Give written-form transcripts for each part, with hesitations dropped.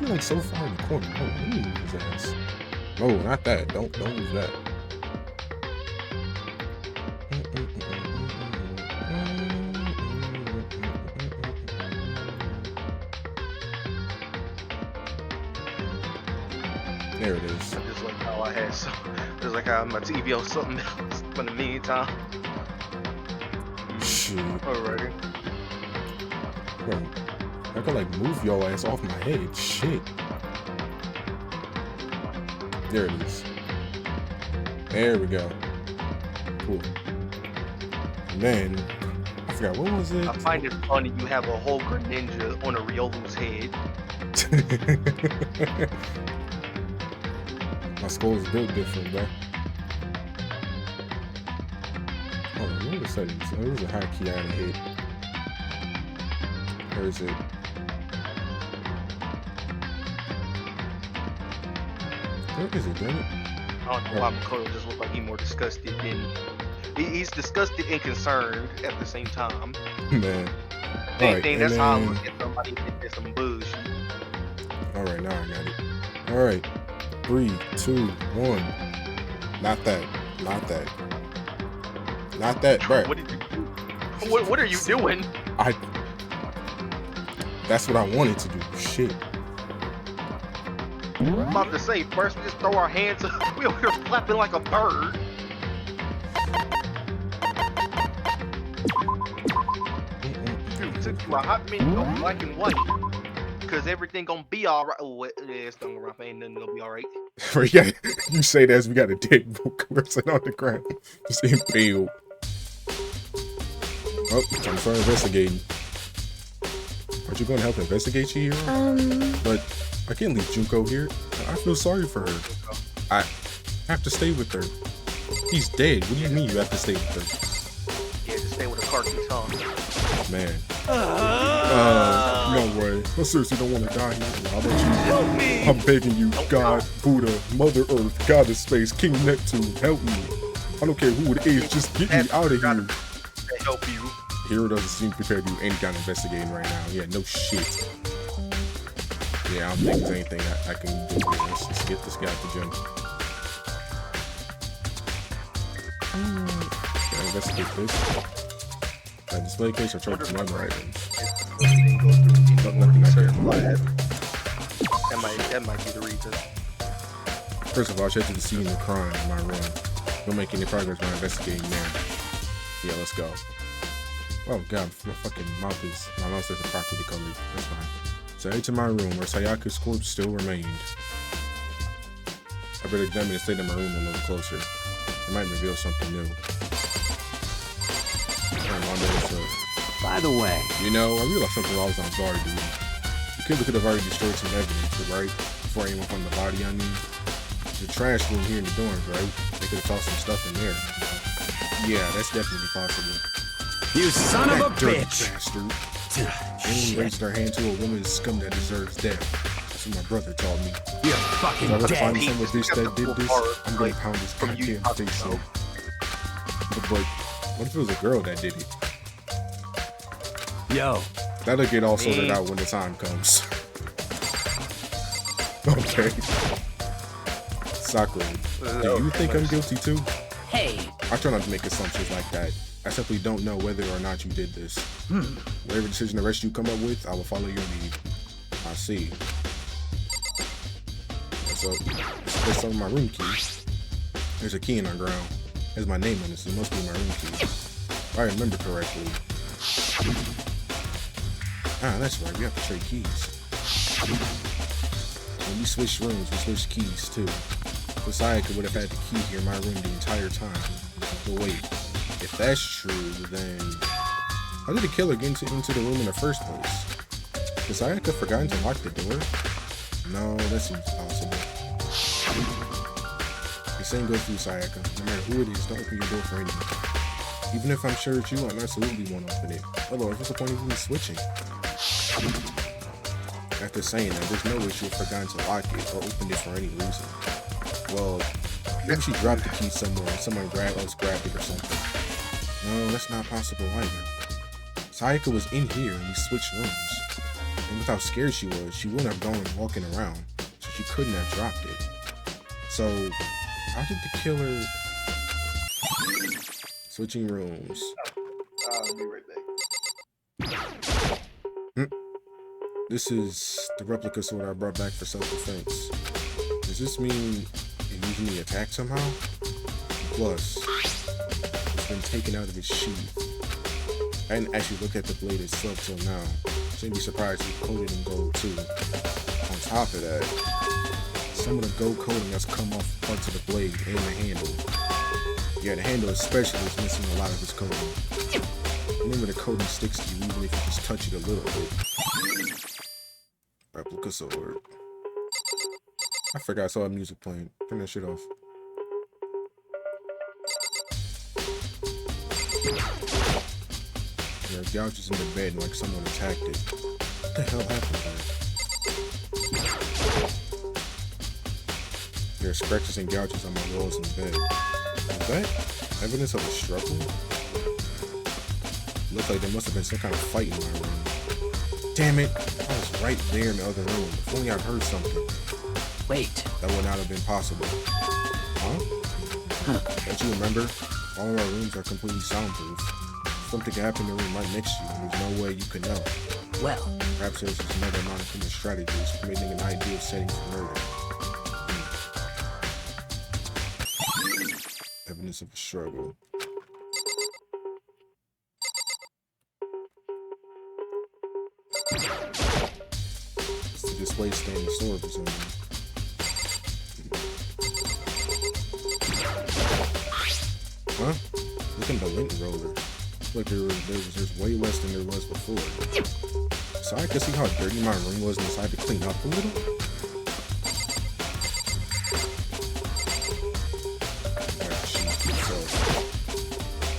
he like so far in the corner? Hold on, let me move his ass. No, not that. Don't move that. There it is. Just like how I had just like how my TV on something else in the meantime. Shit. Alrighty. Bro, I could like move your ass off my head. Shit. There it is. There we go. Cool. And then I forgot, what was it? I find it funny you have a Hulk or Ninja on a Ryolu's head. My skull is built different, bro. Oh, what are the settings? Oh, there's a high key I had to hit. Where is it? Where is it, damn it? I don't know why Makoto just look like he's more disgusted than he's disgusted and concerned at the same time. Man. Thing, that's how I look at somebody that did some bullshit. Alright, now I got it. Alright. 3, 2, 1. Not that. Not that. Not that, bro. What did you do? What are you doing? That's what I wanted to do. Shit. I'm about to say, first we just throw our hands up. We were flapping like a bird. Dude, took you a hot minute of black and white. Because everything gonna be alright. Oh, it's Danganronpa, ain't nothing gonna be alright. Yeah, you say that as we got a dead person on the ground. Just impaled. Oh, time to start investigating. Aren't you going to help investigate you here? But I can't leave Junko here. I feel sorry for her. I have to stay with her. He's dead. What do you mean you have to stay with her? Yeah, just stay with a cartoon song. Man. No way. I seriously don't want to die here. How about you? Help me! I'm begging you, God, Buddha, Mother Earth, God of Space, King Neptune, help me. I don't care who it is, just get me out of here. To help you. Hero doesn't seem prepared to do any kind of investigating right now. Yeah, no shit. Yeah, I don't think there's anything I can do here. Let's just get this guy out the gym. Can I investigate this? Display case or charge some other items. That might be the reason. First of all, check to the scene of the crime in my room. Don't make any progress by investigating there. Yeah, let's go. Oh god, my fucking mouth isn't properly colored. That's fine. So head to my room where Sayaka's corpse still remained. I better examine the state of my room a little closer. It might reveal something new. By the way, you know, I realized something while I was on guard, dude. The killer could have already destroyed some evidence, right? Before anyone found the body, I mean. The trash room here in the dorms, right? They could have tossed some stuff in there. Yeah, that's definitely possible. You son of a bitch! Bastard. Anyone raised their hand to a woman's scum that deserves death. That's what my brother taught me. You're fucking dead. If I dead. find some bitch that did this, I'm gonna pound his goddamn face in. But what if it was a girl that did it? Yo. That'll get all sorted out when the time comes. Okay. Sakura, do you think I'm guilty too? Hey. I try not to make assumptions like that. I simply don't know whether or not you did this. Whatever decision the rest you come up with, I will follow your lead. I see. So, there's some of my room keys. There's a key in our ground. There's my name on it, so it must be my room key. If I remember correctly. Ah, that's right, we have to trade keys. When we switched rooms, we switched keys too. Sayaka would have had the key here in my room the entire time. But wait, if that's true, then how did the killer get into the room in the first place? Has Sayaka forgotten to lock the door? No, that seems possible. The same goes through Sayaka. No matter who it is, don't open your door for anyone. Even if I'm sure it's you, I absolutely won't open it. Otherwise, what's the point of even switching? After saying that, there's no way she would have forgotten to lock it or open it for any reason. Well, maybe she dropped the key somewhere and someone grabbed it or something. No, that's not possible either. Sayaka was in here and we switched rooms. And with how scared she was, she wouldn't have gone walking around, so she couldn't have dropped it. So, how did the killer... Switching rooms. I'll be right back. This is the replica sword I brought back for self-defense. Does this mean it usually attacked somehow? Plus, it's been taken out of its sheath. I didn't actually look at the blade itself till now. Shouldn't be surprised if it's coated in gold too. On top of that, some of the gold coating has come off parts of the blade and the handle. Yeah, the handle especially is missing a lot of its coating. Remember, the coating sticks to you even if you just touch it a little bit. Replica sword. I forgot I saw music playing. Turn that shit off. There are gouges in the bed like someone attacked it. What the hell happened there? There are scratches and gouges on my walls in the bed. Is that evidence of a struggle? Looks like there must have been some kind of fight in my room. Damn it! I was right there in the other room. If only I'd heard something. Wait. That would not have been possible. Huh? Don't you remember? All of our rooms are completely soundproof. Something could happen in the room right next to you, and there's no way you could know. Well, perhaps there's another non-human strategist committing an ideal setting for murder. Evidence of a struggle. It's the display stand in the store for some reason. Huh? Look at the lint roller. Look, there's way less than there was before. So I can see how dirty my room was and decided to clean up a little.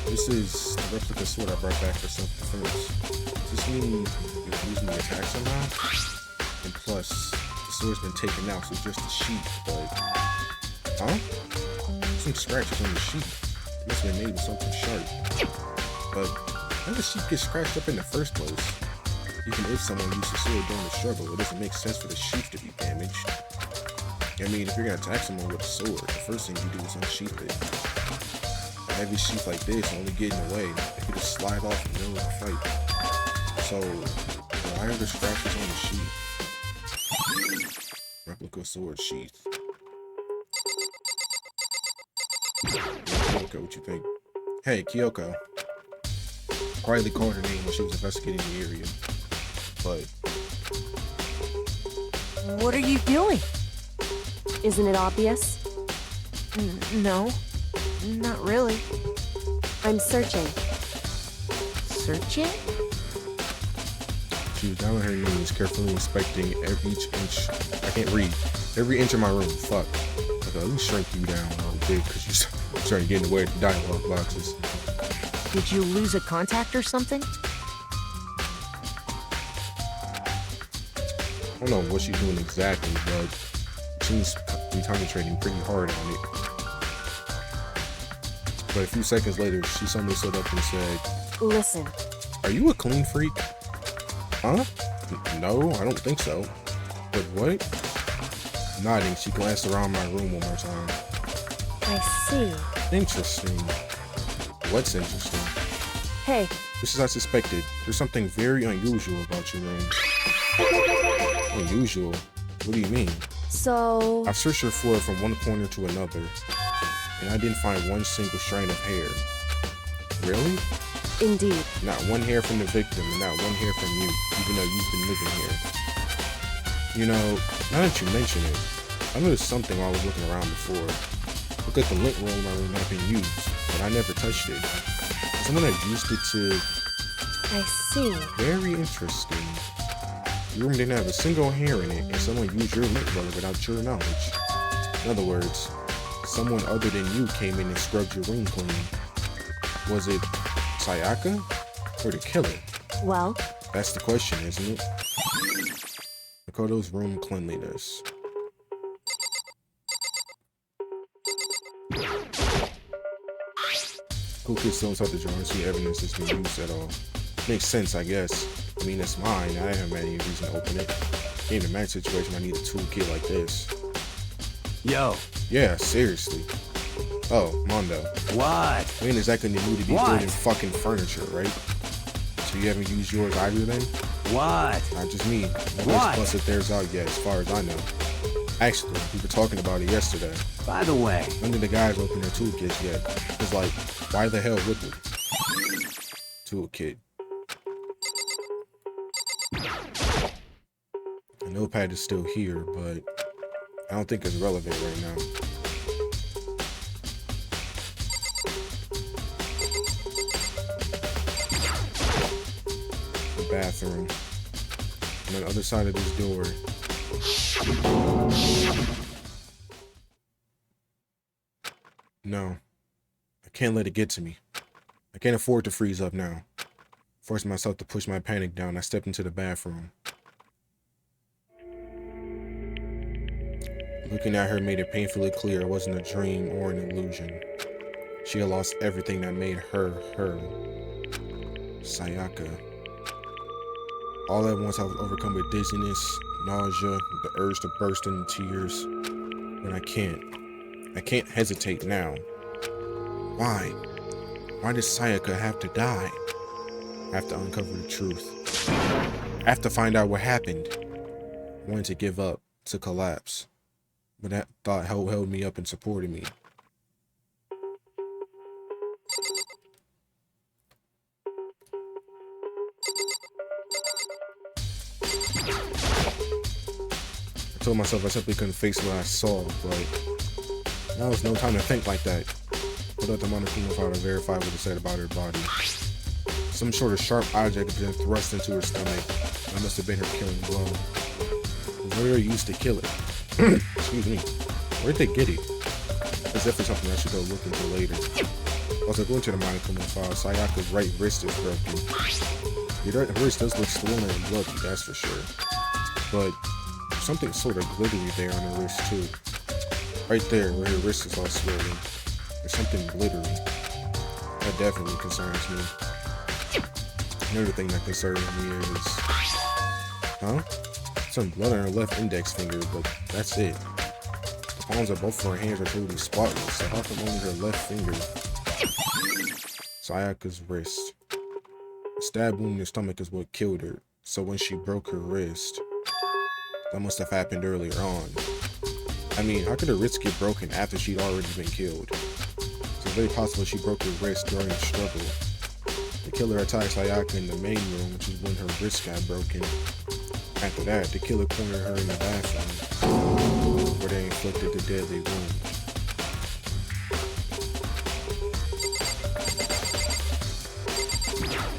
This is the replica sword I brought back for self-defense. Does this mean it was using the attack somehow? And plus, the sword's been taken out, so it's just a sheath, but... Huh? Some scratches on the sheath. It must have been made with something sharp. But how did the sheath get scratched up in the first place? Even if someone used the sword during the struggle, it doesn't make sense for the sheath to be damaged. I mean, if you're gonna attack someone with a sword, the first thing you do is unsheath it. A heavy sheath like this only get in the way. It could just slide off in the middle of the fight. So, why are there scratches on the sheath? Replica sword sheath. Kyoko, what you think? Hey, Kyoko. Quietly called her name when she was investigating the area. But... What are you doing? Isn't it obvious? No. Not really. I'm searching. Searching? She was down on her knees, carefully inspecting every inch. I can't read. Every inch of my room. Fuck. Like, let me shrink you down a little bit, because you're starting to get in the way of the dialogue boxes. Did you lose a contact or something? I don't know what she's doing exactly, but she's concentrating pretty hard on it. But a few seconds later, she suddenly stood up and said, Listen. Are you a clean freak? Huh? No, I don't think so. But what? Nodding, she glanced around my room one more time. I see. Interesting. What's interesting? Hey. Just as I suspected, there's something very unusual about your room. Unusual? What do you mean? So... I've searched your floor from one corner to another, and I didn't find one single strand of hair. Really? Indeed. Not one hair from the victim, and not one hair from you, even though you've been living here. You know, now that you mention it, I noticed something while I was looking around before. Look at the lint roll in my room not being used, but I never touched it. Someone had used it to... I see. Very interesting. Your room didn't have a single hair in it, and someone used your lint roller without your knowledge. In other words, someone other than you came in and scrubbed your room clean. Was it Sayaka or the killer? Well? That's the question, isn't it? Makoto's room cleanliness. Cool kid still inside the jar and see evidence that's been used at all. Makes sense, I guess. I mean, it's mine. I haven't had any reason to open it. In a match situation, I need a toolkit like this. Yo. Yeah, seriously. Oh, Mondo. What? We ain't exactly in the mood to be building fucking furniture, right? So you haven't used yours either then? What? Not just me. Nobody's busted theirs out yet, as far as I know. Actually, we were talking about it yesterday. By the way, none of the guys opened their toolkits yet. It's like, why the hell would we? Toolkit. The notepad is still here, but I don't think it's relevant right now. The bathroom. On the other side of this door. No. I can't let it get to me. I can't afford to freeze up now. Forcing myself to push my panic down, I stepped into the bathroom. Looking at her made it painfully clear it wasn't a dream or an illusion. She had lost everything that made her, her. Sayaka. All at once I was overcome with dizziness, nausea, the urge to burst into tears. But I can't hesitate now. Why? Why does Sayaka have to die? I have to uncover the truth. I have to find out what happened. I wanted to give up, to collapse. But that thought held me up and supported me. I told myself I simply couldn't face what I saw, but now was no time to think like that. Put out the Monokuma file to verify what it said about her body. Some sort of sharp object had been thrust into her stomach. That must have been her killing blow. Where used to kill it. Excuse me. Where'd they get it? That's definitely something I should go look into later. Also, going to the Monokuma file, Sayaka's right wrist is broken. Your right wrist does look swollen and bloody, that's for sure. But there's something sort of glittery there on her wrist too. Right there, where her wrist is all swollen. There's something glittery. That definitely concerns me. Another thing that concerns me is... Huh? Some blood on her left index finger, but that's it. The palms of both of her hands are totally spotless, so how come only her left finger? Sayaka's wrist. A stab wound in her stomach is what killed her, so when she broke her wrist, that must have happened earlier on. I mean, how could her wrist get broken after she'd already been killed? It's very possible she broke her wrist during the struggle. The killer attacked Sayaka in the main room, which is when her wrist got broken. After that, the killer cornered her in the bathroom, where they inflicted the deadly wound.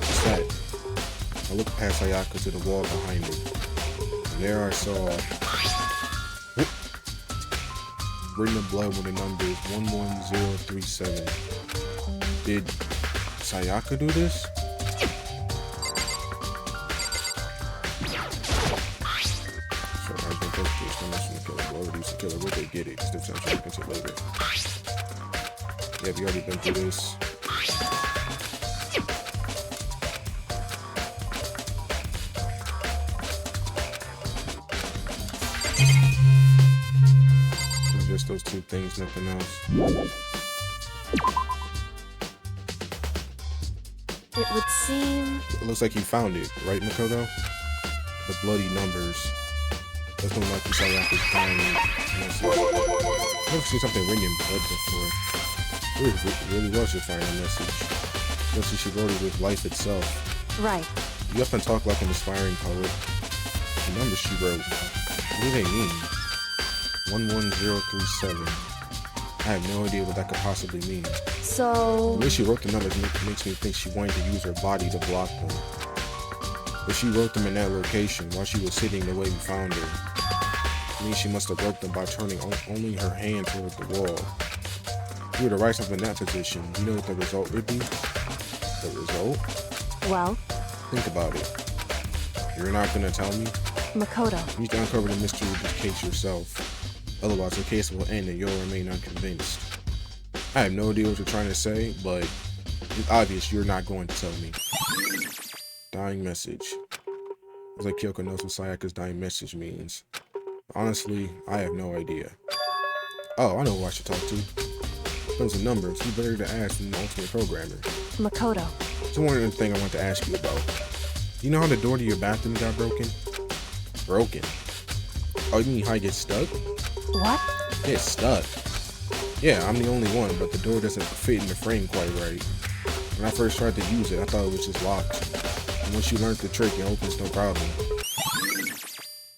What's that? I looked past Sayaka to the wall behind me, and there I saw... written in blood with the numbers 11037. Did Sayaka do this? Where'd they get it? It's different. I'm trying to look into later. Yeah, we already been through this. It's just those two things, nothing else. It would seem... It looks like you found it, right, Makoto? The bloody numbers. That's when like you saw Sayaka's dying message. I've never seen something written in blood before. It really was your final message. Especially she wrote it with life itself. Right. You often talk like an aspiring poet. The numbers she wrote, what do they mean? 11037. I have no idea what that could possibly mean. So... The way she wrote the numbers makes me think she wanted to use her body to block them. But she wrote them in that location while she was sitting the way we found her. I mean, she must have wrote them by turning only her hand towards the wall. If you were to write something in that position, you know what the result would be? The result? Well? Think about it. You're not gonna tell me? Makoto. You need to uncover the mystery of this case yourself. Otherwise, the case will end and you'll remain unconvinced. I have no idea what you're trying to say, but it's obvious you're not going to tell me. Dying message. Looks like Kyoko knows what Sayaka's dying message means. Honestly, I have no idea. Oh, I know who I should talk to. Those are numbers. Who better to ask than the ultimate programmer? Makoto. So one thing I want to ask you about. You know how the door to your bathroom got broken? Broken? Oh, you mean how it gets stuck? What? It's stuck. Yeah, I'm the only one, but the door doesn't fit in the frame quite right. When I first tried to use it, I thought it was just locked. And once you learned the trick, it opens no problem.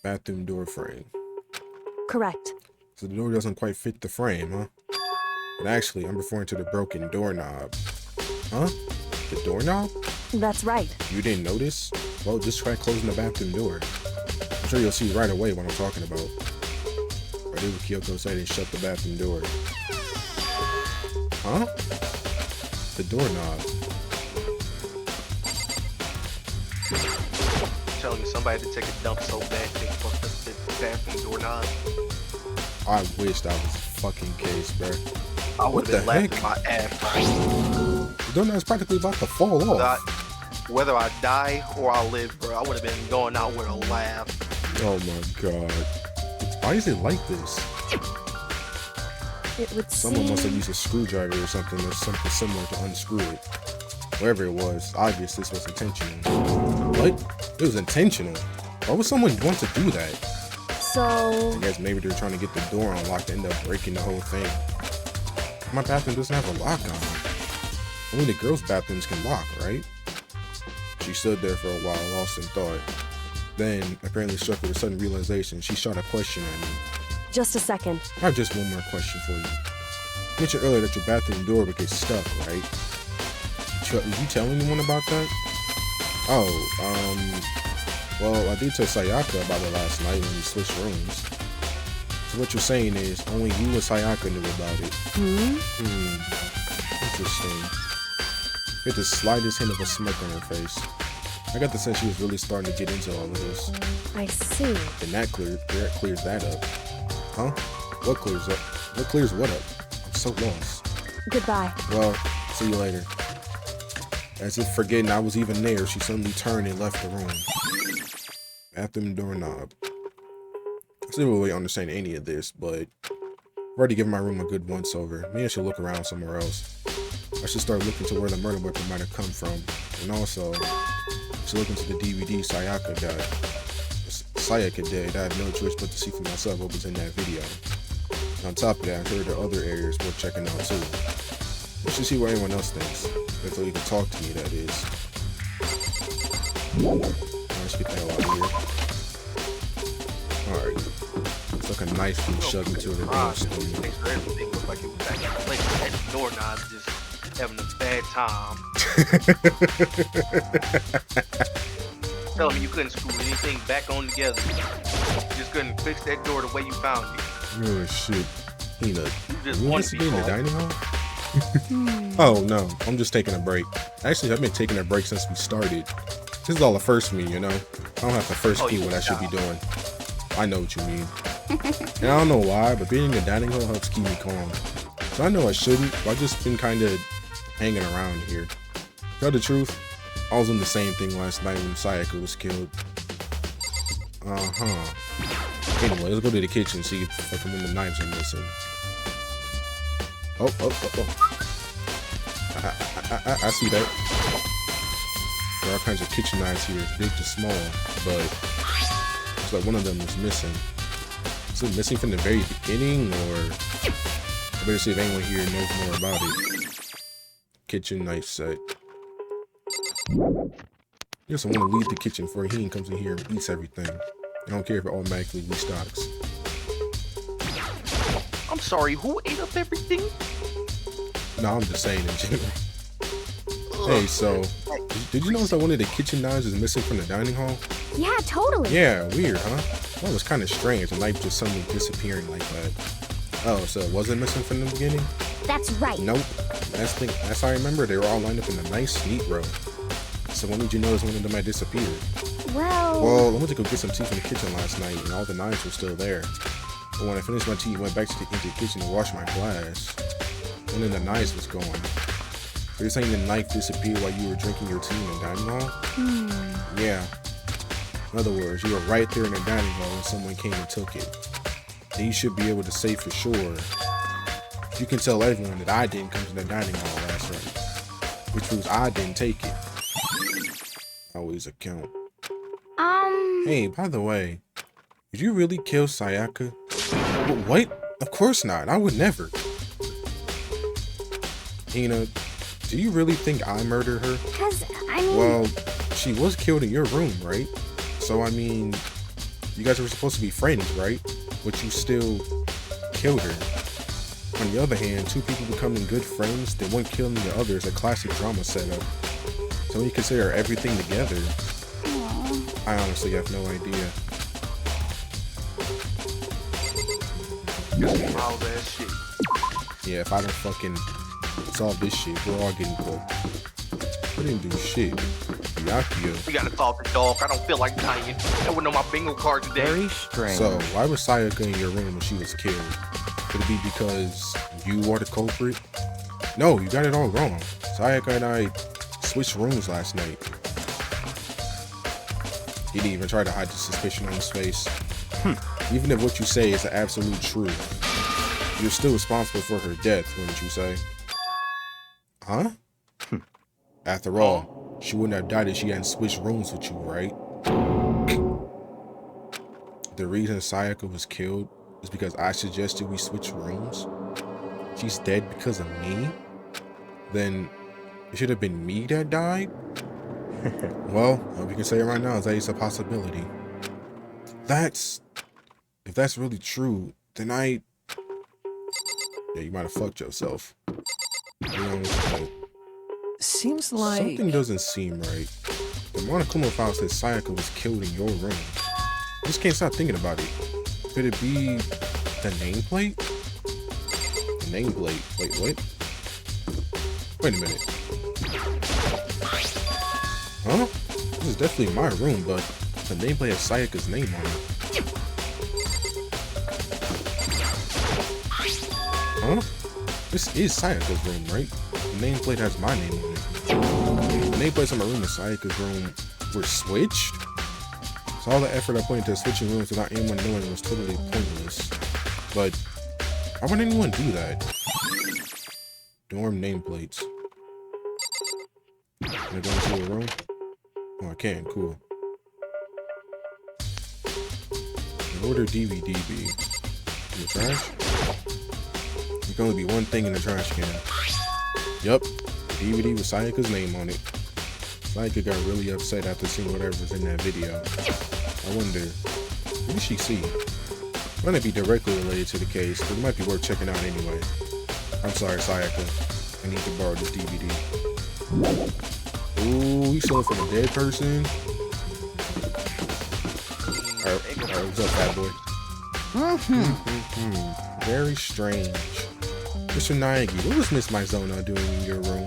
Bathroom door frame. Correct. So the door doesn't quite fit the frame, huh? But actually, I'm referring to the broken doorknob. Huh? The doorknob? That's right. You didn't notice? Well, just try closing the bathroom door. I'm sure you'll see right away what I'm talking about. I did what Kyoko said and shut the bathroom door. Huh? The doorknob. Telling me somebody to take a dump so bad they fucked up the bathroom doorknob. I wish that was the fucking case, bro. I would have been laughing heck? my ass. The doorknob's practically about to fall off. Whether I die or I live, bro, I would have been going out with a laugh. Oh my god. Why is it like this? It would Someone seem... must have used a screwdriver or something or something similar to unscrew it. Whatever it was, obvious this was intentional. What? It was intentional? Why would someone want to do that? So... I guess maybe they're trying to get the door unlocked and end up breaking the whole thing. My bathroom doesn't have a lock on it. Only the girls' bathrooms can lock, right? She stood there for a while, lost in thought. Then, apparently struck with a sudden realization, she shot a question at me. Just a second. I have just one more question for you. You mentioned earlier that your bathroom door would get stuck, right? Did you tell anyone about that? Oh, well, I did tell Sayaka about it last night when we switched rooms. So what you're saying is, only you and Sayaka knew about it. Interesting. You had the slightest hint of a smirk on her face. I got the sense she was really starting to get into all of this. I see. And that clears that up. Huh? What clears up? What clears what up? I'm so lost. Goodbye. Well, see you later. As if forgetting I was even there, she suddenly turned and left the room. Bathroom doorknob. I still don't really understand any of this, but I've already given my room a good once over. Maybe I should look around somewhere else. I should start looking to where the murder weapon might have come from. And also, I should look into the DVD Sayaka did. I had no choice but to see for myself what was in that video. And on top of that, I heard there are other areas worth checking out too. I should see what anyone else thinks. Until you can talk to me, that is. Let's get the hell out of here. Alright. It's like a knife being shoved into the door. Makes everything look like it was back in place. That doorknob just having a bad time. Tell me you couldn't screw anything back on together. You just couldn't fix that door the way you found it. Oh shit. Peanut. You just You want want to to be be in the called. dining hall? Oh no, I'm just taking a break. Actually, I've been taking a break since we started. This is all a first for me, you know? I don't have the first clue what I should be doing. I know what you mean. And I don't know why, but being in the dining hall helps keep me calm. So I know I shouldn't, but I've just been kind of hanging around here. To tell the truth, I was in the same thing last night when Sayaka was killed. Anyway, let's go to the kitchen and see if fucking when the knives are missing. Oh. I see that. There are all kinds of kitchen knives here, big to small, but it's like one of them is missing. Is it missing from the very beginning, or I better see if anyone here knows more about it. Kitchen knife set. Guess I want to leave the kitchen before he comes in here and eats everything. I don't care if it automatically restocks. I'm sorry, who ate up everything? No, I'm just saying in general. Hey, so, did you notice that one of the kitchen knives is missing from the dining hall? Yeah, totally. Yeah, weird, huh? That was kind of strange, the knife just suddenly disappearing like that. Oh, so it wasn't missing from the beginning? That's right. Nope. That's how I remember. They were all lined up in a nice, neat row. So when did you notice one of them had disappeared? Well, I went to go get some tea from the kitchen last night, and all the knives were still there. But when I finished my tea, I went back into the kitchen to wash my glass. One of the knives was gone. So you're saying the knife disappeared while you were drinking your tea in the dining hall? Yeah. In other words, you were right there in the dining hall when someone came and took it. Then you should be able to say for sure. You can tell everyone that I didn't come to the dining hall last night, which proves I didn't take it. Always a count. Hey, by the way, did you really kill Sayaka? What? Of course not. I would never. Hina, do you really think I murdered her? Because, I mean... Well, she was killed in your room, right? So, I mean, you guys were supposed to be friends, right? But you still killed her. On the other hand, two people becoming good friends, then one killing the other is a classic drama setup. So when you consider everything together, I honestly have no idea. All that shit. Yeah, if I don't fucking solve this shit, we're all getting cooked. I didn't do shit. Yakuya. We gotta solve the dog. I don't feel like dying. I wouldn't know my bingo card today. Very strange. So, why was Sayaka in your room when she was killed? Could it be because you are the culprit? No, you got it all wrong. Sayaka and I switched rooms last night. He didn't even try to hide the suspicion on his face. Even if what you say is the absolute truth, you're still responsible for her death, wouldn't you say? Huh? After all, she wouldn't have died if she hadn't switched rooms with you, right? The reason Sayaka was killed is because I suggested we switch rooms. She's dead because of me? Then it should have been me that died? Well, we can say it right now, that is a possibility. If that's really true, then yeah, you might have fucked yourself. You know, Seems like... something doesn't seem right. The Monokuma file says Sayaka was killed in your room. I just can't stop thinking about it. Could it be the nameplate? The nameplate? Wait, what? Wait a minute. Huh? This is definitely my room, but the nameplate has Sayaka's name on it. Huh? This is Sayaka's room, right? The nameplate has my name on it. The nameplates in my room and Sayaka's room were switched? So all the effort I put into switching rooms without anyone knowing was totally pointless. But why would anyone do that? Dorm nameplates. Can I go into a room? Oh, I can. Cool. What would her DVD be? In the trash? There can only be one thing in the trash can. Yup. DVD with Sayaka's name on it. Sayaka got really upset after seeing whatever was in that video. I wonder, what did she see? Might not be directly related to the case, but it might be worth checking out anyway. I'm sorry, Sayaka. I need to borrow this DVD. Ooh, you stole it from a dead person? Alright, what's up, bad boy? Very strange. Mr. Naegi, what was Miss Mizona doing in your room?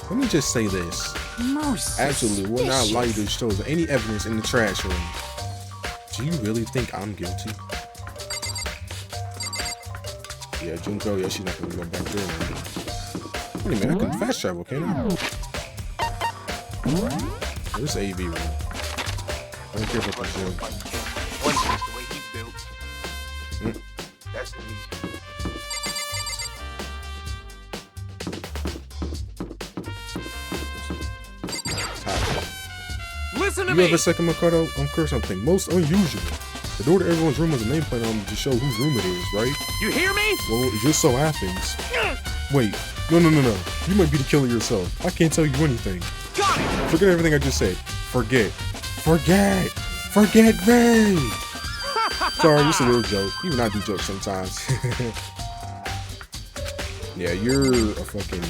Let me just say this. Most Absolutely will not allow you to show any evidence in the trash room. Do you really think I'm guilty? Yeah, Junko, yeah, she's not gonna go back there now. Wait a minute, I can fast travel, can't I? This AV room. I don't care about the gym. One just the way he built. That's the easy. Listen to You me! have a second, Makoto? Uncover something most unusual. The door to everyone's room has a nameplate on it to show whose room it is, right? You hear me? Well, it just so happens. Wait, no. You might be the killer yourself. I can't tell you anything. Got it! Forget everything I just said. Forget me! Sorry, just a little joke. Even I do jokes sometimes. Yeah, you're a fucking...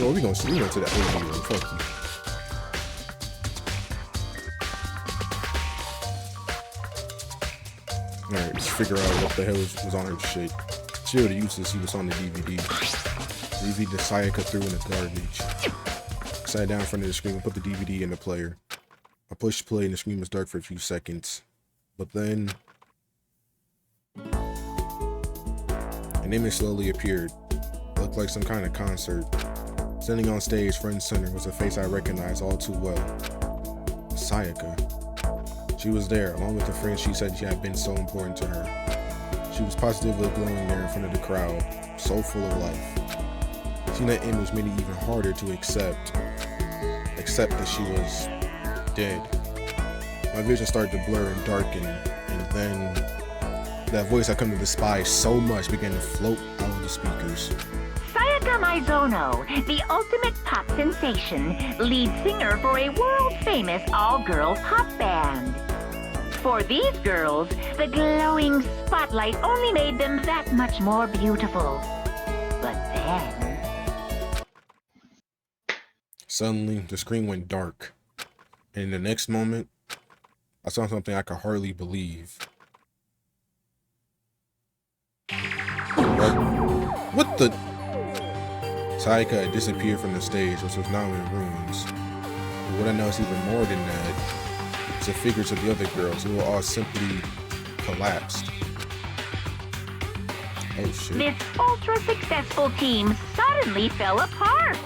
No, we going to the AV room. Fuck you. Alright, let's figure out what the hell was on her shit. She would have used this, he was on the DVD. DVD that Sayaka threw in the garbage. Sat down in front of the screen and put the DVD in the player. I pushed play and the screen was dark for a few seconds. But then... an image slowly appeared. It looked like some kind of concert. Standing on stage, front and center, was a face I recognized all too well. Sayaka. She was there, along with the friends she said she had been so important to her. She was positively glowing there in front of the crowd, so full of life. Seeing that image made it even harder to accept that she was dead. My vision started to blur and darken, and then that voice I come to despise so much began to float out of the speakers. Sayaka Maizono, the ultimate pop sensation, lead singer for a world-famous all-girl pop band. For these girls, the glowing spotlight only made them that much more beautiful. But then... Suddenly, the screen went dark, and in the next moment, I saw something I could hardly believe. What the? Sayaka had disappeared from the stage, which was now in ruins. But what I know is even more than that, is the figures of the other girls who were all simply collapsed. Oh shit. This ultra-successful team suddenly fell apart.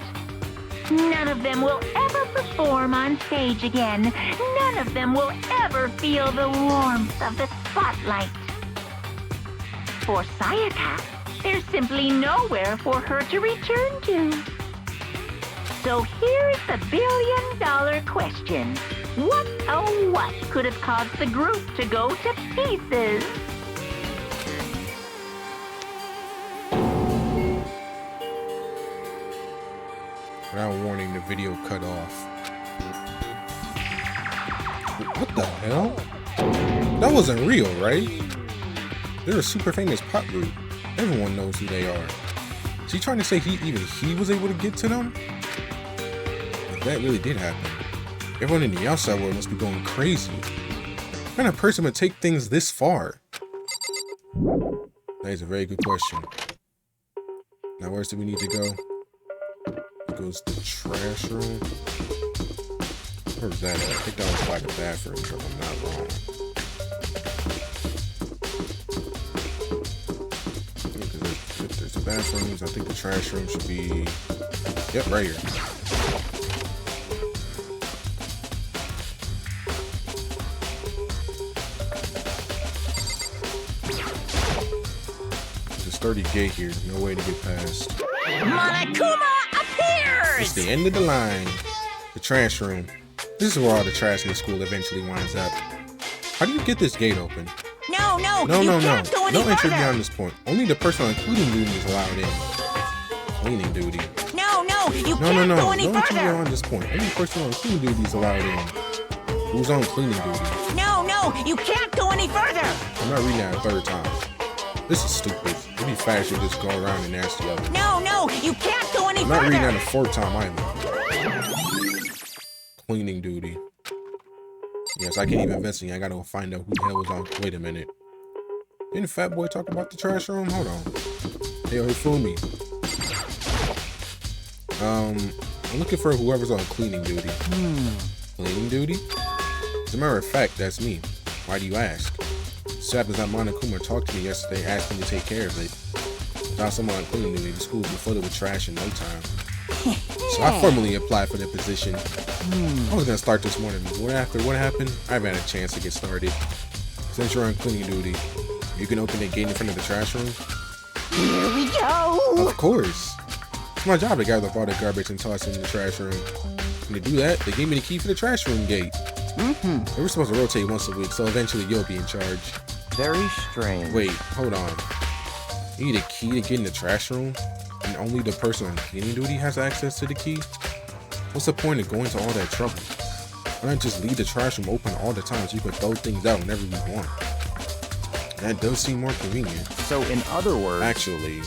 None of them will ever perform on stage again. None of them will ever feel the warmth of the spotlight. For Sayaka, there's simply nowhere for her to return to. So here's the billion-dollar question. What, oh what, could have caused the group to go to pieces? Without warning, the video cut off. What the hell? That wasn't real, right? They're a super famous pop group. Everyone knows who they are. Is he trying to say even he was able to get to them? If that really did happen, everyone in the outside world must be going crazy. What kind of person would take things this far? That is a very good question. Now, where do we need to go? It goes to the trash room. Where's that at? I think that was by the bathroom, if I'm not wrong. If there's the bathrooms, I think the trash room should be... Yep, right here. There's a sturdy gate here. No way to get past. Monokuma appears! It's the end of the line. The trash room. This is where all the trash in the school eventually winds up. How do you get this gate open? No, No entry beyond this point. Only the person on cleaning duty is allowed in. Cleaning duty. No, you No, can't no. go any No entry further. beyond this point. Only the person on cleaning duty is allowed in. Who's on cleaning duty? No, you can't go any further. I'm not reading that a third time. This is stupid. It'd be faster to just go around and ask the other. No, you can't go any I'm further. not reading that a fourth time either. Cleaning duty. Yes, I can't even investigate. I gotta go find out who the hell was on. Wait a minute. Didn't Fat Boy talk about the trash room? Hold on. Hey, fool me. I'm looking for whoever's on cleaning duty. Cleaning duty? As a matter of fact, that's me. Why do you ask? So happens that Monokuma talked to me yesterday, asked me to take care of it. Without someone on cleaning duty, the school would be flooded with trash in no time. So I formally applied for the position. I was gonna start this morning, but after what happened, I haven't had a chance to get started. Since you're on cleaning duty, you can open the gate in front of the trash room? Here we go! Of course. It's my job to gather up all the garbage and toss it in the trash room. And to do that, they gave me the key for the trash room gate. They were supposed to rotate once a week, so eventually you'll be in charge. Very strange. Wait, hold on. You need a key to get in the trash room? And only the person on cleaning duty has access to the key? What's the point of going to all that trouble? Why not just leave the trash room open all the time so you can throw things out whenever you want? That does seem more convenient. So in other words... Actually,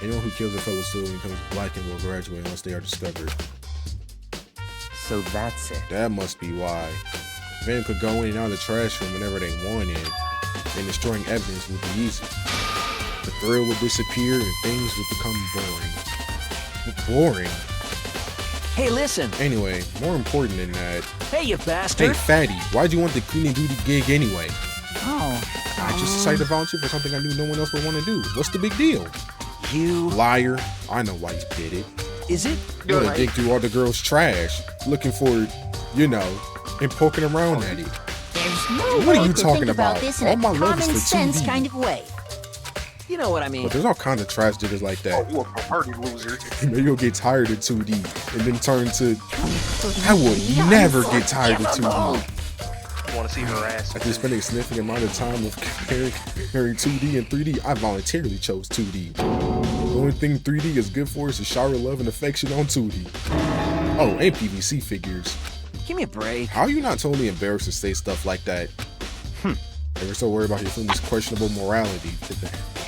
anyone who kills a fellow student becomes black and will graduate unless they are discovered. So that's it. That must be why. If anyone could go in and out of the trash room whenever they wanted, then destroying evidence would be easy. The thrill would disappear and things would become boring. Boring? Hey, listen. Anyway, more important than that. Hey, you bastard. Hey, fatty, why'd you want the cleaning duty gig anyway? Oh. I just decided to volunteer for something I knew no one else would want to do. What's the big deal? You... Liar. I know why you did it. Is it? You want to dig through all the girls' trash, looking for, you know, and poking around at it. There's no What way are you to talking think about? about this in All a my love is common for sense 2D. kind of way. You know what I mean. But there's all kinds of trash diggers like that. You a party loser. Maybe you'll get tired of 2D and then turn to. I will never get tired of 2D. You want to see her ass? After spending a significant amount of time with comparing 2D and 3D, I voluntarily chose 2D. The only thing 3D is good for is to shower love and affection on 2D. Oh, and PVC figures. Give me a break. How are you not totally embarrassed to say stuff like that? You're so worried about your film's questionable morality.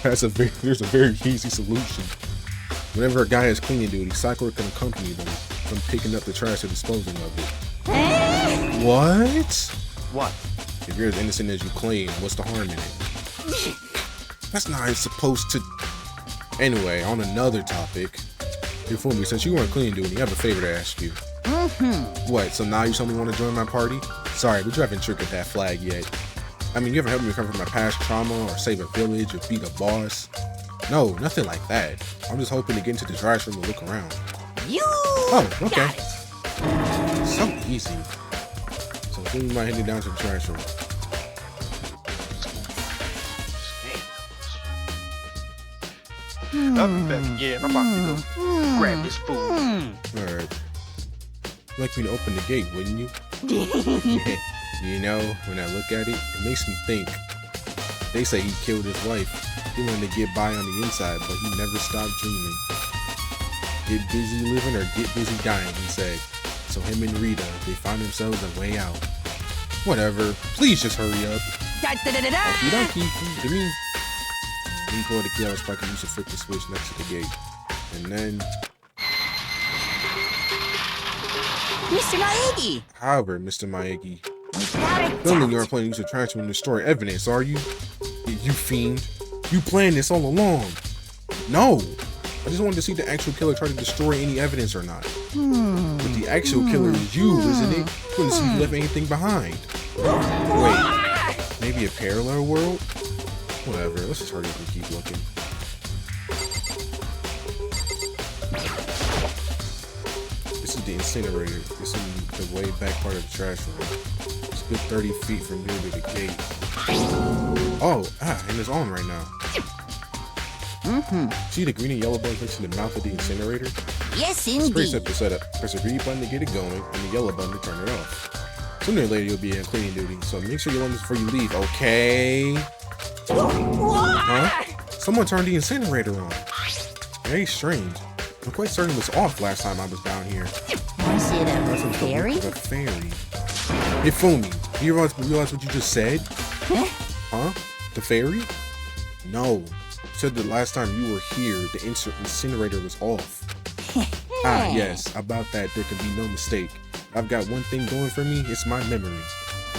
There's a very easy solution. Whenever a guy has cleaning duty, Cycler can accompany them from picking up the trash or disposing of it. What? What? If you're as innocent as you claim, what's the harm in it? That's not supposed to. Anyway, on another topic, you fool me. Since you weren't cleaning duty, I have a favor to ask you. What? So now you suddenly want to join my party? Sorry, but you haven't triggered that flag yet. I mean, you ever helped me recover from my past trauma, or save a village, or beat a boss? No, nothing like that. I'm just hoping to get into the trash room and look around. You Oh, okay. got it. So easy. So soon you might head down to the trash room. Yeah, I'm about to go grab this food. Alright. You'd like me to open the gate, wouldn't you? You know, when I look at it, it makes me think. They say he killed his wife. He wanted to get by on the inside, but he never stopped dreaming. Get busy living or get busy dying, he said. So him and Rita, they found themselves a way out. Whatever. Please just hurry up. Okie dokie. Give me. He pulled the key out, so I can use to flip the switch next to the gate. And then. Mr. Maegi! However, Mr. Maegi, Got it. clearly you aren't planning to use the trash room to destroy evidence, are you? You fiend. You planned this all along. No. I just wanted to see if the actual killer try to destroy any evidence or not. But the actual killer is you, isn't it? You want to see if you left anything behind. Wait. Maybe a parallel world? Whatever. Let's just hurry up and keep looking. This is the incinerator. This is the way back part of the trash room. It's a good 30 feet from here to the gate. Oh, and it's on right now. See the green and yellow buttons next to the mouth of the incinerator? Yes, It's pretty indeed. simple setup. Press the green button to get it going, and the yellow button to turn it off. Sooner or later, you'll be in cleaning duty, so make sure you learn this before you leave, okay? Huh? Someone turned the incinerator on. Very strange. I'm quite certain it was off last time I was down here. Was it That's a what fairy? the fairy. Hey, fool me. You realize what you just said? Huh? The fairy? No. You said the last time you were here, the incinerator was off. Ah, yes. About that, there can be no mistake. I've got one thing going for me. It's my memories.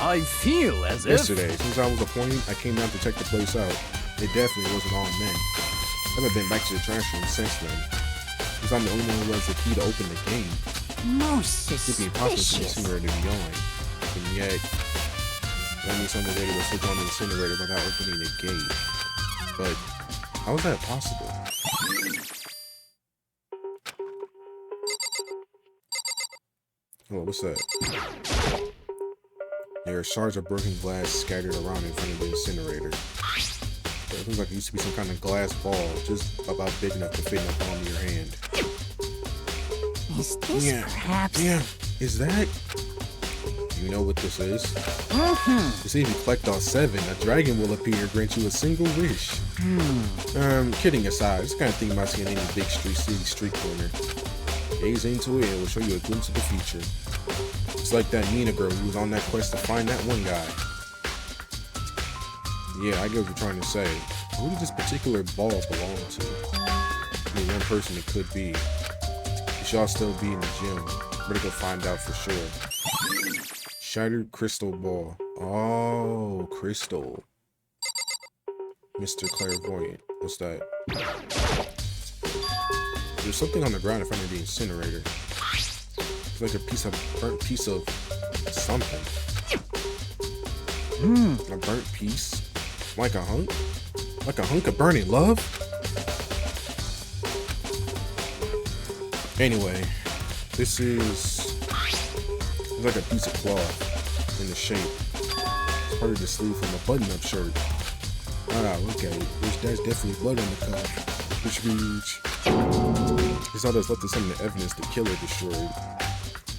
I feel as if. Yesterday, since I was appointed, I came down to check the place out. It definitely wasn't all men. I haven't been back to the trash room since then. Because I'm the only one who has the key to open the game. Most It'd be impossible for the suspicious. incinerator to be on. And yet, that means someone was able to switch on the incinerator without opening the gate. But how is that possible? Oh, what's that? There are shards of broken glass scattered around in front of the incinerator. It looks like it used to be some kind of glass ball, just about big enough to fit in the palm of your hand. Is this perhaps? Yeah, is that? You know what this is? You see, if you collect all 7, a dragon will appear and grant you a single wish. Kidding aside, it's the kind of thing about seeing any big street corner. Gaze into it and it will show you a glimpse of the future. It's like that Nina girl who was on that quest to find that one guy. Yeah, I get what you're trying to say. Who does this particular ball belong to? I mean, one person it could be. You should all still be in the gym. Better go find out for sure. Shattered crystal ball. Oh, crystal. Mr. Clairvoyant. What's that? There's something on the ground in front of the incinerator. It's like a burnt piece of something. A burnt piece? Like a hunk? Like a hunk of burning love? Anyway, this is like a piece of cloth in the shape. It's part of the sleeve from a button-up shirt. Ah, look at it. There's definitely blood on the cuff, which means it's all that's left is some of the evidence the killer destroyed.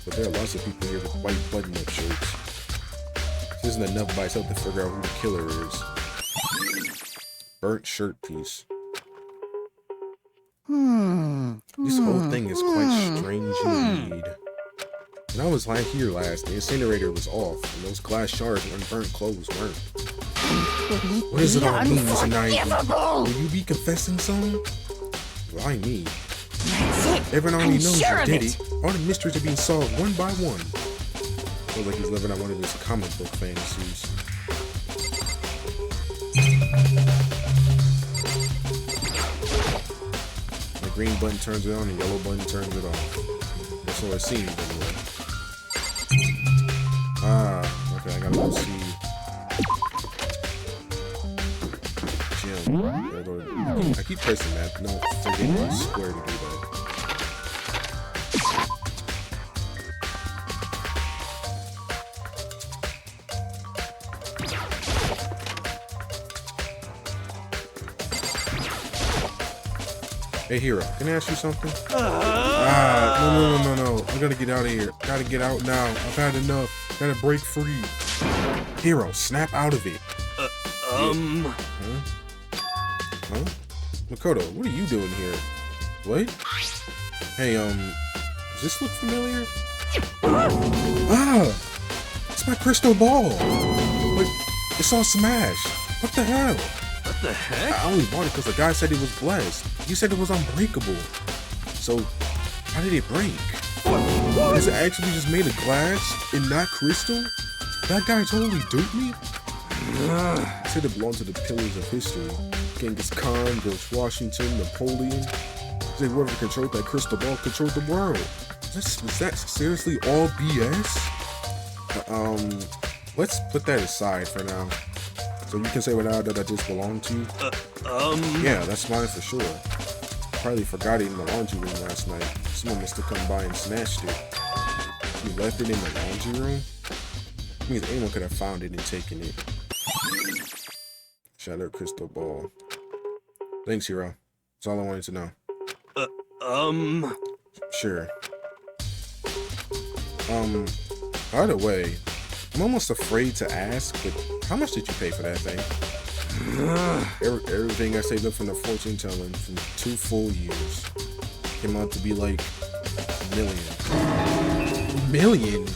But there are lots of people here with white button-up shirts. This isn't enough by itself to figure out who the killer is. Burnt shirt piece. This whole thing is quite strange indeed. When I was here last, the incinerator was off, and those glass shards and unburnt clothes weren't. What does it all mean, Mr. Knight? Will you be confessing some? Why me? That's it. Everyone already knows sure you of did it. it. All the mysteries are being solved one by one. Feels like he's living out one of his comic book fantasies. The green button turns it on, the yellow button turns it off. That's what it seems anyway. Ah, okay, I gotta go see Jim. I keep pressing that. No, forget my square to do that. Hey, Hero, can I ask you something? No. I gotta get out of here. Gotta get out now. I've had enough. Gotta break free. Hero, snap out of it. Huh? Makoto, what are you doing here? What? Hey, does this look familiar? Ah! It's my crystal ball! But it's all smashed. What the hell? What the heck? I only bought it because the guy said it was blessed. You said it was unbreakable. So, how did it break? Is it actually just made of glass and not crystal? That guy totally duped me? He said it belonged to the pillars of history. Genghis Khan, George Washington, Napoleon. He said whoever controlled that crystal ball controlled the world. Is that seriously all BS? Let's put that aside for now. So you can say without that this belonged to you? Yeah, that's mine for sure. Probably forgot it in the laundry room last night. Someone must have come by and snatched it. You left it in the laundry room? Means anyone could have found it and taken it. Shattered crystal ball. Thanks, Hero. That's all I wanted to know. Sure. By the way, I'm almost afraid to ask, but how much did you pay for that thing? Everything I saved up from the fortune telling from 2 full years came out to be like $1 million.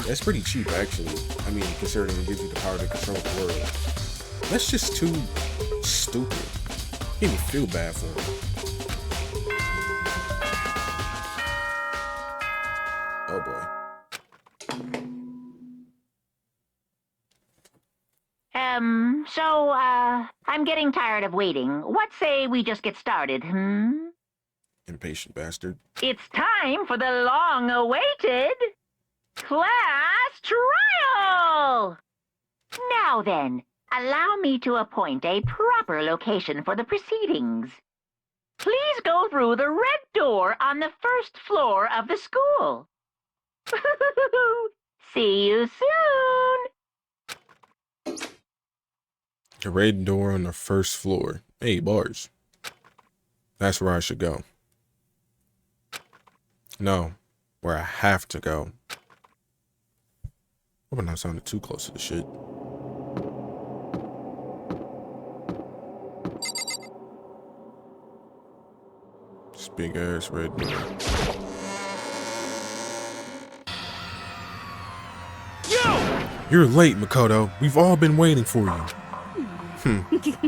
That's pretty cheap, actually. I mean, considering it gives you the power to control the world. That's just too stupid. Made me feel bad for him. Oh boy. So, I'm getting tired of waiting. What say we just get started, Impatient bastard. It's time for the long-awaited class trial! Now then, allow me to appoint a proper location for the proceedings. Please go through the red door on the first floor of the school. See you soon! The red door on the first floor. Hey, bars. That's where I should go. No, where I have to go. Hope I'm not sounding too close to the shit. This big ass red door. You're late, Makoto. We've all been waiting for you.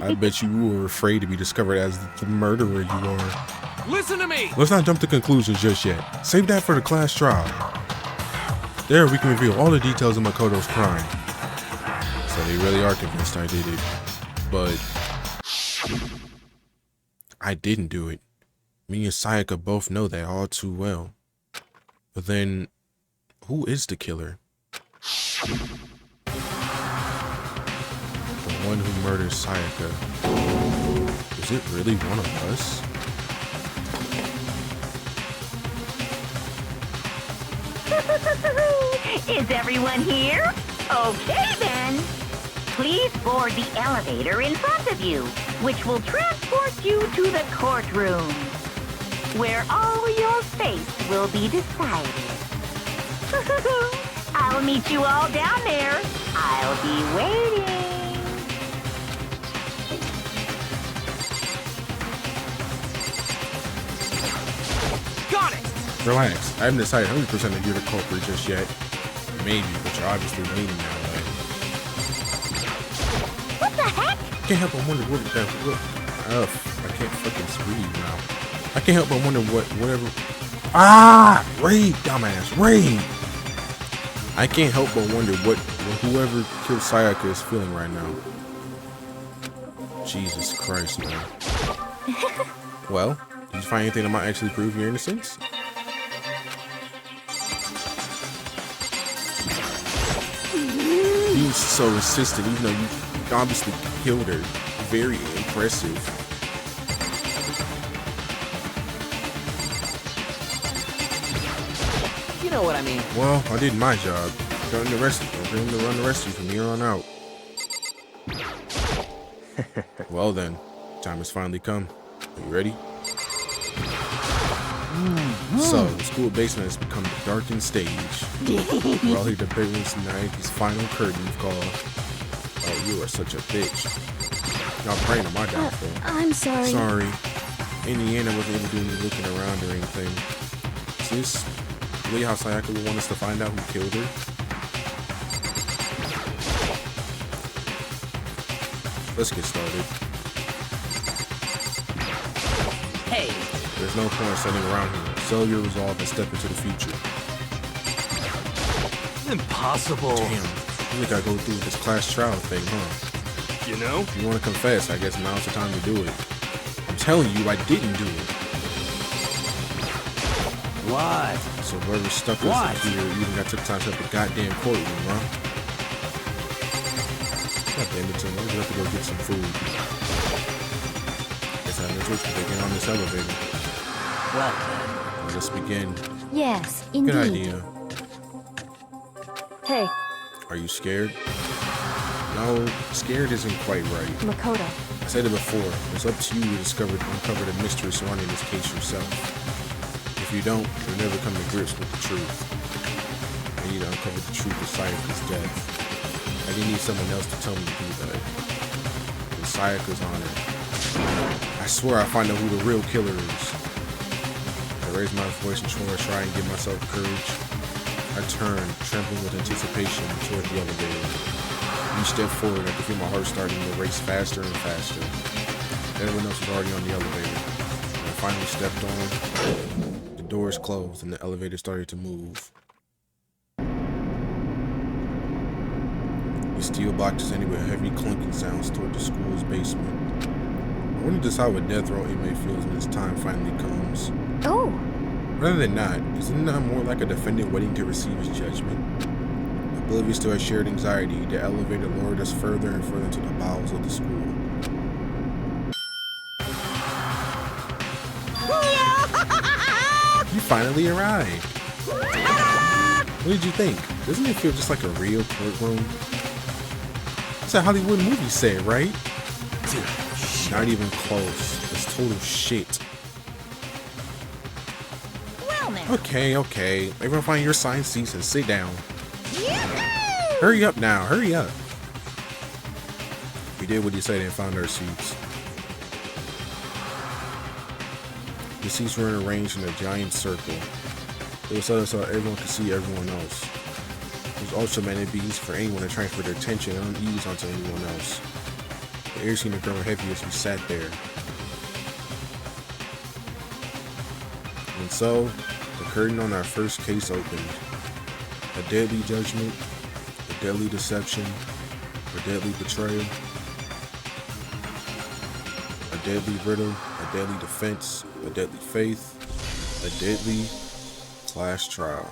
I bet you were afraid to be discovered as the murderer you are. Listen to me! Let's not jump to conclusions just yet. Save that for the class trial. There we can reveal all the details of Makoto's crime. So they really are convinced I did it. But I didn't do it. Me and Sayaka both know that all too well. But then, who is the killer? The one who murdered Sayaka. Is it really one of us? Is everyone here? Okay then. Please board the elevator in front of you, which will transport you to the courtroom, where all your fate will be decided. I'll meet you all down there. I'll be waiting. Got it! Relax. I haven't decided 100% that you're the culprit just yet. Maybe, but you're obviously leaning that way. What the heck? I can't help but wonder what that. I can't fucking read now. I can't help but wonder whatever. Raid, dumbass, raid. I can't help but wonder what whoever killed Sayaka is feeling right now. Jesus Christ, man. Well, did you find anything that might actually prove your innocence? You so insistent, even though you obviously killed her. Very impressive. You know what I mean. Well, I did my job. Got him to run the rest of you from here on out. Well then, time has finally come. Are you ready? So, the school basement has become the darkened stage. We're all here to witness tonight's final curtain call. Oh, you are such a bitch. Y'all praying on my downfall. I'm sorry. Sorry. In the end, I wasn't able to do any looking around or anything. Is this really how Sayaka would want us to find out who killed her? Let's get started. Hey. There's no point sitting around here. Sell your resolve and step into the future. Impossible. Damn, we gotta go through this class trial thing, huh? You know? If you want to confess, I guess now's the time to do it. I'm telling you, I didn't do it. What? So whoever stuck us in here even got took time to the goddamn courtroom, huh? God damn it, Tim. I'm gonna have to go get some food. Guess I have no choice but to get on this elevator. Well, Let's begin. Yes, indeed. Good idea. Hey, Are you scared? No, scared isn't quite right. Makoto. I said it before. It's up to you to uncover the mystery surrounding this case yourself. If you don't, you'll never come to grips with the truth. I need to uncover the truth of Sayaka's death. I didn't need someone else to tell me to do that. In Sayaka's honor. I swear I'll find out who the real killer is. I raise my voice and try and give myself courage. I turn, trembling with anticipation, toward the elevator. Each step forward, I could feel my heart starting to race faster and faster. Everyone else was already on the elevator. When I finally stepped on, the doors closed and the elevator started to move. The steel block descended with heavy clunking sounds toward the school's basement. I wonder just how a death row inmate feels when its time finally comes. Oh, Rather than not, isn't that more like a defendant waiting to receive his judgment? Oblivious to our shared anxiety, the elevator lured us further and further into the bowels of the school. You finally arrived. What did you think? Doesn't it feel just like a real courtroom? That's a Hollywood movie set, right? Not even close. It's total shit. Well now. Okay. Everyone find your assigned seats and sit down. Hurry up now, hurry up. We did what you said and found our seats. The seats were arranged in a giant circle. It was set up so everyone could see everyone else. It was also meant to be easy for anyone to transfer their attention and unease onto anyone else. The air seemed to grow heavy as we sat there. And so, the curtain on our first case opened. A deadly judgment, a deadly deception, a deadly betrayal, a deadly riddle, a deadly defense, a deadly faith, a deadly class trial.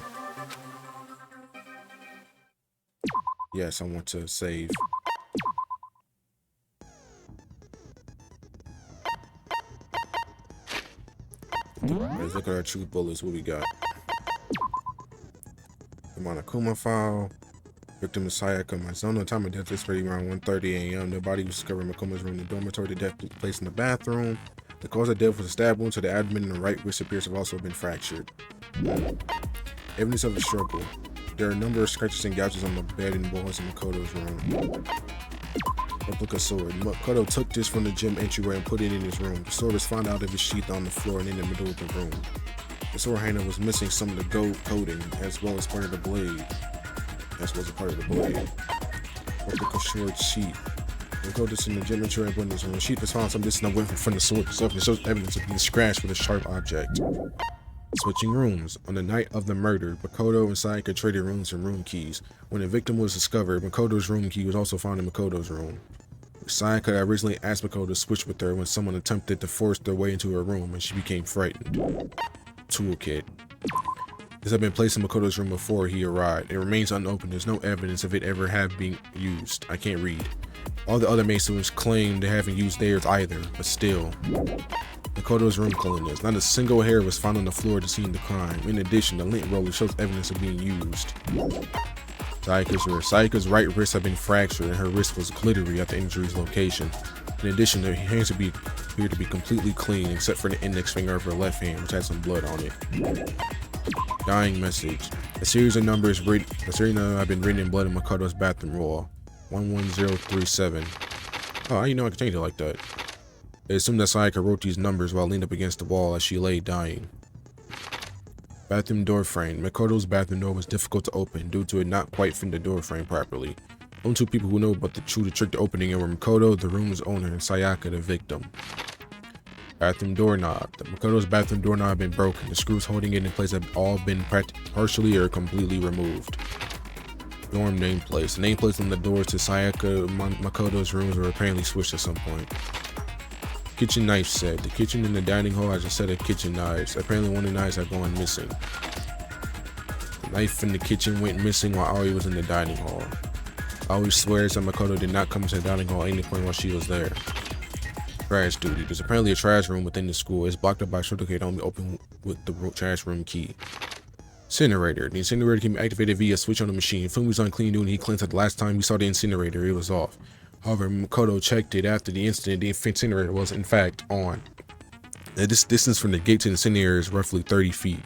Yes, I want to save. Let's look at our truth bullets. What we got? Monokuma file. Victim is Sayaka Mizono. Time of death is around 1:30 a.m. The body was discovered in Makuma's room. The dormitory. The death was placed in the bathroom. The cause of death was a stab wound to the abdomen and the right wrist appears to have also been fractured. Evidence of a struggle. There are a number of scratches and gouges on the bed and walls in Makoto's room. Replica sword. Makoto took this from the gym entryway and put it in his room. The sword was found out of his sheath on the floor and in the middle of the room. The sword handle was missing some of the gold coating as well as part of the blade. Replica sword sheath. Makoto's in the gym entryway and put in his room. The sheath was found some distance away from the sword itself and shows evidence of being scratched with a sharp object. Switching rooms. On the night of the murder, Makoto and Sayaka traded rooms and room keys. When the victim was discovered, Makoto's room key was also found in Makoto's room. Sayaka originally asked Makoto to switch with her when someone attempted to force their way into her room and she became frightened. Toolkit. This had been placed in Makoto's room before he arrived. It remains unopened. There's no evidence of it ever have been used. I can't read. All the other maid students claim they haven't used theirs either, but still. Makoto's room cleanliness. Not a single hair was found on the floor to scene the crime. In addition, the lint roller shows evidence of being used. Sayaka's wrist. Sayaka's right wrist had been fractured and her wrist was glittery at the injury's location. In addition, her hands appear to be completely clean except for the index finger of her left hand, which had some blood on it. Dying message. A series of numbers have been written in blood in Makoto's bathroom wall. 11037. Oh, how you know I can change it like that? They assumed that Sayaka wrote these numbers while leaned up against the wall as she lay dying. Bathroom door frame. Makoto's bathroom door was difficult to open due to it not quite fitting the door frame properly. Only two people who know about the trick to opening it were Makoto, the room's owner, and Sayaka, the victim. Bathroom doorknob. Makoto's bathroom doorknob had been broken. The screws holding it in place have all been partially or completely removed. Dorm nameplates. The nameplates on the doors to Sayaka Makoto's rooms were apparently switched at some point. Kitchen knife set. The kitchen and the dining hall has a set of kitchen knives. Apparently one of the knives had gone missing. The knife in the kitchen went missing while Aoi was in the dining hall. Aoi swears that Makoto did not come to the dining hall at any point while she was there. Trash duty. There's apparently a trash room within the school. It's blocked up by a shortcut only open with the trash room key. Incinerator. The incinerator can be activated via a switch on the machine. Fumi was on clean duty and he claims that the last time we saw the incinerator, it was off. However, Makoto checked it after the incident. The incinerator was in fact on. Now, this distance from the gate to the incinerator is roughly 30 feet.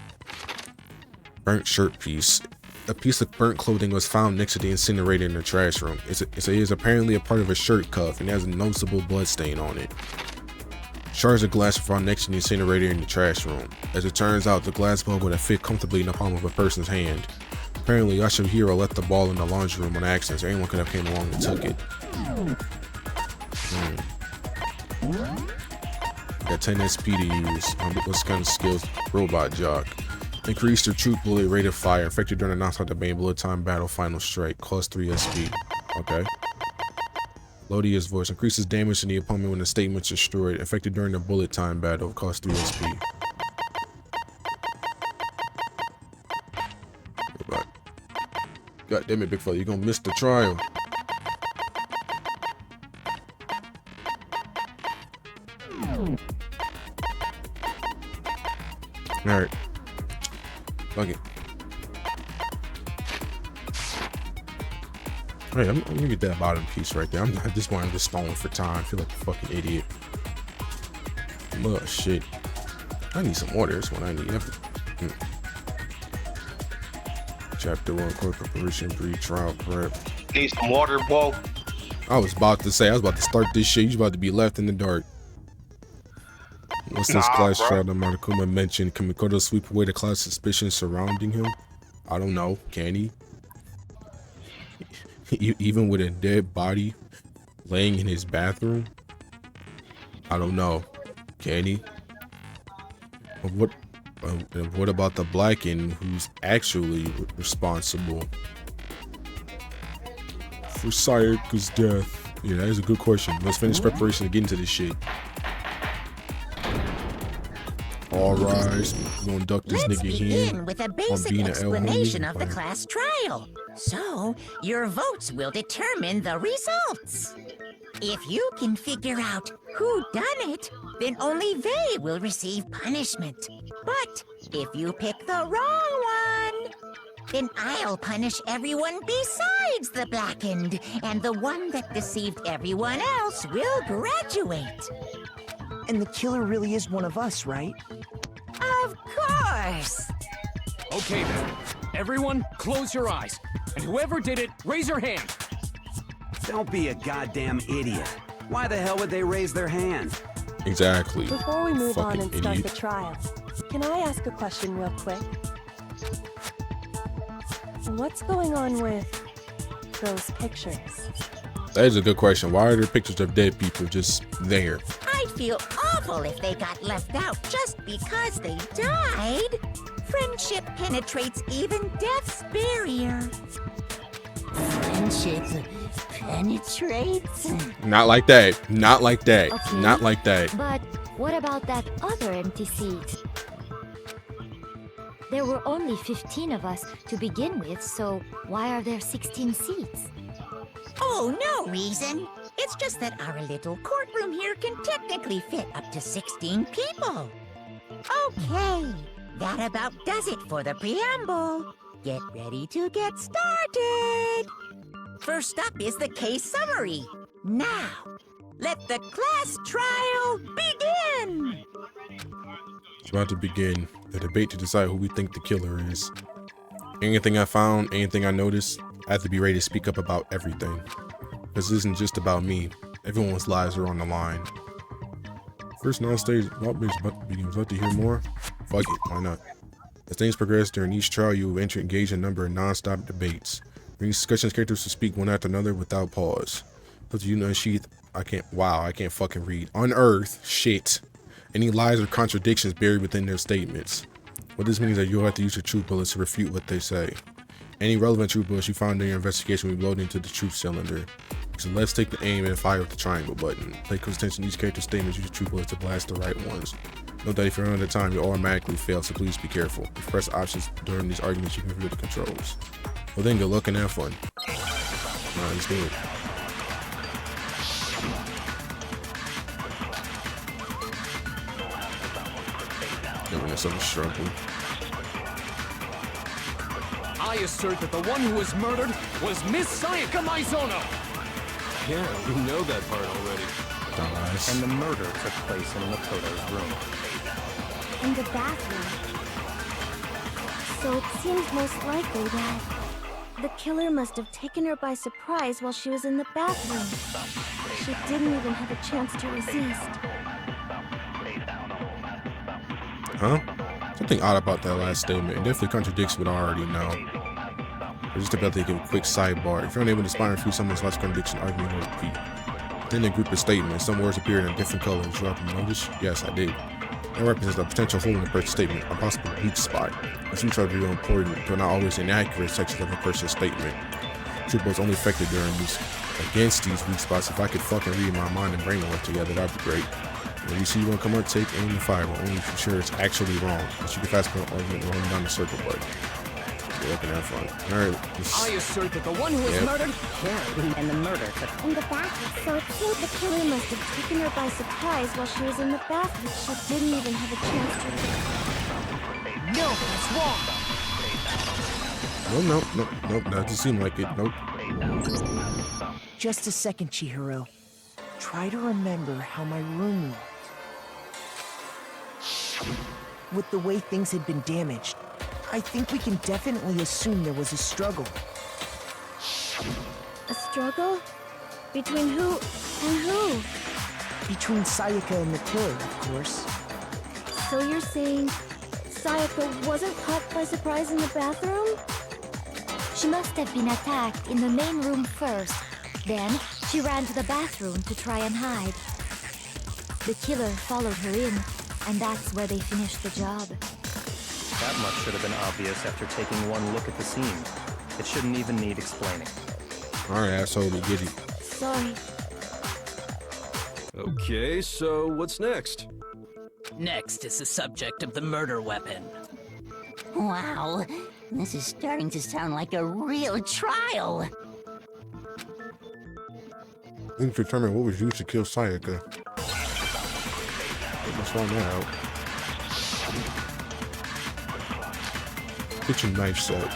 Burnt shirt piece. A piece of burnt clothing was found next to the incinerator in the trash room. It is apparently a part of a shirt cuff and has a noticeable blood stain on it. Shards of glass were found next to the incinerator in the trash room. As it turns out, the glass bulb would have fit comfortably in the palm of a person's hand. Apparently, Yasuhiro left the ball in the laundry room on accident, so anyone could have came along and took it. Got 10 SP to use. What's kind of skills? Robot jock. Increased your truth bullet rate of fire. Affected during the knockout the main bullet time battle final strike. Cost 3 SP. Okay. Lodia's voice. Increases damage to the opponent when the statement's destroyed. Affected during the bullet time battle. Cost 3 SP. Robot. God damn it, big fella. You're gonna miss the trial. Alright. Fuck it. Alright, I'm gonna get that bottom piece right there. I just wanted to stalling for time. I feel like a fucking idiot. Oh shit. I need some water. That's what I need. Chapter 1 Core Preparation Pre-Trial Prep. Need some water, boy. I was about to start this shit. You about to be left in the dark. What's this class trial that Monokuma mentioned? Can Makoto sweep away the class suspicion surrounding him? I don't know. Can he? Even with a dead body laying in his bathroom? I don't know. Can he? What about the Blacken who's actually responsible for Sayaka's death? Yeah, that is a good question. Let's finish preparation to get into this shit. All rise. We're gonna induct this Let's nigga here. begin with a basic explanation of the class trial. So, your votes will determine the results. If you can figure out who done it, then only they will receive punishment. But if you pick the wrong one, then I'll punish everyone besides the blackened, and the one that deceived everyone else will graduate. And the killer really is one of us, right? Of course! Okay then. Everyone, close your eyes. And whoever did it, raise your hand. Don't be a goddamn idiot. Why the hell would they raise their hand? Exactly. Before we move on Fucking and start idiot. the trial, can I ask a question real quick? What's going on with those pictures? That is a good question. Why are there pictures of dead people just there? I'd feel awful if they got left out just because they died. Friendship penetrates even death's barrier. Friendship penetrates? Not like that. Not like that. Okay. Not like that. But what about that other empty seat? There were only 15 of us to begin with, so why are there 16 seats? Oh, no reason. It's just that our little courtroom here can technically fit up to 16 people. Okay, that about does it for the preamble. Get ready to get started. First up is the case summary. Now, let the class trial begin. It's about to begin. The debate to decide who we think the killer is. Anything I found, anything I noticed, I have to be ready to speak up about everything. This isn't just about me. Everyone's lives are on the line. First non-stage about to begin. Would you like to hear more? Fuck it, why not? As things progress during each trial, you will engage in a number of non-stop debates. During these discussions, characters will speak one after another without pause. Up to you to unsheath. I can't fucking read. Unearth shit. Any lies or contradictions buried within their statements. What this means is that you'll have to use your truth bullets to refute what they say. Any relevant truth bullets you found in your investigation will be loaded into the truth cylinder. So let's take the aim and fire with the triangle button. Pay close attention to each character's statements. Use your truth bullets to blast the right ones. Note that if you run out of time, you'll automatically fail, so please be careful. If you press options during these arguments, you can review the controls. Well then, good luck and have fun. Alright, let's do it. Giving us a struggle. I assert that the one who was murdered was Miss Sayaka Maizono. Yeah, we know that part already. Dumbass. And the murder took place in Makoto's room. In the bathroom. So it seems most likely that the killer must have taken her by surprise while she was in the bathroom. She didn't even have a chance to resist. Huh? Something odd about that last statement. It definitely contradicts what I already know. But just about to give a quick sidebar. If you're unable to spot and refute someone's last contradiction, argument will repeat. Then the group of statements, some words appear in a different color. Did you happen to notice? Yes, I did. That represents a potential hole in the person's statement, a possible weak spot. As we try to be real important, but not always inaccurate sections of a person's statement. Truth was only effective during these, against these weak spots. If I could fucking read my mind and brain work together, that'd be great. When you see one come up, take aim and fire, but only if you're sure it's actually wrong. But you can fast forward argument rolling down the circle button. You're looking at fun. Alright, I assert that the one who was murdered And the murder took In the bathroom. So it seems the killer must have taken her by surprise while she was in the bathroom. She didn't even have a chance to resist. No, that's wrong. Nope, that doesn't seem like it. Nope. Just a second, Chihiro. Try to remember how my room looked. With the way things had been damaged, I think we can definitely assume there was a struggle. A struggle? Between who and who? Between Sayaka and the killer, of course. So you're saying Sayaka wasn't caught by surprise in the bathroom? She must have been attacked in the main room first. Then, she ran to the bathroom to try and hide. The killer followed her in, and that's where they finished the job. That much should have been obvious after taking one look at the scene. It shouldn't even need explaining. Alright, asshole, we get it. Sorry. Okay, so what's next? Next is the subject of the murder weapon. Wow, this is starting to sound like a real trial. We need to determine what was used to kill Sayaka. Let's find that out. Kitchen knife set.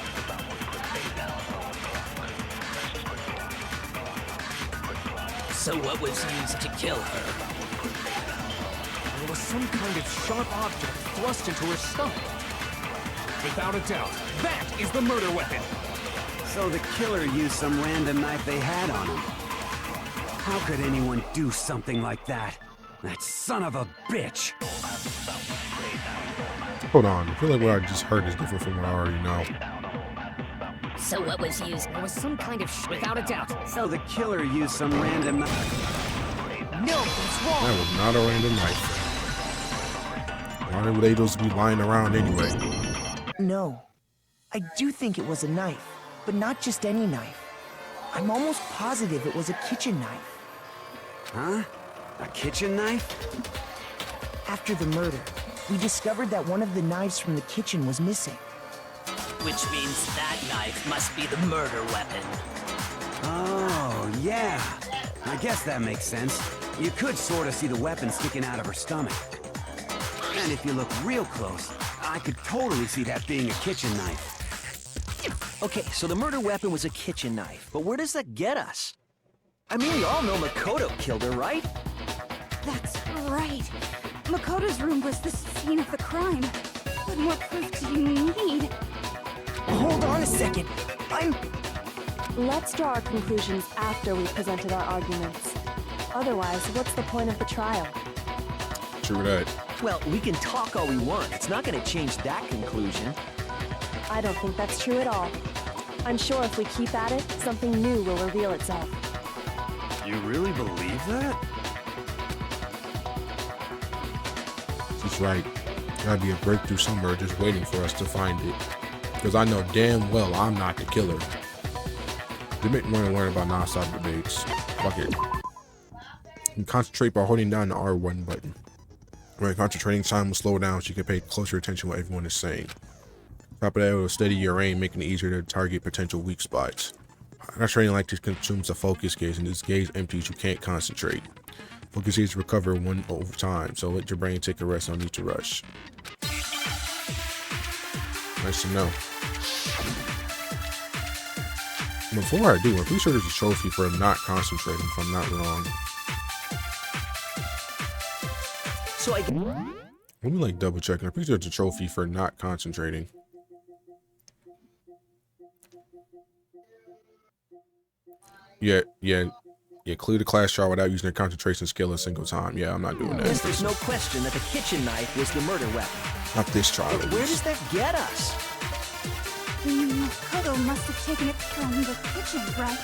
So what was used to kill her? There was some kind of sharp object thrust into her stomach. Without a doubt, that is the murder weapon. So the killer used some random knife they had on him. How could anyone do something like that? That son of a bitch! Hold on, I feel like what I just heard is different from what I already know. So what was used? There was some kind of without a doubt. So the killer used some random knife. No, it's wrong. That was not a random knife. Why would they just be lying around anyway? No. I do think it was a knife, but not just any knife. I'm almost positive it was a kitchen knife. Huh? A kitchen knife? After the murder, we discovered that one of the knives from the kitchen was missing. Which means that knife must be the murder weapon. Oh, yeah. I guess that makes sense. You could sort of see the weapon sticking out of her stomach. And if you look real close, I could totally see that being a kitchen knife. Okay, so the murder weapon was a kitchen knife, but where does that get us? I mean, we all know Makoto killed her, right? That's right. Makoto's room was the scene of the crime. What more proof do you need? Hold on a second. Let's draw our conclusions after we've presented our arguments. Otherwise, what's the point of the trial? True that. Well, we can talk all we want. It's not going to change that conclusion. I don't think that's true at all. I'm sure if we keep at it, something new will reveal itself. You really believe that? She's right. Gotta be a breakthrough somewhere just waiting for us to find it. Because I know damn well I'm not the killer. They make me want to learn about non-stop debates. Fuck it. You can concentrate by holding down the R1 button. When concentrating, time will slow down so you can pay closer attention to what everyone is saying. Top of that, it will steady your aim, making it easier to target potential weak spots. Concentrating like this consumes a focus gauge, and this gauge empties, you can't concentrate. Focus gauge recover one over time, so let your brain take a rest, no need to rush. Nice to know. Before I do, I'm pretty sure there's a trophy for not concentrating, if I'm not wrong. So let me like double check. I'm pretty sure there's a trophy for not concentrating. Yeah, clear the class trial without using their concentration skill a single time. Yeah, I'm not doing that. Yes, there's no question that the kitchen knife was the murder weapon. Not this trial. But where does that get us? Makoto must have taken it from the kitchen, right?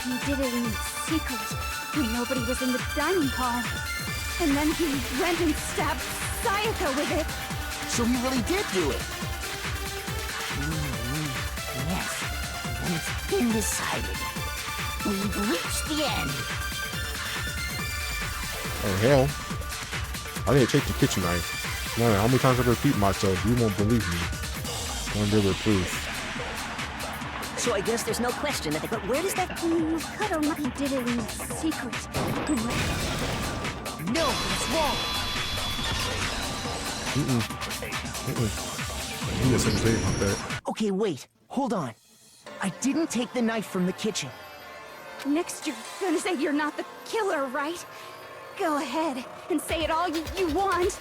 He did it in secret when nobody was in the dining hall. And then he went and stabbed Sayaka with it. So he really did do it. Yes, and it's been decided. We've reached the end. Oh hell! I didn't take the kitchen knife. Man, how many times I repeat myself? You won't believe me. One day proof. So I guess there's no question that. But where does that? Makoto did it in secret. No, it's wrong. You just didn't say about that. Okay, wait. Hold on. I didn't take the knife from the kitchen. Next, you're gonna say you're not the killer, right? Go ahead and say it all you want.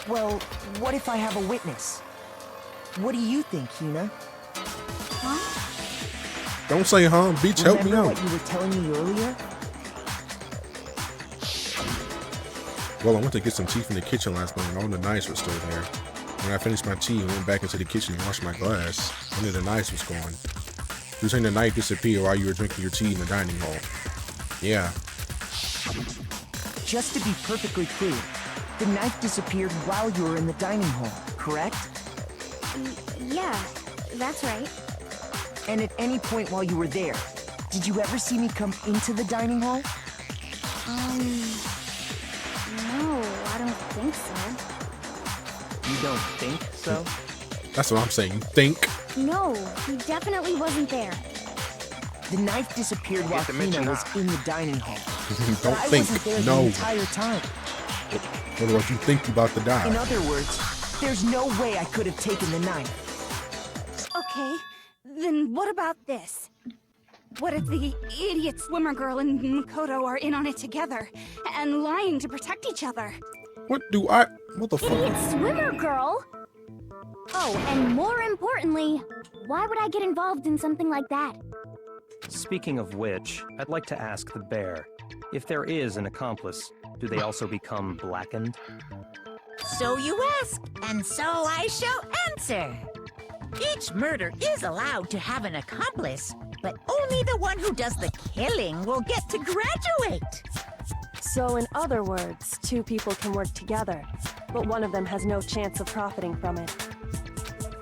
Well, what if I have a witness? What do you think, Hina? Huh? Don't say huh, bitch. Help me out. What you were telling me earlier? Well, I went to get some tea from the kitchen last night and all the knives were still there. When I finished my tea, I went back into the kitchen and washed my glass. One of the knives was gone. You were saying the knife disappeared while you were drinking your tea in the dining hall. Yeah. Just to be perfectly clear, the knife disappeared while you were in the dining hall, correct? Yeah, that's right. And at any point while you were there, did you ever see me come into the dining hall? No, I don't think so. You don't think so? That's what I'm saying. You think? No, he definitely wasn't there. The knife disappeared while Hina was in the dining hall. Don't I think. wasn't there No. the entire time. Otherwise, you think you about to die. In other words, there's no way I could have taken the knife. Okay, then what about this? What if the idiot swimmer girl and Makoto are in on it together and lying to protect each other? What the fuck? Idiot swimmer girl? Oh, and more importantly, why would I get involved in something like that? Speaking of which, I'd like to ask the bear, if there is an accomplice, do they also become blackened? So you ask, and so I shall answer. Each murder is allowed to have an accomplice, but only the one who does the killing will get to graduate. So in other words, two people can work together, but one of them has no chance of profiting from it.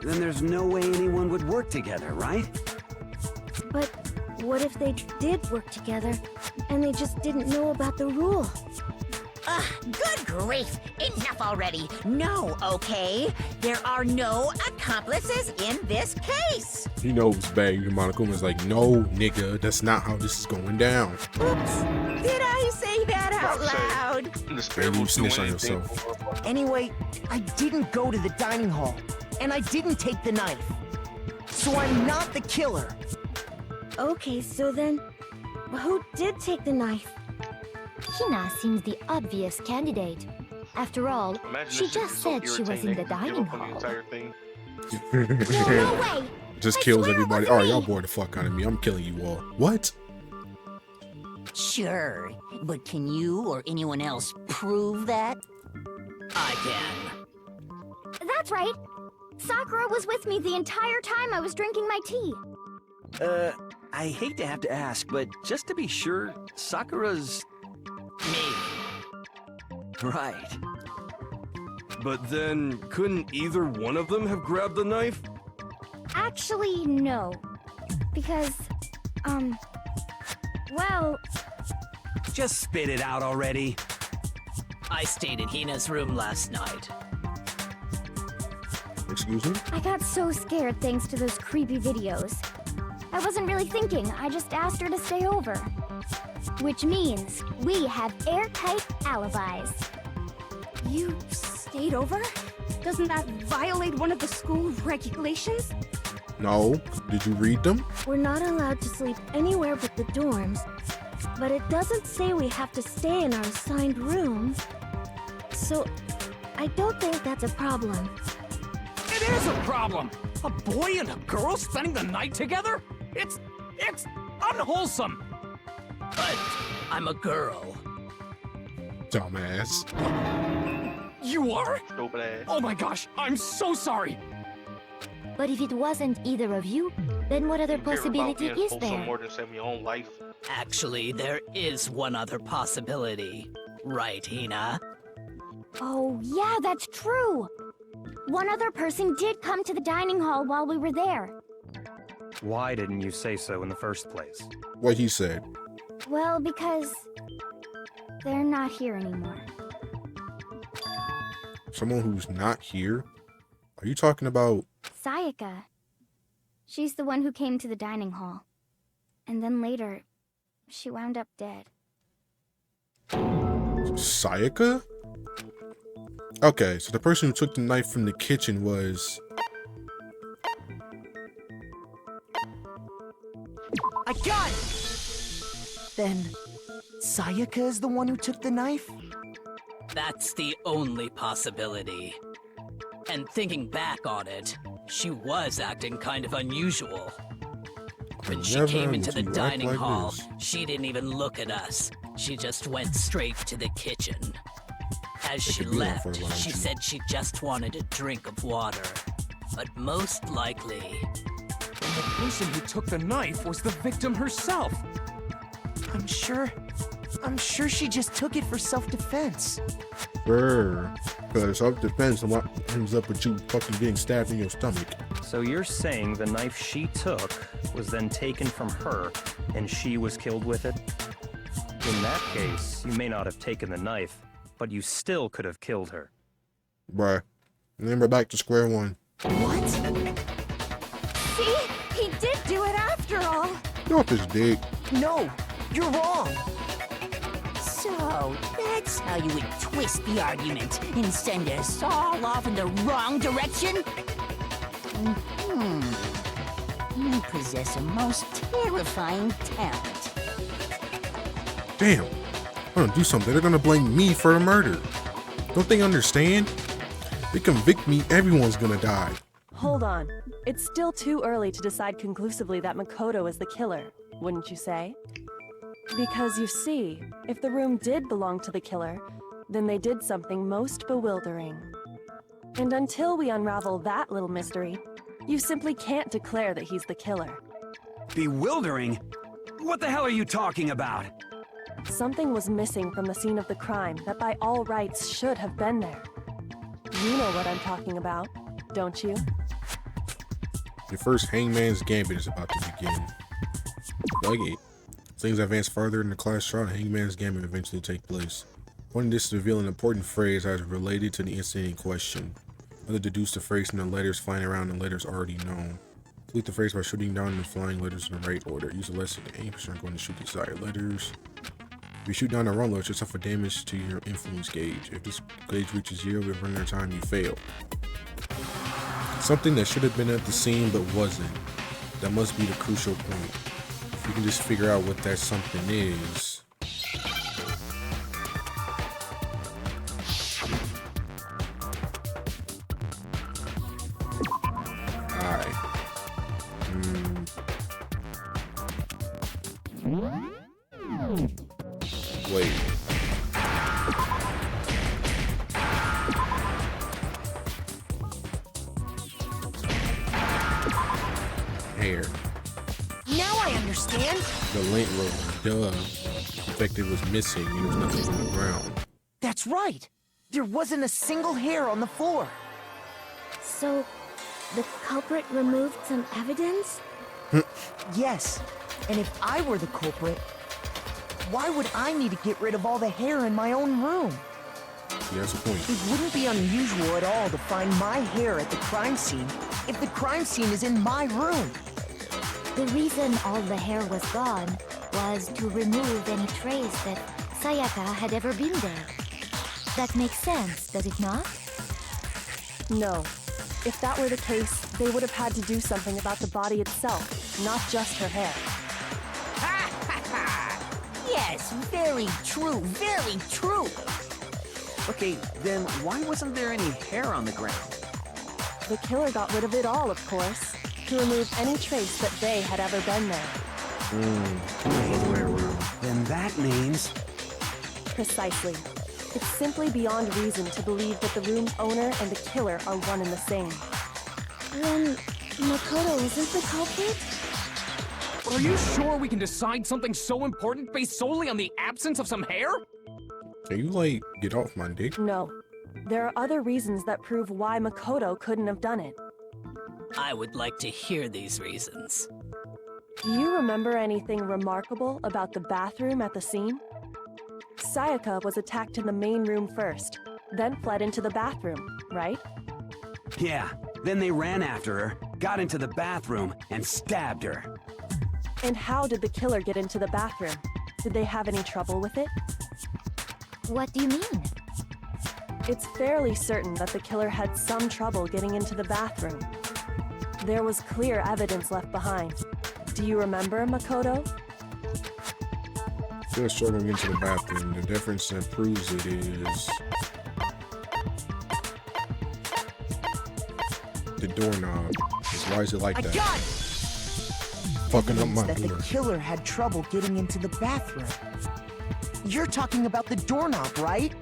Then there's no way anyone would work together, right? But what if they did work together, and they just didn't know about the rule? Good grief! Enough already! No, okay? There are no accomplices in this case! He knows bad. Monokuma's like, no, nigga, that's not how this is going down. Oops! Did I say that out loud? Maybe you snitch on yourself. Anyway, I didn't go to the dining hall, and I didn't take the knife. So I'm not the killer. Okay, so then, who did take the knife? Hina seems the obvious candidate. After all, she just said she was in the dining hall. No way! Just kills everybody. Alright, y'all bore the fuck out of me. I'm killing you all. What? Sure, but can you or anyone else prove that? I can. That's right. Sakura was with me the entire time I was drinking my tea. I hate to have to ask, but just to be sure, Sakura's... me. Right. But then, couldn't either one of them have grabbed the knife? Actually, no. Because, well... Just spit it out already. I stayed in Hina's room last night. Excuse me? I got so scared thanks to those creepy videos. I wasn't really thinking, I just asked her to stay over. Which means we have airtight alibis. You stayed over? Doesn't that violate one of the school regulations? No. Did you read them? We're not allowed to sleep anywhere but the dorms, but it doesn't say we have to stay in our assigned room. So, I don't think that's a problem. It is a problem! A boy and a girl spending the night together? It's unwholesome! But I'm a girl. Dumbass. You are? Stupid ass. Oh my gosh, I'm so sorry! But if it wasn't either of you, then what other possibility is there? More than saving your own life. Actually, there is one other possibility. Right, Hina? Oh, yeah, that's true! One other person did come to the dining hall while we were there. Why didn't you say so in the first place? What he said. Well, because... they're not here anymore. Someone who's not here? Are you talking about... Sayaka. She's the one who came to the dining hall. And then later, she wound up dead. Sayaka? Okay, so the person who took the knife from the kitchen was... I got it! Then, Sayaka is the one who took the knife? That's the only possibility. And thinking back on it, she was acting kind of unusual. When she came into the dining hall, she didn't even look at us. She just went straight to the kitchen. As she left, she said she just wanted a drink of water. But most likely... the person who took the knife was the victim herself. I'm sure she just took it for self-defense. Sure. Because self-defense and what ends up with you fucking getting stabbed in your stomach. So you're saying the knife she took was then taken from her, and she was killed with it? In that case, you may not have taken the knife, but you still could have killed her. Bruh. And then we're back to square one. What? See? He did do it after all! Get off his dick. No, you're wrong. So, that's how you would twist the argument and send us all off in the wrong direction? You possess a most terrifying talent. Damn. I'm gonna do something. They're gonna blame me for the murder. Don't they understand? They convict me, everyone's gonna die. Hold on. It's still too early to decide conclusively that Makoto is the killer, wouldn't you say? Because you see, if the room did belong to the killer, then they did something most bewildering. And until we unravel that little mystery, you simply can't declare that he's the killer. Bewildering? What the hell are you talking about? Something was missing from the scene of the crime that by all rights should have been there. You know what I'm talking about, don't you? Your first Hangman's Gambit is about to begin. Like it. Things advance further in the class trial, Hangman's Gambit eventually take place. Pointing this to reveal an important phrase as related to the incident in question. Other deduce the phrase from the letters flying around and letters already known. Complete the phrase by shooting down the flying letters in the right order. Use the less than 8% going to shoot the desired letters. If you shoot down the wrong letters, you suffer damage to your influence gauge. If this gauge reaches 0 within their time, you fail. Something that should have been at the scene but wasn't. That must be the crucial point. If you can just figure out what that something is. Alright. Wait. Hair. Now I understand. The lint roller, duh. Infected was missing and there was nothing on the ground. That's right. There wasn't a single hair on the floor. So, the culprit removed some evidence? Yes. And if I were the culprit, why would I need to get rid of all the hair in my own room? Yeah, that's the point. It wouldn't be unusual at all to find my hair at the crime scene if the crime scene is in my room. The reason all the hair was gone was to remove any trace that Sayaka had ever been there. That makes sense, does it not? No. If that were the case, they would have had to do something about the body itself, not just her hair. Yes, very true, very true. Okay, then why wasn't there any hair on the ground? The killer got rid of it all, of course, to remove any trace that they had ever been there. Then that means... Precisely. It's simply beyond reason to believe that the room's owner and the killer are one and the same. Then, Makoto isn't the culprit? Are you sure we can decide something so important based solely on the absence of some hair? Can you, like, get off my dick? No. There are other reasons that prove why Makoto couldn't have done it. I would like to hear these reasons. Do you remember anything remarkable about the bathroom at the scene? Sayaka was attacked in the main room first, then fled into the bathroom, right? Yeah, then they ran after her, got into the bathroom, and stabbed her. And how did the killer get into the bathroom? Did they have any trouble with it? What do you mean? It's fairly certain that the killer had some trouble getting into the bathroom. There was clear evidence left behind. Do you remember, Makoto? Still struggling into the bathroom. The difference that proves it is the doorknob. Why is it like that? I got it! Fucking up my that door. the killer had trouble getting into the bathroom. You're talking about the doorknob, right?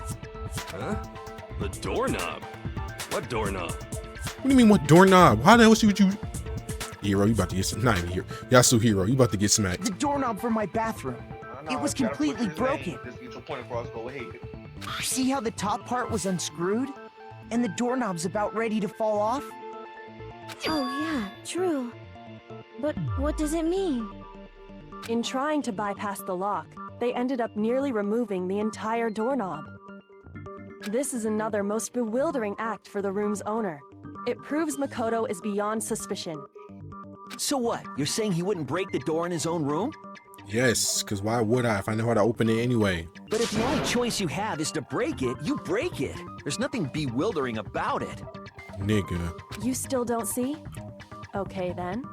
Huh? The doorknob? What doorknob? What do you mean, what doorknob? How the hell would you... Hero, you about to get some... Not even Hero. Yasuhiro, you about to get smacked. The doorknob for my bathroom. It was completely broken. Just get your point across, go ahead. See how the top part was unscrewed? And the doorknob's about ready to fall off? Oh yeah, true. But what does it mean? In trying to bypass the lock, they ended up nearly removing the entire doorknob. This is another most bewildering act for the room's owner. It proves Makoto is beyond suspicion. So what? You're saying he wouldn't break the door in his own room? Yes, because why would I if I know how to open it anyway? But if the only choice you have is to break it, you break it. There's nothing bewildering about it. Nigga. You still don't see? Okay then.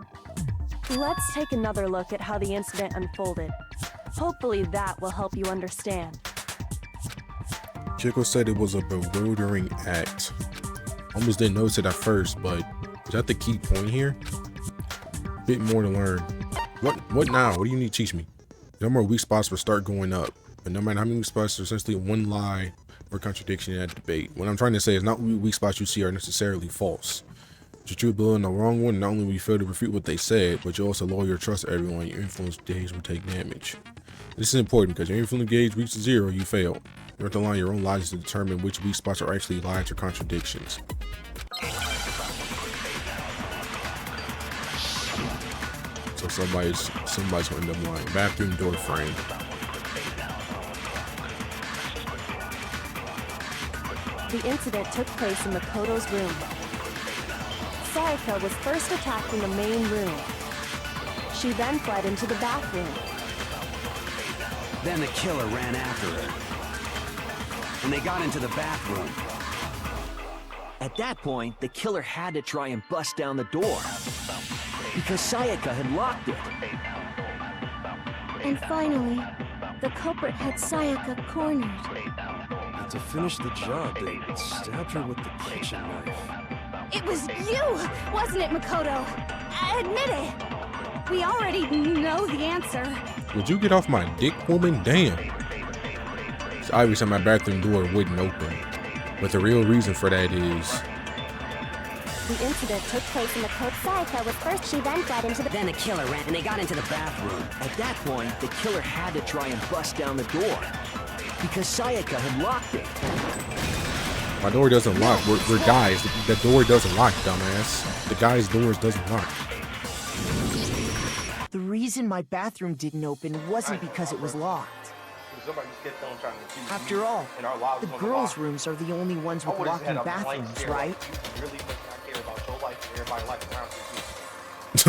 Let's take another look at how the incident unfolded. Hopefully that will help you understand. Chico said it was a bewildering act. Almost didn't notice it at first, but is that the key point here? Bit more to learn. What now? What do you need to teach me? No more weak spots will start going up. But no matter how many weak spots, there's essentially one lie or contradiction in that debate. What I'm trying to say is not weak spots you see are necessarily false. But you believe in the wrong one, not only will you fail to refute what they said, but you also lower your trust to everyone. Your influence gauge will take damage. This is important because your influence gauge reaches 0, you fail. You have to align your own logic to determine which weak spots are actually lies or contradictions. So somebody's gonna end up lying. Bathroom door frame. The incident took place in Makoto's room. Sayaka was first attacked in the main room. She then fled into the bathroom. Then the killer ran after her. And they got into the bathroom. At that point, the killer had to try and bust down the door. Because Sayaka had locked it. And finally, the culprit had Sayaka cornered. And to finish the job, they stabbed her with the kitchen knife. It was you, wasn't it, Makoto? Admit it. We already know the answer. Would you get off my dick, woman? Damn. It's obvious that my bathroom door wouldn't open. But the real reason for that is... The incident took place in Sayaka was first, she then fled into the... Then the killer ran and they got into the bathroom. At that point, the killer had to try and bust down the door. Because Sayaka had locked it. My door doesn't lock. We're guys. The door doesn't lock, dumbass. The guy's doors doesn't lock. The reason my bathroom didn't open wasn't because it was locked. After all, the girls' rooms are the only ones with locking bathrooms, right?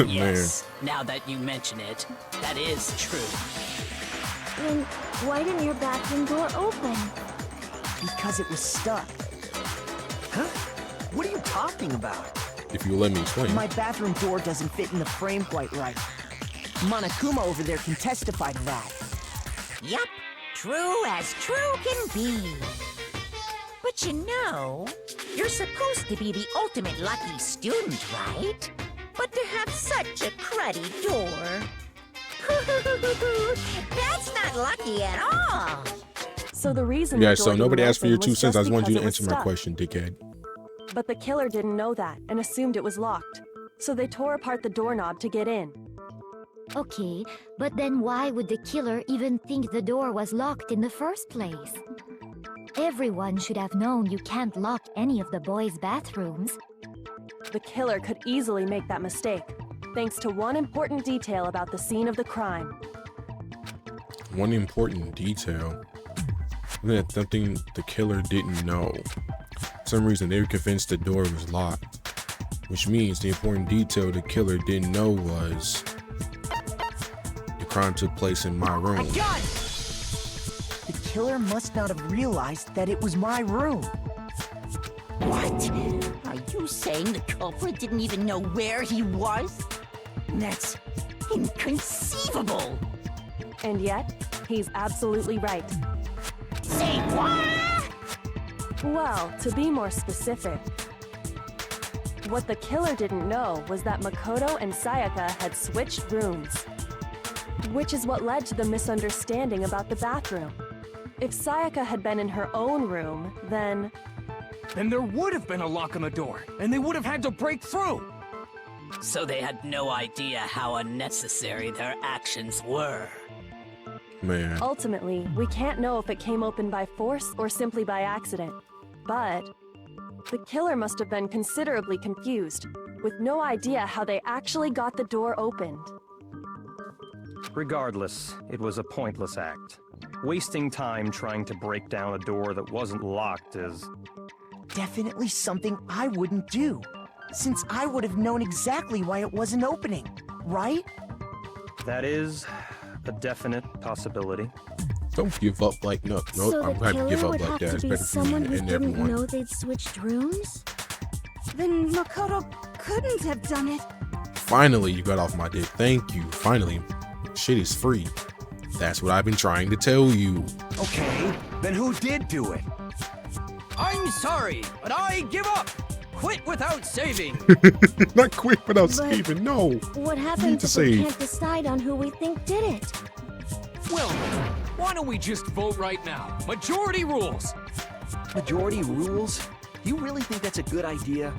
Yes, now that you mention it, that is true. Then why didn't your bathroom door open? Because it was stuck. Huh? What are you talking about? If you let me explain. My bathroom door doesn't fit in the frame quite right. Monokuma over there can testify to that. Yup, true as true can be. But you know, you're supposed to be the ultimate lucky student, right? But to have such a cruddy door... That's not lucky at all! So the reason yeah, the so door nobody didn't asked for your open 2 was cents. I just just wanted you to because it answer was my stuck. question, dickhead. But the killer didn't know that and assumed it was locked. So they tore apart the doorknob to get in. Okay, but then why would the killer even think the door was locked in the first place? Everyone should have known you can't lock any of the boys' bathrooms. The killer could easily make that mistake, thanks to one important detail about the scene of the crime. One important detail. That something the killer didn't know. For some reason they were convinced the door was locked. Which means the important detail the killer didn't know was the crime took place in my room. I got it! The killer must not have realized that it was my room. What? Are you saying the culprit didn't even know where he was? That's inconceivable! And yet, he's absolutely right. Say what? Well, to be more specific, what the killer didn't know was that Makoto and Sayaka had switched rooms. Which is what led to the misunderstanding about the bathroom. If Sayaka had been in her own room, then there would have been a lock on the door, and they would have had to break through! So they had no idea how unnecessary their actions were. Man. Ultimately, we can't know if it came open by force or simply by accident. But the killer must have been considerably confused, with no idea how they actually got the door opened. Regardless, it was a pointless act. Wasting time trying to break down a door that wasn't locked is... Definitely something I wouldn't do, since I would have known exactly why it wasn't opening, right? That is a definite possibility. Don't give up like no. So I'm glad to give up like that. It's better for someone me who and didn't everyone. know they'd switched rooms? Then Makoto couldn't have done it. Finally, you got off my dick. Thank you. Finally, shit is free. That's what I've been trying to tell you. Okay, then who did do it? I'm sorry, but I give up. Quit without saving. Not quit without saving, no. What You need happens to if we save. can't decide on who we think did it? Well, why don't we just vote right now? Majority rules. Majority rules? You really think that's a good idea?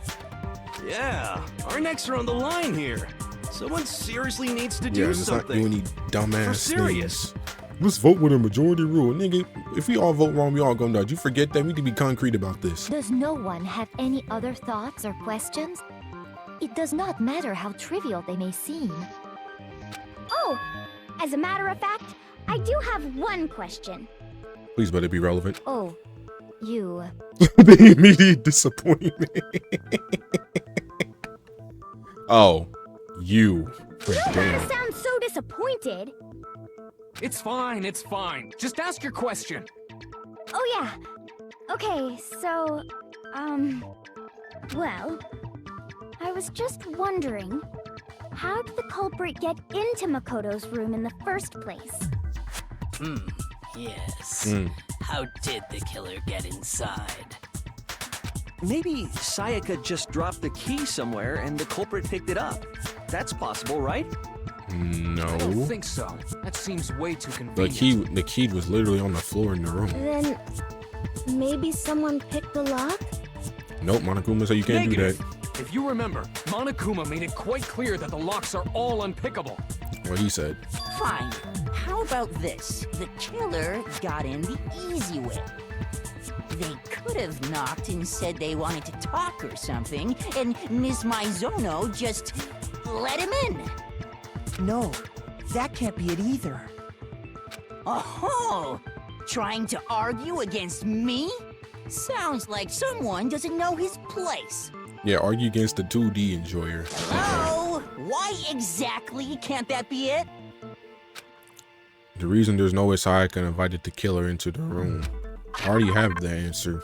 Yeah, our necks are on the line here. Someone seriously needs to do Yeah, just not something. do any For dumbass serious. things. Let's vote with a majority rule. Nigga, if we all vote wrong, we all gonna die. You forget that? We need to be concrete about this. Does no one have any other thoughts or questions? It does not matter how trivial they may seem. Oh, as a matter of fact, I do have one question. Please let it be relevant. Oh, you. The immediate disappointment. Oh, you. You Damn. gotta sound so disappointed. It's fine, it's fine. Just ask your question. Oh yeah. Okay, so, well, I was just wondering, how did the culprit get into Makoto's room in the first place? Yes. How did the killer get inside? Maybe Sayaka just dropped the key somewhere and the culprit picked it up. That's possible, right? No. I don't think so. That seems way too convenient. The key was literally on the floor in the room. Then maybe someone picked the lock? Nope, Monokuma said you can't Negative. do that. If you remember, Monokuma made it quite clear that the locks are all unpickable. What he said. Fine. How about this? The killer got in the easy way. They could have knocked and said they wanted to talk or something, and Miss Maizono just let him in. No, that can't be it either. Oh, trying to argue against me? Sounds like someone doesn't know his place. Yeah, argue against the 2D enjoyer. Hello? Why exactly can't that be it? The reason there's no way Sayaka invited the killer into the room. I already have the answer.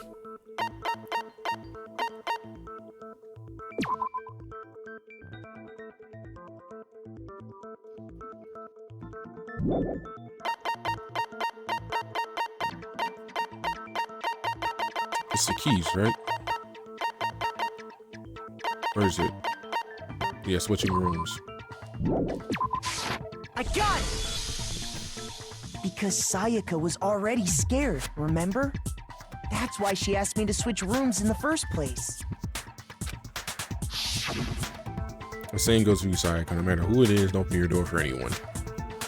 It's the keys, right? Where is it? Yeah, switching rooms. I got it! Because Sayaka was already scared, remember? That's why she asked me to switch rooms in the first place. The same goes for you, Sayaka. No matter who it is, don't open your door for anyone.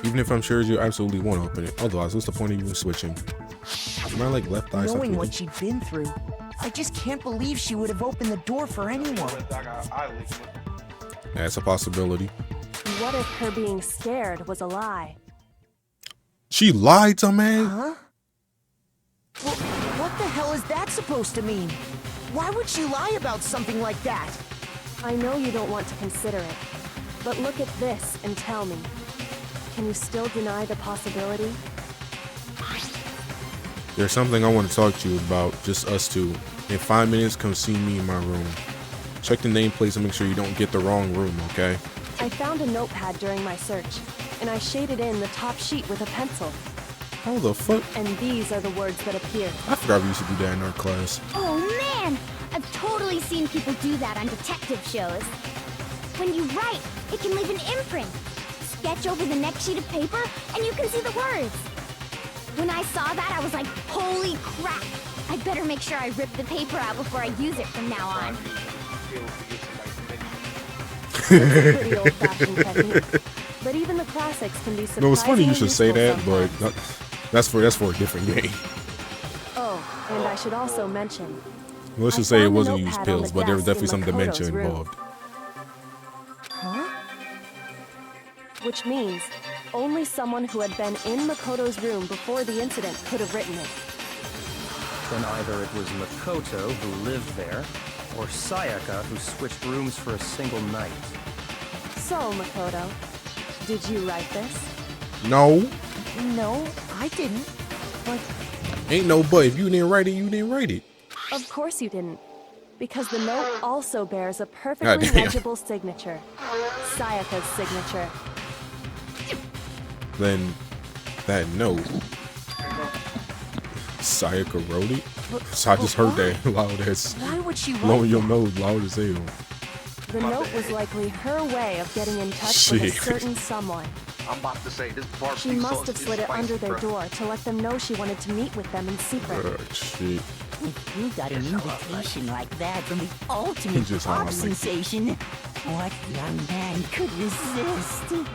Even if I'm sure you absolutely want to open it. Otherwise, what's the point of even switching? Am I like left eye? Knowing what she'd been through, I just can't believe she would have opened the door for anyone. That's a possibility. What if her being scared was a lie? She lied to me? Huh? Well, what the hell is that supposed to mean? Why would she lie about something like that? I know you don't want to consider it, but look at this and tell me. Can you still deny the possibility? There's something I want to talk to you about, just us two. In 5 minutes, come see me in my room. Check the nameplates and make sure you don't get the wrong room, okay? I found a notepad during my search, and I shaded in the top sheet with a pencil. How the fuck? And these are the words that appear. I forgot we used to do that in our class. Oh man! I've totally seen people do that on detective shows. When you write, it can leave an imprint. Sketch over the next sheet of paper, and you can see the words. When I saw that, I was like, holy crap! I'd better make sure I rip the paper out before I use it from now on. It's a pretty old-fashioned technique, but even the classics can be surprisingly No, it's funny you should say useful that, sometimes. but that's for a different game. Oh, and I should also mention. Let's I just say it found the wasn't used notepad on pills, the but there was desk in definitely some dementia Makoto's room. involved. Huh? Which means only someone who had been in Makoto's room before the incident could have written it. Then either it was Makoto who lived there, or Sayaka who switched rooms for a single night. So, Makoto, did you write this? No. No, I didn't. But Ain't no but. If you didn't write it, you didn't write it. Of course you didn't. Because the note also bears a perfectly legible signature. Sayaka's signature. Then that note, Sayaka wrote it? So I just heard that loud as Why would she write blowing your nose loud as hell. The note was likely her way of getting in touch with a certain someone. I'm about to say this barbecue She must sauce have is slid it spicy, under their bruh. door to let them know she wanted to meet with them in secret. Shit. If you got an invitation like that from the ultimate just pop sound like it. sensation, what young man could resist?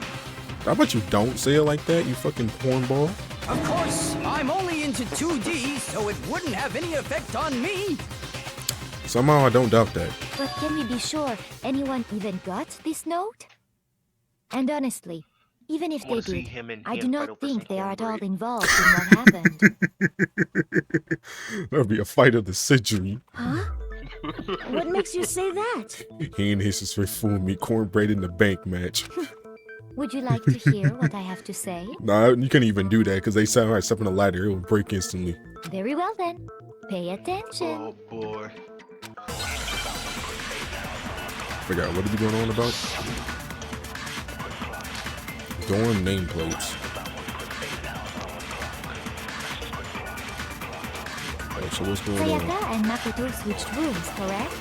How about you don't say it like that, you fucking cornball? Of course, I'm only into 2D, so it wouldn't have any effect on me. Somehow I don't doubt that. But can we be sure anyone even got this note? And honestly, even if they did, I do not think they are at all involved in what happened. That'll be a fight of the century. Huh? What makes you say that? He and his straight fool me cornbread in the bank match. Would you like to hear what I have to say? Nah, you can't even do that because they sound like stepping a ladder. It will break instantly. Very well then. Pay attention. Oh boy. Forgot what are we going on about? Dorm nameplates. Oh, so what's going on? Sayaka and Makoto switched rooms, correct?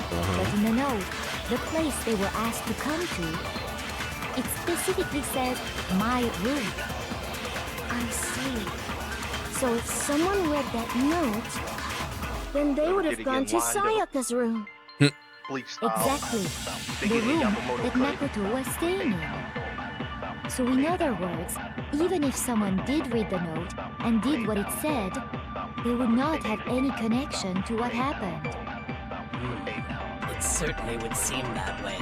But in the note, the place they were asked to come to, it specifically says, my room. I see. So if someone read that note, then they would have gone to Sayaka's room. Exactly. The room that Makoto was staying in. So in other words, even if someone did read the note and did what it said, they would not have any connection to what happened. It certainly would seem that way.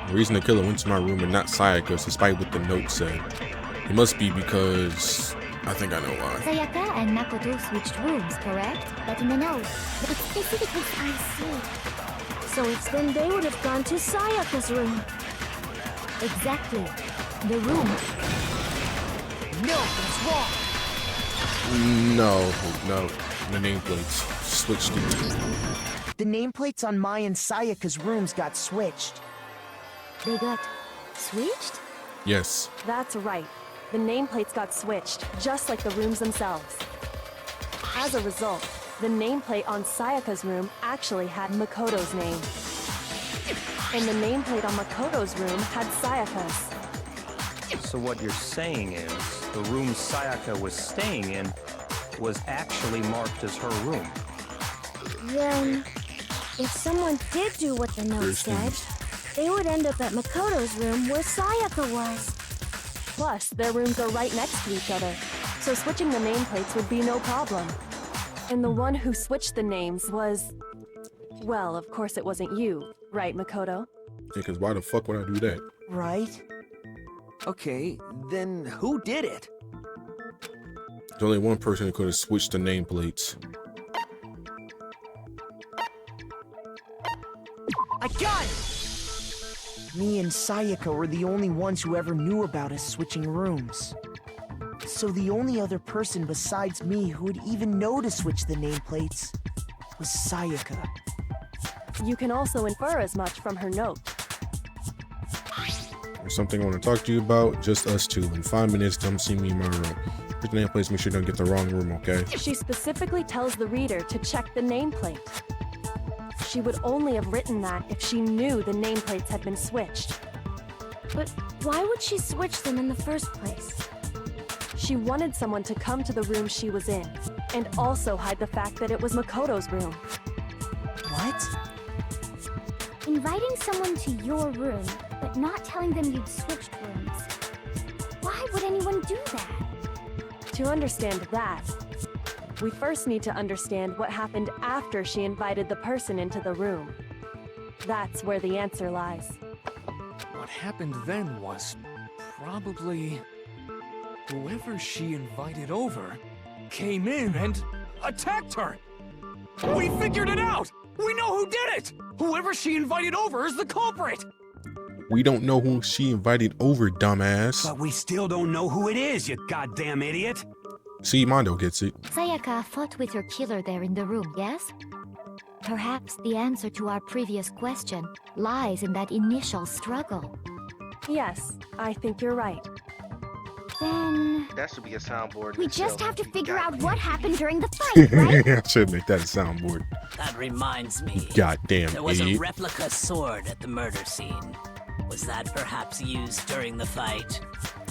The reason the killer went to my room and not Sayaka's, despite what the note said, it must be because I think I know why. Sayaka and Makoto switched rooms, correct? But in the note, it's specifically I see. So it's then they would have gone to Sayaka's room. Exactly. The room. No, that's wrong. No. The nameplates switched it. The nameplates on Mai and Sayaka's rooms got switched. They got switched? Yes. That's right. The nameplates got switched, just like the rooms themselves. As a result, the nameplate on Sayaka's room actually had Makoto's name. And the nameplate on Makoto's room had Sayaka's. So what you're saying is, the room Sayaka was staying in was actually marked as her room. Then, if someone did do what the note said, they would end up at Makoto's room where Sayaka was. Plus, their rooms are right next to each other, so switching the nameplates would be no problem. And the one who switched the names was... Well, of course it wasn't you, right, Makoto? Yeah, because why the fuck would I do that? Right? Okay, then who did it? There's only one person who could have switched the nameplates. I got it! Me and Sayaka were the only ones who ever knew about us switching rooms. So the only other person besides me who would even know to switch the nameplates was Sayaka. You can also infer as much from her note. There's something I want to talk to you about, just us two. In 5 minutes, come see me in my room. Put the nameplates, make sure you don't get the wrong room, okay? She specifically tells the reader to check the nameplate. She would only have written that if she knew the nameplates had been switched. But why would she switch them in the first place? She wanted someone to come to the room she was in, and also hide the fact that it was Makoto's room. What? Inviting someone to your room, but not telling them you'd switched rooms. Why would anyone do that? To understand that, we first need to understand what happened after she invited the person into the room. That's where the answer lies. What happened then was probably whoever she invited over came in and attacked her. We figured it out! We know who did it! Whoever she invited over is the culprit! We don't know who she invited over, dumbass. But we still don't know who it is, you goddamn idiot. See, Mondo gets it. Sayaka fought with her killer there in the room, yes? Perhaps the answer to our previous question lies in that initial struggle. Yes, I think you're right. Then That should be a soundboard. we just itself. have to figure out what happened during the fight, right? I should make that a soundboard. That reminds me. Goddamn There was a idiot. replica sword at the murder scene. Was that perhaps used during the fight?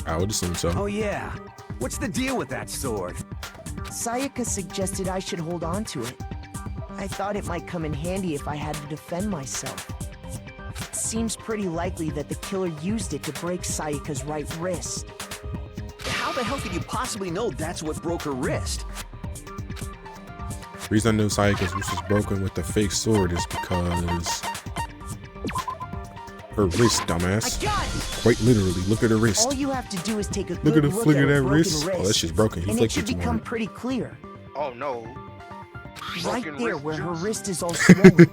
I would assume so. Oh yeah. What's the deal with that sword? Sayaka suggested I should hold on to it. I thought it might come in handy if I had to defend myself. It seems pretty likely that the killer used it to break Sayaka's right wrist. How the hell could you possibly know that's what broke her wrist? The reason I knew Sayaka's wrist was broken with the fake sword is because her wrist, dumbass. Quite literally, look at her wrist. All you have to do is take a Look good at the look flick at of her that broken wrist. Oh, that shit's broken. He and it flicked should it too become hard. pretty clear. Oh no. Right Broken there wrist where her juice. wrist is all swollen.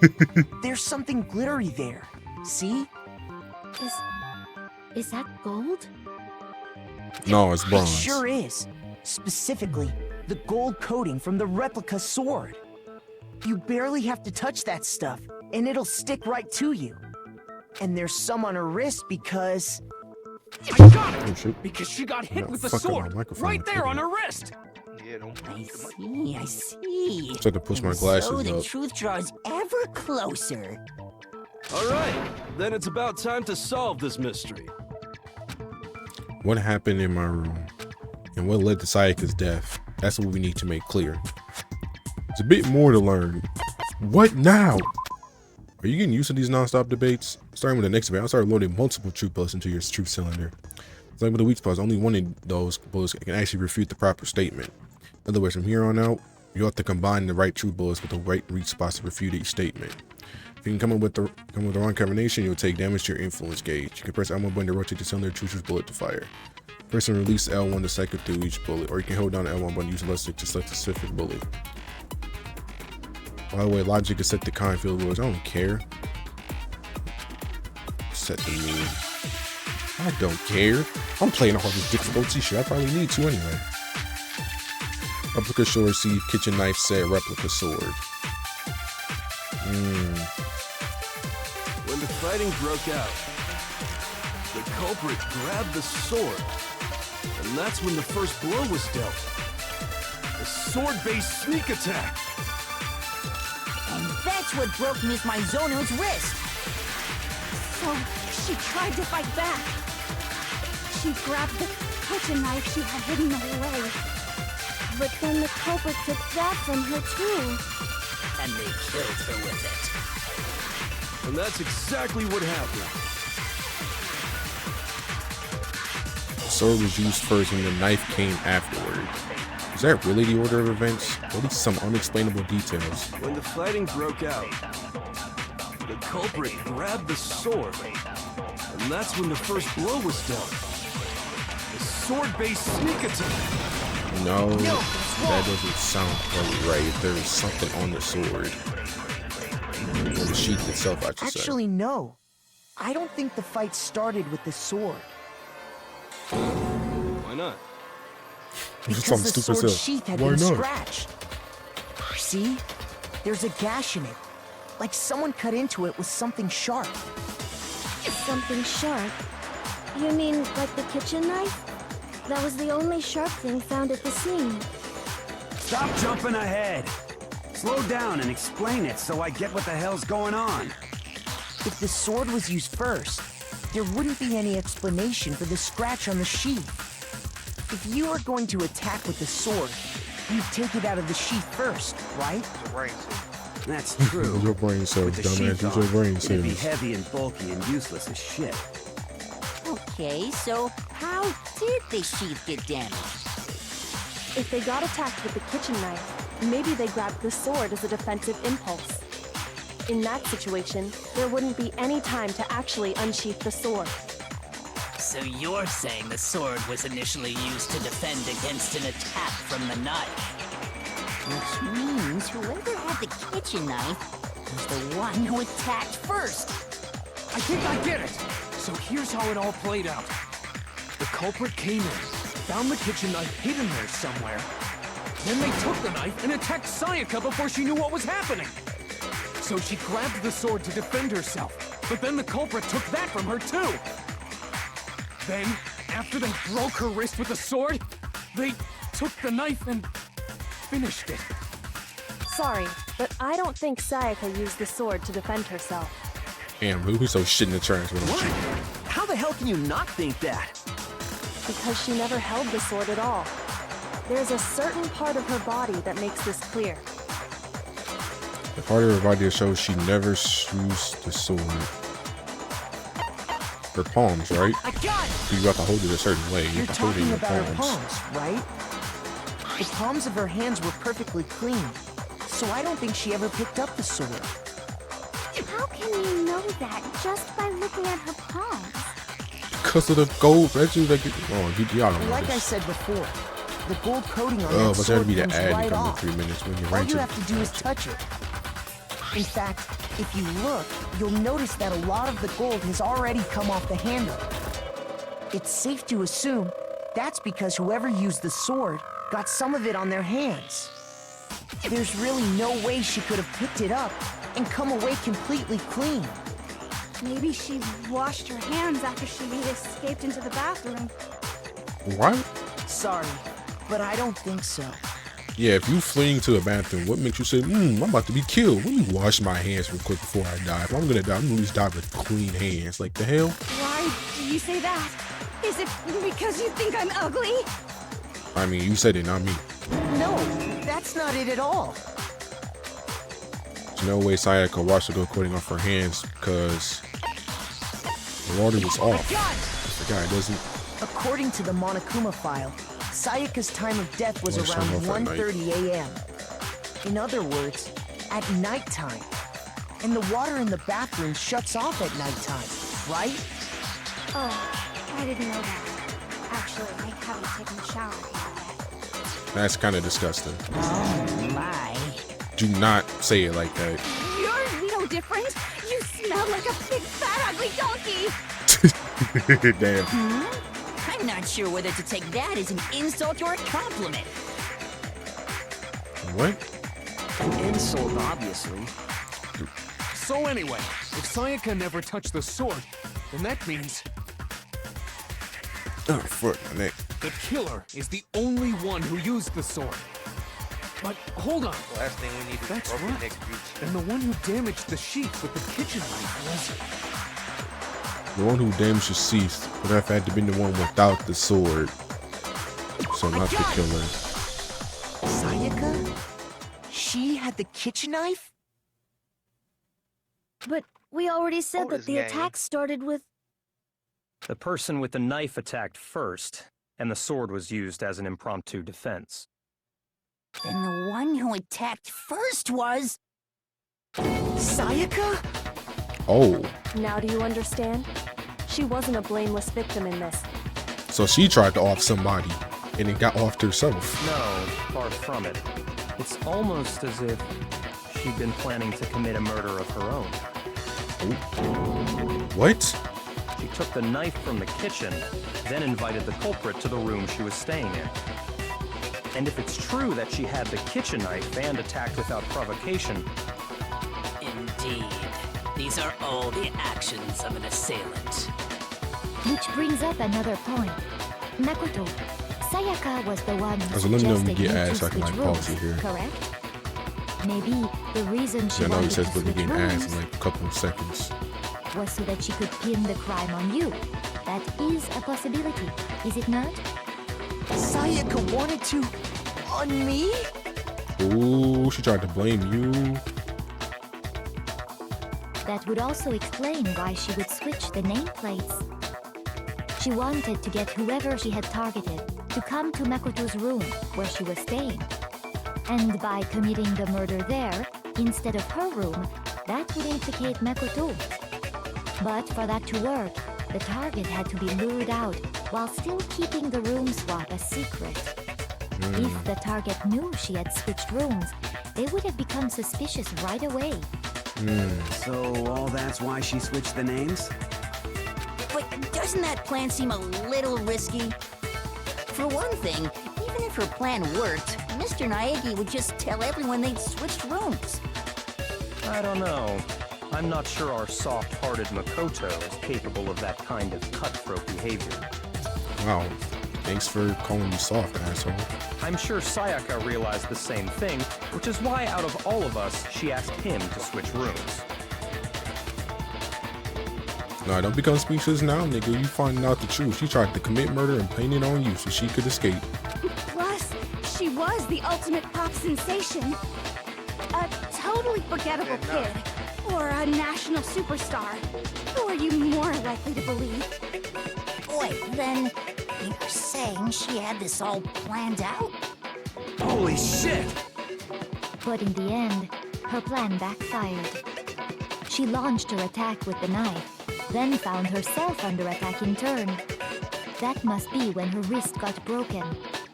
There's something glittery there. See? Is that gold? No, it's It bronze. sure is. Specifically, the gold coating from the replica sword. You barely have to touch that stuff, and it'll stick right to you. And there's some on her wrist because... I got Oh, it! shit. Because she got hit No, with the fuck up my sword microphone. right there on her wrist. Yeah, don't. I see. Just had to push my And glasses so the up. truth draws ever closer. All right, then it's about time to solve this mystery. What happened in my room? And what led to Sayaka's death? That's what we need to make clear. There's a bit more to learn. What now? Are you getting used to these non-stop debates? Starting with the next debate, I'll start loading multiple truth bullets into your truth cylinder. It's like with the weak spots, only one of those bullets can actually refute the proper statement. In other words, from here on out, you have to combine the right truth bullets with the right weak spots to refute each statement. If you can come up with the wrong combination, you'll take damage to your influence gauge. You can press L1 button to rotate the cylinder to choose which bullet to fire. Press and release L1 to cycle through each bullet, or you can hold down the L1 button, use left stick to select a specific bullet. By the way, logic is set to kind field rules. I don't care. Set the mood. I don't care. I'm playing all this difficulty shit. I probably need to anyway. Replica sword, see kitchen knife set replica sword. When the fighting broke out, the culprit grabbed the sword, and that's when the first blow was dealt. A sword-based sneak attack. And that's what broke Miss Maizono's wrist. So she tried to fight back. She grabbed the kitchen knife she had hidden away. But then the culprit took that from her too. And they killed her with it. And that's exactly what happened. The sword was used first and the knife came afterward. Is that really the order of events? Or at least some unexplainable details? When the fighting broke out, the culprit grabbed the sword, and that's when the first blow was dealt. A sword-based sneak attack. No, that doesn't sound quite right. There's something on the sword. Or the sheath itself, I should say. Actually, no. I don't think the fight started with the sword. Why not? Because the sword sheath had been scratched. See? There's a gash in it. Like someone cut into it with something sharp. Something sharp? You mean like the kitchen knife? That was the only sharp thing found at the scene. Stop jumping ahead. Slow down and explain it so I get what the hell's going on. If the sword was used first, there wouldn't be any explanation for the scratch on the sheath. If you are going to attack with the sword, you'd take it out of the sheath first, right? That's true. Your brain cells, With the dumbass. sheath Use your on, brain it'd be cells. heavy and bulky and useless as shit. Okay, so how did the sheath get damaged? If they got attacked with the kitchen knife, maybe they grabbed the sword as a defensive impulse. In that situation, there wouldn't be any time to actually unsheath the sword. So you're saying the sword was initially used to defend against an attack from the knife? Which means whoever had the kitchen knife was the one who attacked first. I think I get it. So here's how it all played out. The culprit came in, found the kitchen knife hidden there somewhere, Then they took the knife and attacked Sayaka before she knew what was happening. So she grabbed the sword to defend herself, but then the culprit took that from her too. Then, after they broke her wrist with the sword, they took the knife and finished it. Sorry, but I don't think Sayaka used the sword to defend herself. Damn, who's so shit in the trash with What? him? How the hell can you not think that? Because she never held the sword at all. There's a certain part of her body that makes this clear. The part of her body that shows she never used the sword. Her palms, right? I got it! So you have to hold it a certain way. You You're have to hold it in talking your about her palms. palms, right? The palms of her hands were perfectly clean, so I don't think she ever picked up the sword. How can you know that just by looking at her palms? Because of the gold. That's just like, oh, y'all don't know Like I this. said before, the gold coating on Oh, that but that'd sword be the comes ad right in off. 3 minutes when you All rank you it. have to do is touch it. In fact, if you look, you'll notice that a lot of the gold has already come off the handle. It's safe to assume that's because whoever used the sword got some of it on their hands. There's really no way she could have picked it up and come away completely clean. Maybe she washed her hands after she escaped into the bathroom. What? Sorry, but I don't think so. Yeah, if you fleeing to a bathroom, what makes you say, I'm about to be killed? Let me wash my hands real quick before I die. If I'm gonna die, I'm gonna at least die with clean hands. Like the hell? Why do you say that? Is it because you think I'm ugly? I mean, you said it, not me. No, that's not it at all. There's no way Sayaka washed the gold coating off her hands because the water was off. I forgot, it doesn't. According to the Monokuma file, Sayaka's time of death was Well, around some off at 1:30 a.m. In other words, at nighttime. And the water in the bathroom shuts off at nighttime, right? Oh, I didn't know that. Actually, I haven't taken a shower yet. That's kind of disgusting. Oh my. Do not say it like that. You're no different. You smell like a big fat ugly donkey. Damn. I'm not sure whether to take that as an insult or a compliment. What? An insult, obviously. So anyway, if Sayaka never touched the sword, then that means Oh, fuck my neck. the killer is the only one who used the sword. But hold on. Last thing we need is That's broken right. neck juice. And the one who damaged the sheets with the kitchen knife was... The one who damaged the seats would have had to be the one without the sword. So not the killer. Sayaka? She had the kitchen knife? But we already said that this the game. attack started with... The person with the knife attacked first, and the sword was used as an impromptu defense. Then the one who attacked first was... Sayaka? Oh, Now do you understand? She wasn't a blameless victim in this. so she tried to off somebody and it got offed herself. No, far from it. It's almost as if she'd been planning to commit a murder of her own. What? She took the knife from the kitchen, then invited the culprit to the room she was staying in. And if it's true that she had the kitchen knife and attacked without provocation, Indeed. These are all the actions of an assailant. Which brings up another point. Makoto, Sayaka was the one who So let me know when suggested we get you ads to so I can switch like pause rooms, it here. correct? Maybe the reason she Yeah, I know he wanted says to we'll be switch getting ads rooms in like a couple of seconds. was so that she could pin the crime on you. That is a possibility, is it not? Sayaka wanted to... on me? Ooh, she tried to blame you. That would also explain why she would switch the nameplates. She wanted to get whoever she had targeted to come to Makoto's room where she was staying. And by committing the murder there, instead of her room, that would implicate Makoto. But for that to work, the target had to be lured out while still keeping the room swap a secret. If the target knew she had switched rooms, they would have become suspicious right away. So all that's why she switched the names? But doesn't that plan seem a little risky? For one thing, Even if her plan worked, Mr. Naegi would just tell everyone they'd switched rooms. I don't know. I'm not sure our soft-hearted Makoto is capable of that kind of cutthroat behavior. Wow. Thanks for calling me soft, asshole. I'm sure Sayaka realized the same thing, which is why out of all of us, she asked him to switch rooms. Nah, don't become speechless now, nigga. You finding out the truth. She tried to commit murder and blame it on you so she could escape. Plus, she was the ultimate pop sensation. A totally forgettable kid. Or a national superstar. Who are you more likely to believe? Wait, then you're saying she had this all planned out? Holy shit! But in the end, her plan backfired. She launched her attack with the knife, then found herself under attack in turn. That must be when her wrist got broken,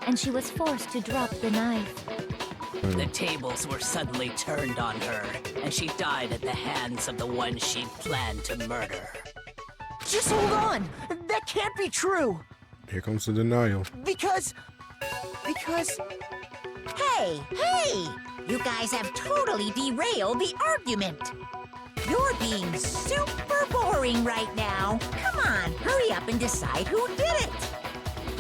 and she was forced to drop the knife. The tables were suddenly turned on her, and she died at the hands of the one she'd planned to murder. Just hold on! That can't be true! Here comes the denial. Because... Hey! You guys have totally derailed the argument. You're being super boring right now. Come on, hurry up and decide who did it.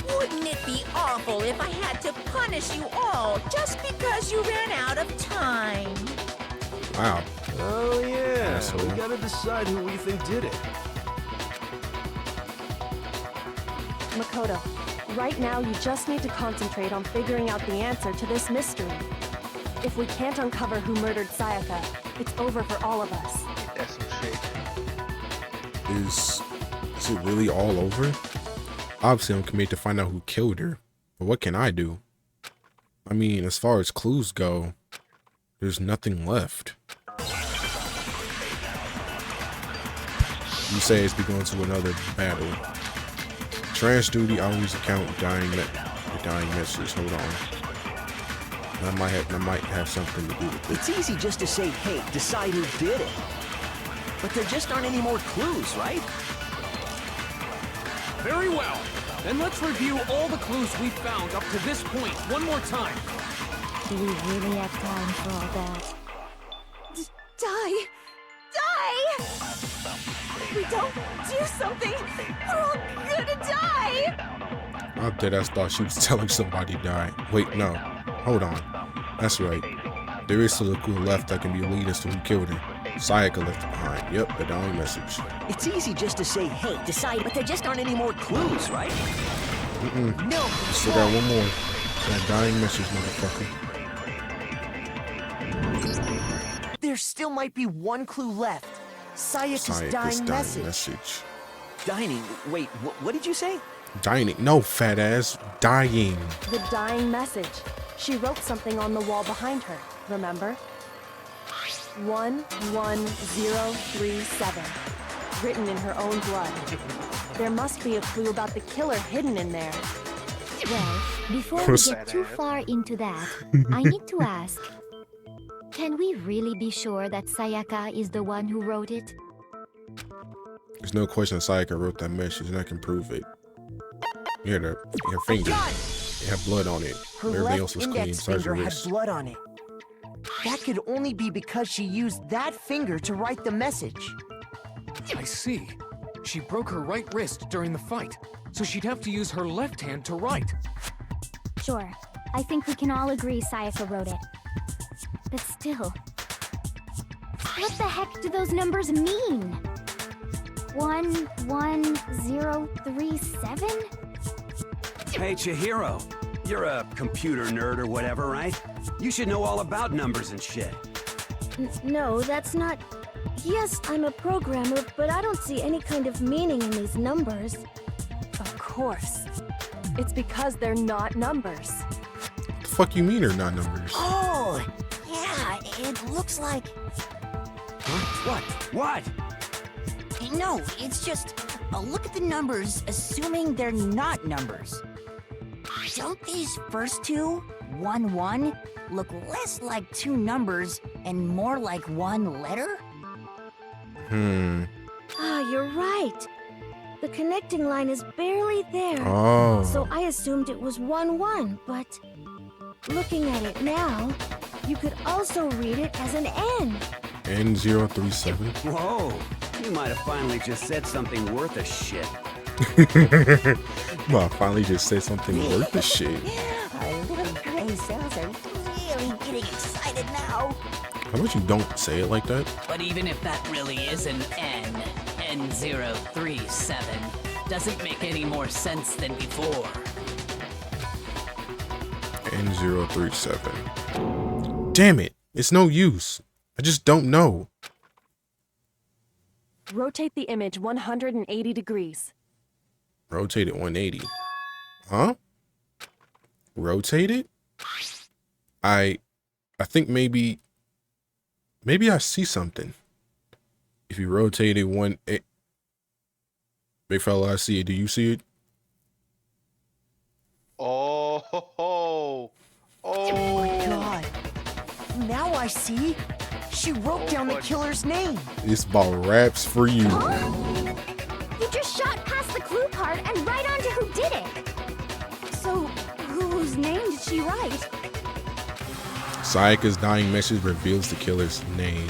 Wouldn't it be awful if I had to punish you all just because you ran out of time? Wow. Oh yeah, Asshole. we gotta decide who we think did it. Makoto, right now you just need to concentrate on figuring out the answer to this mystery. If we can't uncover who murdered Sayaka, it's over for all of us. That's some shit. Is it really all over? Obviously, I'm committed to find out who killed her. But what can I do? I mean, as far as clues go, there's nothing left. You say it's begun to another battle. Trash duty, always account dying message. Hold on. I might have something to do with it. It's easy just to say, hey, decide who did it. But there just aren't any more clues, right? Very well. Then let's review all the clues we've found up to this point one more time. Do we really have time for all that? Die! Die! If we don't do something, we're all gonna die! I deadass thought she was telling somebody die. Wait, no. Hold on. That's right. There is still a clue left that can be a lead as to who killed her. Sayaka left behind. Yep, the dying message. It's easy just to say, hey, decide, but there just aren't any more clues, right? No. You still got one more. That dying message, motherfucker. There still might be one clue left. Sayaka's dying message. Dining? Wait, what did you say? Dining. No, fat ass. Dying. The dying message. She wrote something on the wall behind her, remember? 11037. Written in her own blood. There must be a clue about the killer hidden in there. Well, before we get too far into that, I need to ask, can we really be sure that Sayaka is the one who wrote it? There's no question Sayaka wrote that message, and I can prove it. Here, her finger. It had blood on it. Her Everything else left was clean. index Besides her finger had wrist. blood on it. That could only be because she used that finger to write the message. I see. She broke her right wrist during the fight, so she'd have to use her left hand to write. Sure. I think we can all agree Sayaka wrote it. But still... what the heck do those numbers mean? 11037? Hey, Chihiro. You're a computer nerd or whatever, right? You should know all about numbers and shit. No, that's not... Yes, I'm a programmer, but I don't see any kind of meaning in these numbers. Of course. It's because they're not numbers. What the fuck you mean they're not numbers? Oh, yeah, it looks like... What? What? No, it's just a look at the numbers, assuming they're not numbers. Don't these first two, 1-1, look less like two numbers and more like one letter? Ah, you're right. The connecting line is barely there. Oh. So I assumed it was 1-1, but looking at it now, you could also read it as an N. N037. Whoa, you might have finally just said something worth a shit. Well, I finally just said something worth the shit. Our little gray cells are really getting excited now. How about you don't say it like that? But even if that really is an N037 doesn't make any more sense than before. N037. Damn it. It's no use. I just don't know. Rotate the image 180 degrees. Rotate it 180. Huh? Rotate it? I think maybe I see something. If you rotate it 180. Big fella, I see it. Do you see it? Oh my god. Now I see. She wrote down the killer's name. It's about raps for you. You just shot past the clue part and right on to who did it. So, whose name did she write? Sayaka's dying message reveals the killer's name.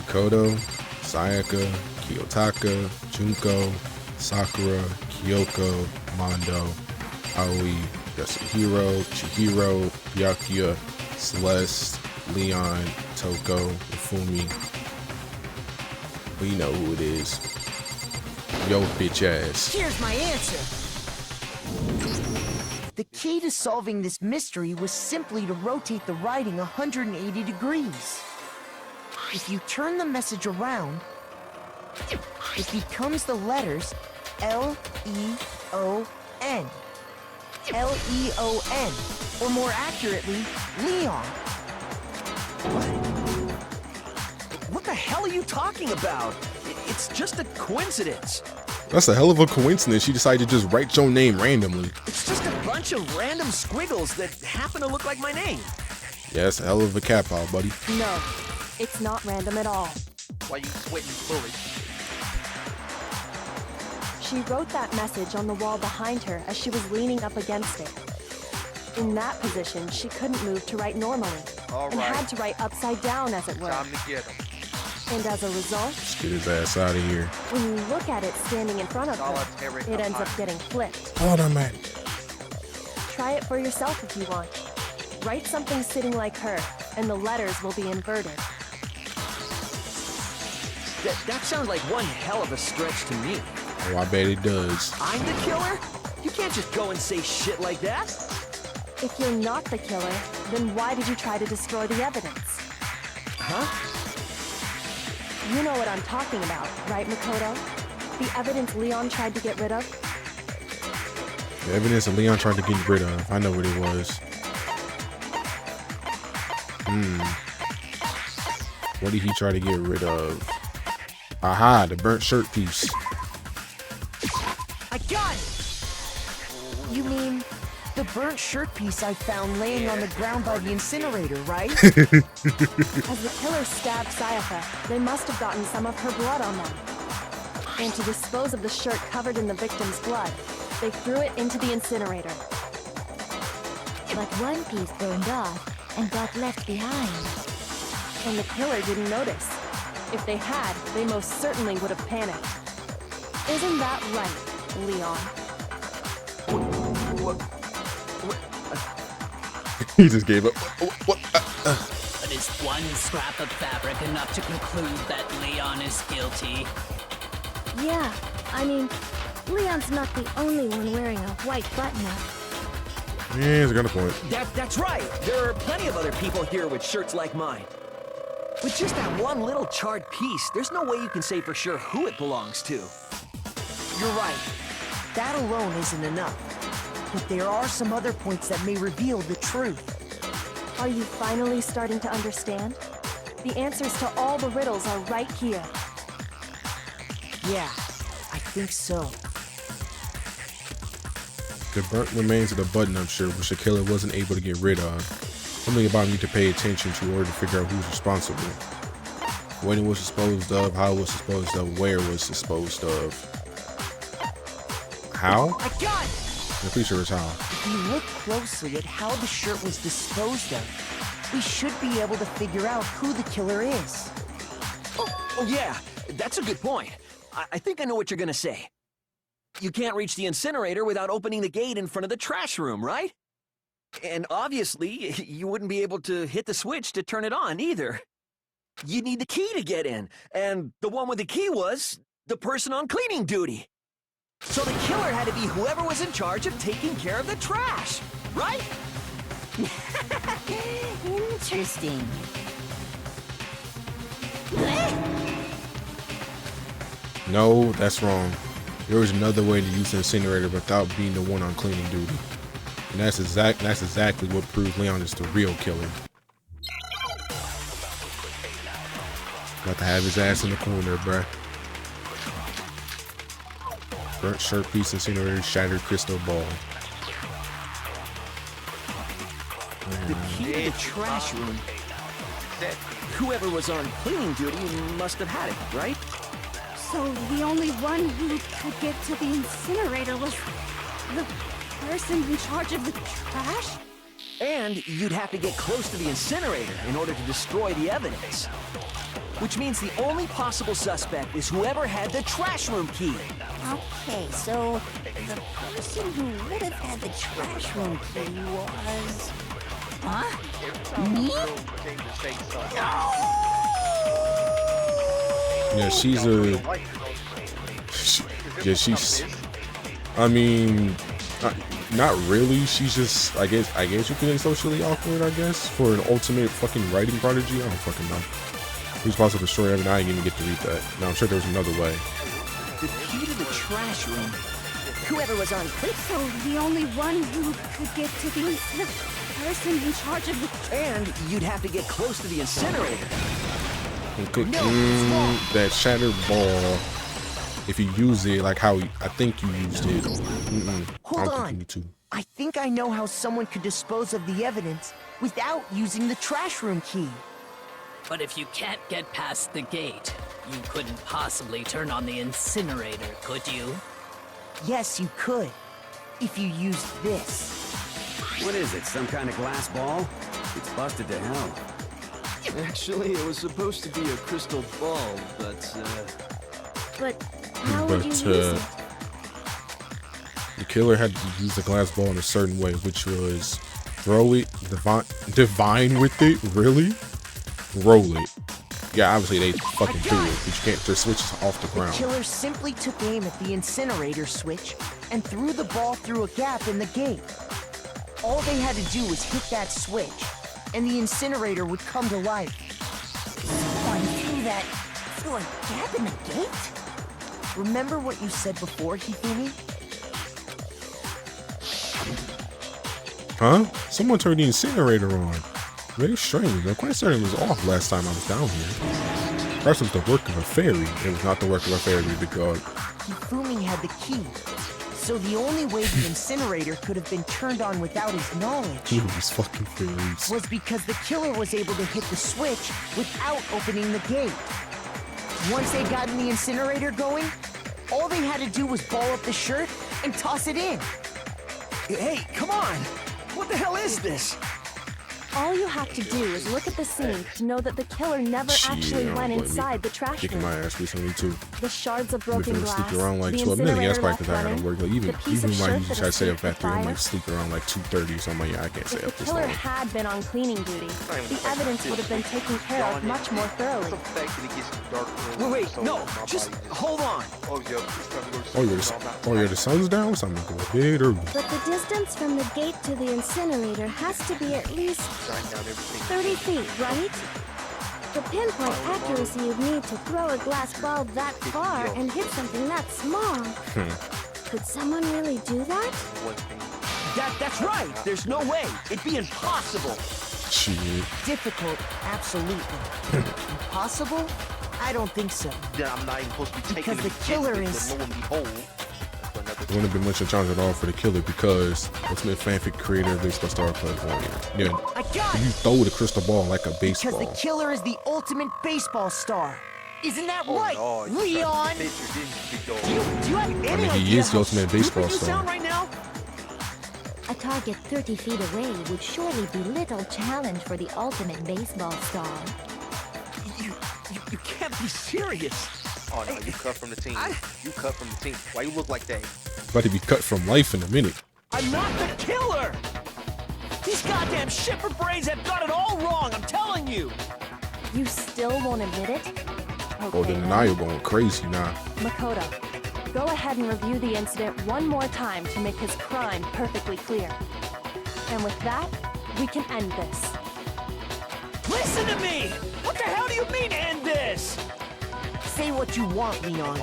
Makoto, Sayaka, Kiyotaka, Junko, Sakura, Kyoko, Mondo, Aoi, Yasuhiro, Chihiro, Byakuya, Celeste, Leon, Toko, Ifumi. We know who it is. Yo, bitch ass. Here's my answer. The key to solving this mystery was simply to rotate the writing 180 degrees. If you turn the message around, it becomes the letters L-E-O-N. L-E-O-N, or more accurately, Leon. What the hell are you talking about? It's just a coincidence. That's a hell of a coincidence. She decided to just write your name randomly. It's just a bunch of random squiggles that happen to look like my name. Yeah, that's a hell of a cap out, buddy. No, it's not random at all. Why you sweating fully? She wrote that message on the wall behind her as she was leaning up against it. In that position, she couldn't move to write normally, and had to write upside down, as it were. Time to get him. And as a result, Let's get his ass out of here. when you look at it standing in front of her, it ends up getting flipped. Automatic. Try it for yourself if you want. Write something sitting like her, and the letters will be inverted. That sounds like one hell of a stretch to me. Oh, I bet it does. I'm the killer? You can't just go and say shit like that. If you're not the killer, then why did you try to destroy the evidence? Huh? You know what I'm talking about, right, Makoto? The evidence Leon tried to get rid of? The evidence that Leon tried to get rid of. I know what it was. What did he try to get rid of? Aha, the burnt shirt piece. I got it! You mean the burnt shirt piece I found laying on the ground by the incinerator, right? As the killer stabbed Sayaka, they must have gotten some of her blood on them. And to dispose of the shirt covered in the victim's blood, they threw it into the incinerator. But one piece burned off and got left behind. And the killer didn't notice. If they had, they most certainly would have panicked. Isn't that right, Leon? He just gave up. What? But is one scrap of fabric enough to conclude that Leon is guilty? Yeah, I mean, Leon's not the only one wearing a white button-up. Yeah, he's got a point. That's right. There are plenty of other people here with shirts like mine. With just that one little charred piece, there's no way you can say for sure who it belongs to. You're right. That alone isn't enough. But there are some other points that may reveal the truth. Are you finally starting to understand? The answers to all the riddles are right here. Yeah, I think so. The burnt remains of the button-up shirt, which the killer wasn't able to get rid of. Something about me to pay attention to in order to figure out who's responsible. when it was disposed of, how it was disposed of, where it was disposed of. How? I got it! I'm pretty sure it's how. If you look closely at how the shirt was disposed of, we should be able to figure out who the killer is. Oh yeah, that's a good point. I think I know what you're gonna say. You can't reach the incinerator without opening the gate in front of the trash room, right? And obviously, you wouldn't be able to hit the switch to turn it on either. You'd need the key to get in, and the one with the key was the person on cleaning duty. So the killer had to be whoever was in charge of taking care of the trash, right? Interesting. No, that's wrong. There was another way to use the incinerator without being the one on cleaning duty. And that's exactly what proves Leon is the real killer. Got to have his ass in the corner, bruh. Burnt shirt piece, incinerator, shattered crystal ball. The key to the trash room. Whoever was on cleaning duty must have had it, right? So the only one who could get to the incinerator was the person in charge of the trash? And you'd have to get close to the incinerator in order to destroy the evidence. Which means the only possible suspect is whoever had the trash room key. Okay, so the person who would have had the trash room key was... Huh? Me? Yeah, she's I mean, not really. She's just, I guess you could say socially awkward, I guess, for an ultimate fucking writing prodigy. I don't fucking know. Who's responsible for the story? I mean, I didn't even get to read that. No, I'm sure there was another way. The key to the trash room. Whoever was on cleaning. So the only one who could get to the person in charge of the... And you'd have to get close to the incinerator. Okay. That shattered ball. If you use it like how I think you used it. Hold on. I think I know how someone could dispose of the evidence without using the trash room key. But if you can't get past the gate, you couldn't possibly turn on the incinerator, could you? Yes, you could. If you used this. What is it, some kind of glass ball? It's busted to hell. Actually, it was supposed to be a crystal ball, but how would you use it? The killer had to use the glass ball in a certain way, which was throw it, divine with it, really? Roll it. Yeah, obviously they fucking do it, but you can't, their switch is off the ground. The killer simply took aim at the incinerator switch and threw the ball through a gap in the gate. All they had to do was hit that switch, and the incinerator would come to life. Someone threw a gap in the gate? Remember what you said before, Hifumi? Huh? Someone turned the incinerator on. Very strange. The incinerator was off last time I was down here. Perhaps it was the work of a fairy. It was not the work of a fairy, the god. Hifumi had the key, so the only way the incinerator could have been turned on without his knowledge These fucking fairies. was because the killer was able to hit the switch without opening the gate. Once they got in the incinerator going, all they had to do was ball up the shirt and toss it in. Hey, come on! What the hell is this? All you have to do is look at the scene to know that the killer never actually went inside the trash Kicking room. my ass recently too. The shards of broken glass, sleep around like the 12 minutes. Yeah, that's incinerator probably because I left had to work. Like even the piece of my shirt usually that I say up escaped at the 3, I'm fire. like sleep around like 2:30 or something. Yeah, I can't stay If up the this killer long. had been on cleaning duty, the evidence would have been taken care of much more thoroughly. Wait, no, just hold on. Oh, yeah, the sun's down. So I'm gonna go a bit early. But the distance from the gate to the incinerator has to be at least 30 feet, right? The pinpoint accuracy you'd need to throw a glass ball that far and hit something that small. Could someone really do that? That's right. There's no way. It'd be impossible. Shit. Difficult, absolutely. Impossible? I don't think so. Then I'm not even supposed to be taking Because the killer is It wouldn't have been much of a challenge at all for the killer because ultimate fanfic creator of baseball star platform. Yeah, you throw the crystal ball like a baseball. Because the killer is the ultimate baseball star. Isn't that right, Leon? Do you have any I mean, he idea is the ultimate baseball star. Right now? A target 30 feet away would surely be little challenge for the ultimate baseball star. You can't be serious. Oh no, you cut from the team. You cut from the team. Why you look like that? About to be cut from life in a minute. I'm not the killer! These goddamn shipper brains have got it all wrong, I'm telling you! You still won't admit it? Oh, the denial going crazy now. Makoto, go ahead and review the incident one more time to make his crime perfectly clear. And with that, we can end this. Listen to me! What the hell do you mean end this? Say what you want, Leon,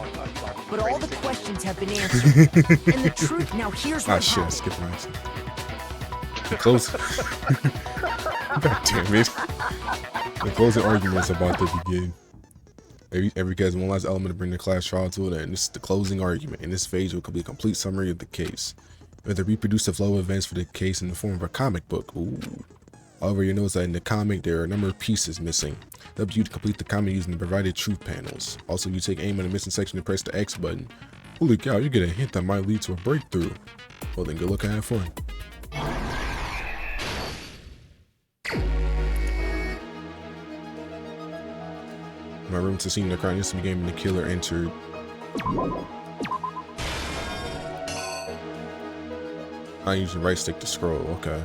but all the questions have been answered. And the truth, now here's what happened. Skip an answer. The close. God damn it. The closing argument is about to begin. Every case, one last element to bring the class trial to an end. This is the closing argument. In this phase, will be a complete summary of the case. Where they reproduce the flow of events for the case in the form of a comic book. Ooh. However, you notice that in the comic, there are a number of pieces missing. It's up to you to complete the comic using the provided truth panels. Also, you take aim on the missing section and press the X button. Holy cow, you get a hint that might lead to a breakthrough. Well then, good luck and have fun. My room to see the crime instantly game and the killer entered. I use the right stick to scroll, okay.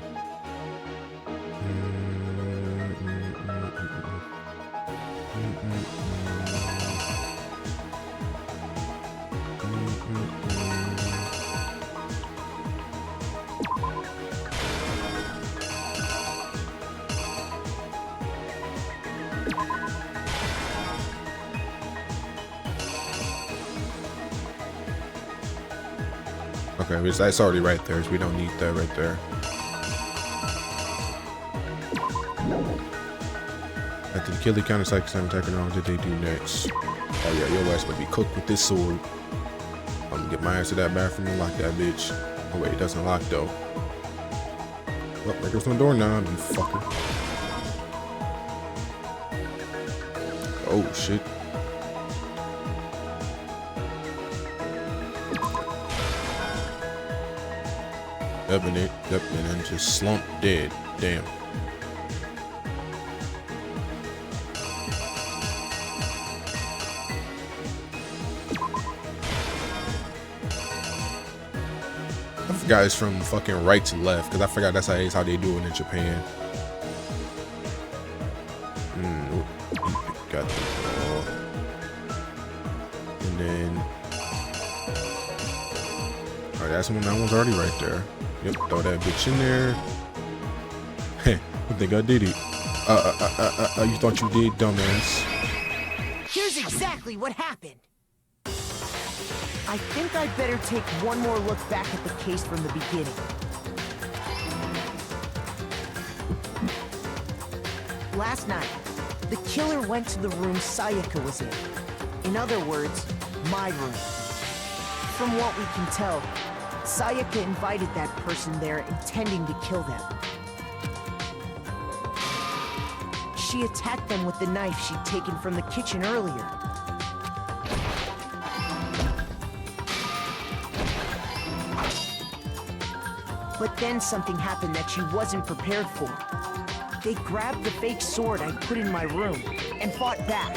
Okay, that's already right there, so we don't need that right there. After the killer counter-attack time attacking on, what did they do next? Oh yeah, your ass might be cooked with this sword. I'm gonna get my ass to that bathroom and lock that bitch. Oh wait, it doesn't lock though. Oh, there goes my door now, you fucker. Oh shit. Yep, and then just slumped dead. Damn. I forgot it's from fucking right to left, because I forgot that's how they do it in Japan. Got the ball. And then alright, that one's already right there. Yep, throw that bitch in there. Heh, I think I did it. You thought you did, dumbass. Here's exactly what happened. I think I'd better take one more look back at the case from the beginning. Last night, the killer went to the room Sayaka was in. In other words, my room. From what we can tell, Sayaka invited that person there intending to kill them. She attacked them with the knife she'd taken from the kitchen earlier. But then something happened that she wasn't prepared for. They grabbed the fake sword I put in my room and fought back.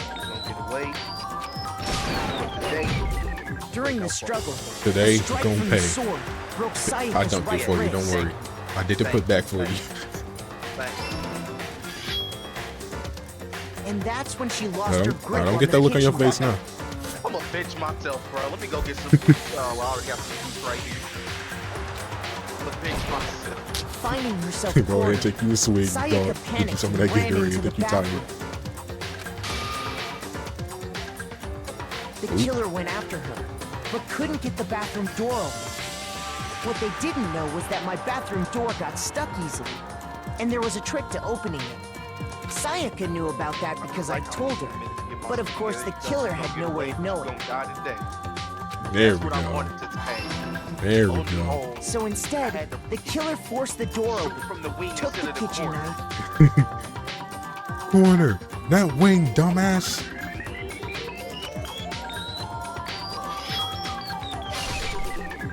During the struggle, today the strike gonna from pay. the sword broke Sayaka's I dumped it for you, don't worry. I did the putback for you. And that's when she lost her grip. I don't get that look on your face now. I'm gonna bench myself, bro. Let me go get some juice. Oh, I already got some juice right here. I'm gonna bench myself. Finding herself Go ahead, take you a swig, dog. Get you some of that Gatorade, think you tired. The killer went after her, but couldn't get the bathroom door open. What they didn't know was that my bathroom door got stuck easily, and there was a trick to opening it. Sayaka knew about that because I told her, but of course the killer had no way of knowing. There we go. There we go. So instead, the killer forced the door open, from the wing took the instead of the kitchen corner. knife, Corner, not wing, dumbass.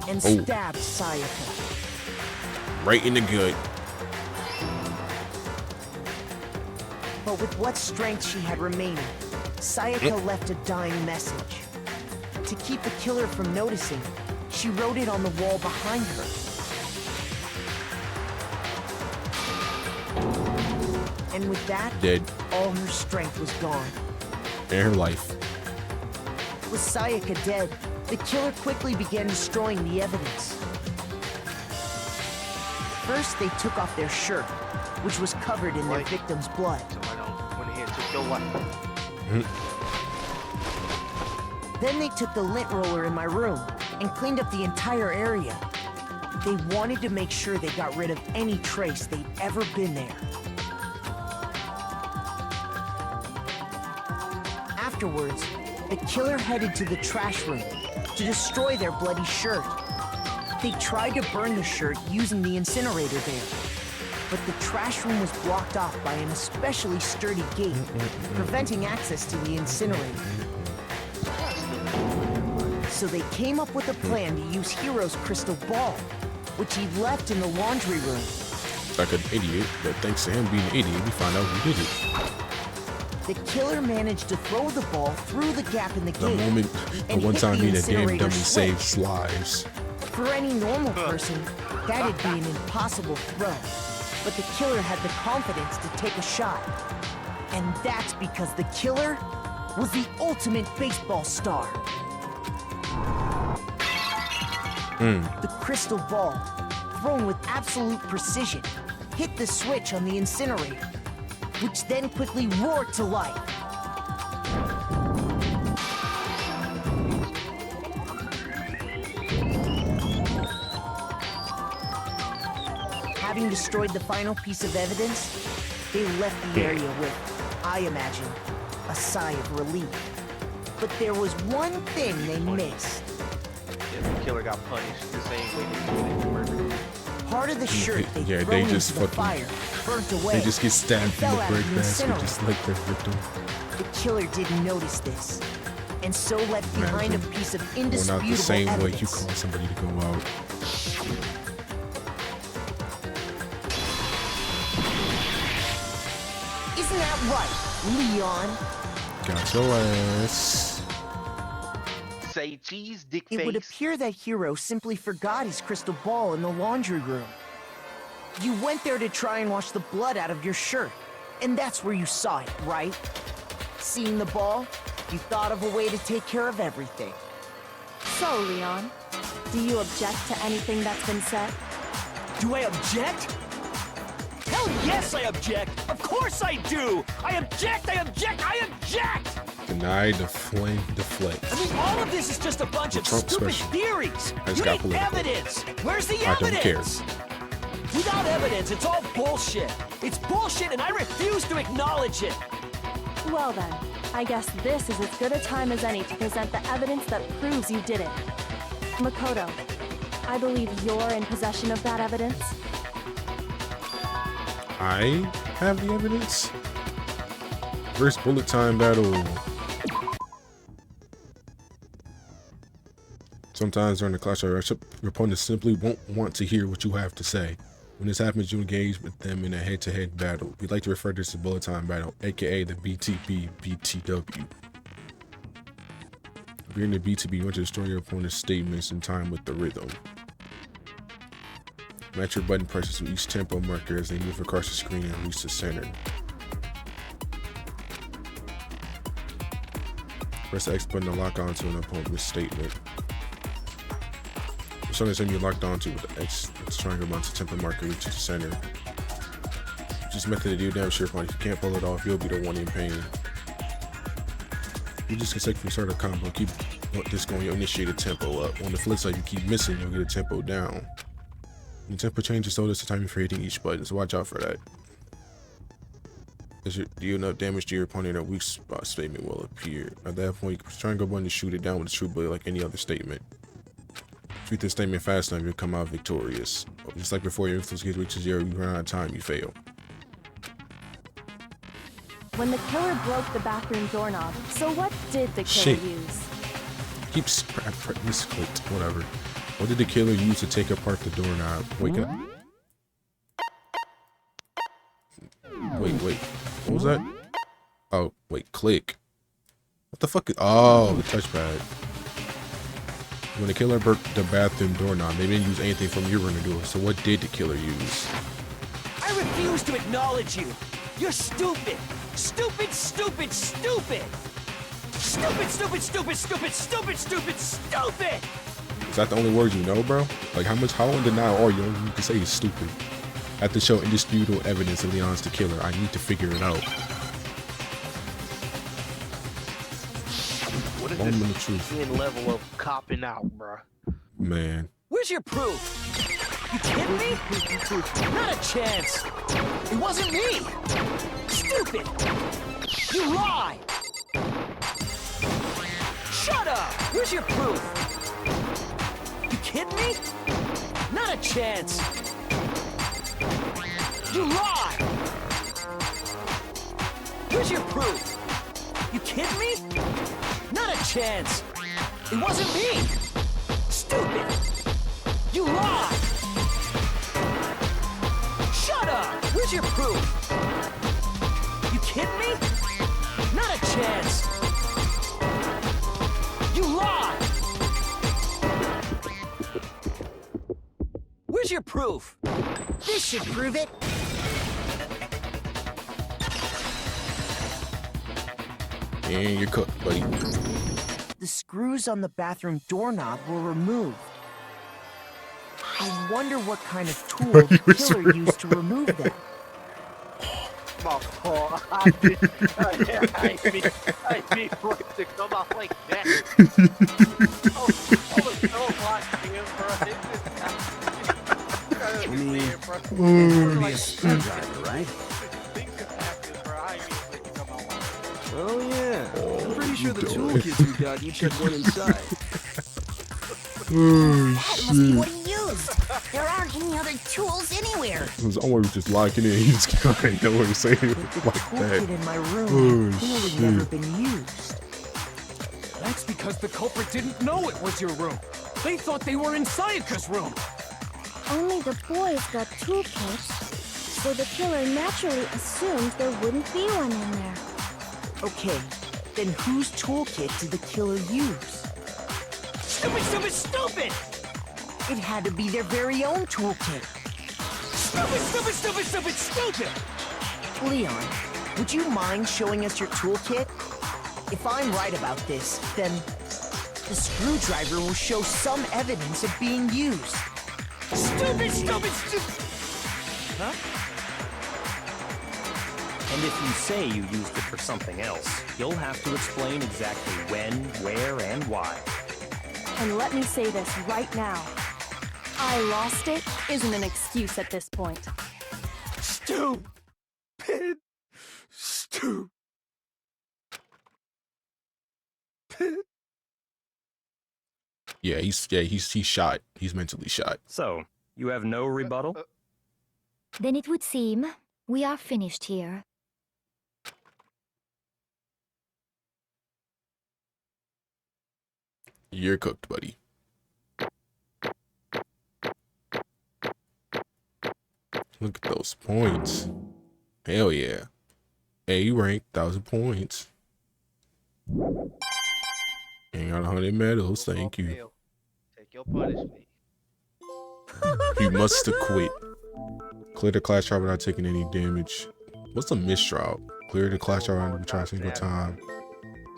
and Oh. stabbed Sayaka. Right in the gut. But with what strength she had remaining, Sayaka left a dying message. To keep the killer from noticing, she wrote it on the wall behind her. And with that, Dead. all her strength was gone. And her life. With Sayaka dead, the killer quickly began destroying the evidence. First, they took off their shirt, which was covered in their victim's blood. Somebody went ahead and took your life. Then they took the lint roller in my room and cleaned up the entire area. They wanted to make sure they got rid of any trace they'd ever been there. Afterwards, the killer headed to the trash room to destroy their bloody shirt. They tried to burn the shirt using the incinerator there, but the trash room was blocked off by an especially sturdy gate, preventing access to the incinerator. So they came up with a plan to use Hiro's crystal ball, which he left in the laundry room. Like an idiot, but thanks to him being an idiot, we found out who did it. The killer managed to throw the ball through the gap in the The gate. moment, the and one hit time the being a damn incinerator dummy switch. saves lives. For any normal person, that'd be an impossible throw. But the killer had the confidence to take a shot. And that's because the killer was the ultimate baseball star. The crystal ball, thrown with absolute precision, hit the switch on the incinerator, which then quickly roared to life. Having destroyed the final piece of evidence, they left the area with, I imagine, a sigh of relief. But there was one thing they missed. Yeah, the killer got punished the same way they did the murder. Part of the shirt they Yeah, thrown they just into the fucking- fire burnt away. They just get stabbed and in fell the out of break the basket incinerator. just like their victim. The killer didn't notice this, and so left behind a Imagine piece of going indisputable out the same evidence. way you call somebody to go out. Isn't that right, Leon? Got your ass. Say cheese, dick It face. would appear that Hiro simply forgot his crystal ball in the laundry room. You went there to try and wash the blood out of your shirt, and that's where you saw it, right? Seeing the ball, you thought of a way to take care of everything. So, Leon, do you object to anything that's been said? Do I object? Hell yes, I object! Of course I do! I object! I object! I object! Deny, deflame, deflect. I mean, all of this is just a bunch The of Trump stupid special. theories! I just You got need political. evidence! Where's the I don't evidence? care. Without evidence, it's all bullshit! It's bullshit and I refuse to acknowledge it! Well then, I guess this is as good a time as any to present the evidence that proves you did it. Makoto, I believe you're in possession of that evidence. I have the evidence. First bullet time battle. Sometimes during the clash of your opponent simply won't want to hear what you have to say. When this happens, you engage with them in a head-to-head battle. We like to refer to this as bullet time battle, aka the BTB BTW. During the BTB, you want to destroy your opponent's statements in time with the rhythm. Match your button presses with each tempo marker as they move across the screen and reach the center. Press the X button to lock onto an opponent's statement. As soon as you're locked onto with the X triangle mounts a tempo marker reaches the center. This method to do damage to your opponent. If you can't pull it off, you'll be the one in pain. You just consecutively start a combo. Keep this going, you'll initiate a tempo up. On the flip side, you keep missing, you'll get a tempo down. When the tempo changes, so does the timing for hitting each button, so watch out for that. As you deal enough damage to your opponent, a weak spot statement will appear. At that point, you can try and go button to shoot it down with a true blade like any other statement. Read this statement fast enough, you'll come out victorious. Just like before, your influence gauge reaches zero, you run out of time, you fail. When the killer broke the bathroom doorknob, so what did the killer use? Keeps misclicked, whatever. What did the killer use to take apart the doorknob? Wait, can I... Wait. What was that? Oh, wait, click. What the fuck is... Oh, the touchpad. When the killer broke the bathroom doorknob, they didn't use anything from your room to do it. So what did the killer use? I refuse to acknowledge you. You're stupid. Stupid, stupid, stupid. Stupid, stupid, stupid, stupid, stupid, stupid, stupid. Is that the only words you know, bro? Like, how in denial are you? You can say it's stupid. I have to show indisputable evidence that Leon's the killer. I need to figure it out. What is Moment of this truth. level of copping out, bro? Man. Where's your proof? You kidding me? Not a chance. It wasn't me. Stupid. You lie. Shut up. Where's your proof? You kidding me? Not a chance. You lie. Where's your proof? You kidding me? Not a chance. It wasn't me. Stupid. You lie. Shut up. Where's your proof? You kidding me? Not a chance. You lie. Where's your proof? This should prove it. And you're cooked, buddy. The screws on the bathroom doorknob were removed. I wonder what kind of tool the killer used to remove them. My fault. I didn't want to come off like that. I was so watching him, bro. I mean, it would be a screwdriver, right? Oh yeah. I'm pretty sure the toolkits we got each had one inside. Oh, That must be what he used. There aren't any other tools anywhere. I was just locking in. He just can't know what to say like that. Toolkit in my room had Oh, clearly never been used. That's because the culprit didn't know it was your room. They thought they were in Sayaka's room. Only the boys got toolkits, so the killer naturally assumed there wouldn't be one in there. Okay, then whose toolkit did the killer use? Stupid, stupid, stupid! It had to be their very own toolkit. Stupid, stupid, stupid, stupid, stupid! Leon, would you mind showing us your toolkit? If I'm right about this, then the screwdriver will show some evidence of being used. Stupid, stupid, stupid! Huh? And if you say you used it for something else, you'll have to explain exactly when, where, and why. And let me say this right now. I lost it isn't an excuse at this point. Stupid. Stupid. Yeah, he's shot. He's mentally shot. So, you have no rebuttal? Then it would seem we are finished here. You're cooked, buddy. Look at those points. Hell yeah. A rank, 1,000 points. And got 100 medals, thank you. Take your punishment. You must have quit. Clear the class trial without taking any damage. What's a mistrial? Clear the class trial and try a single time.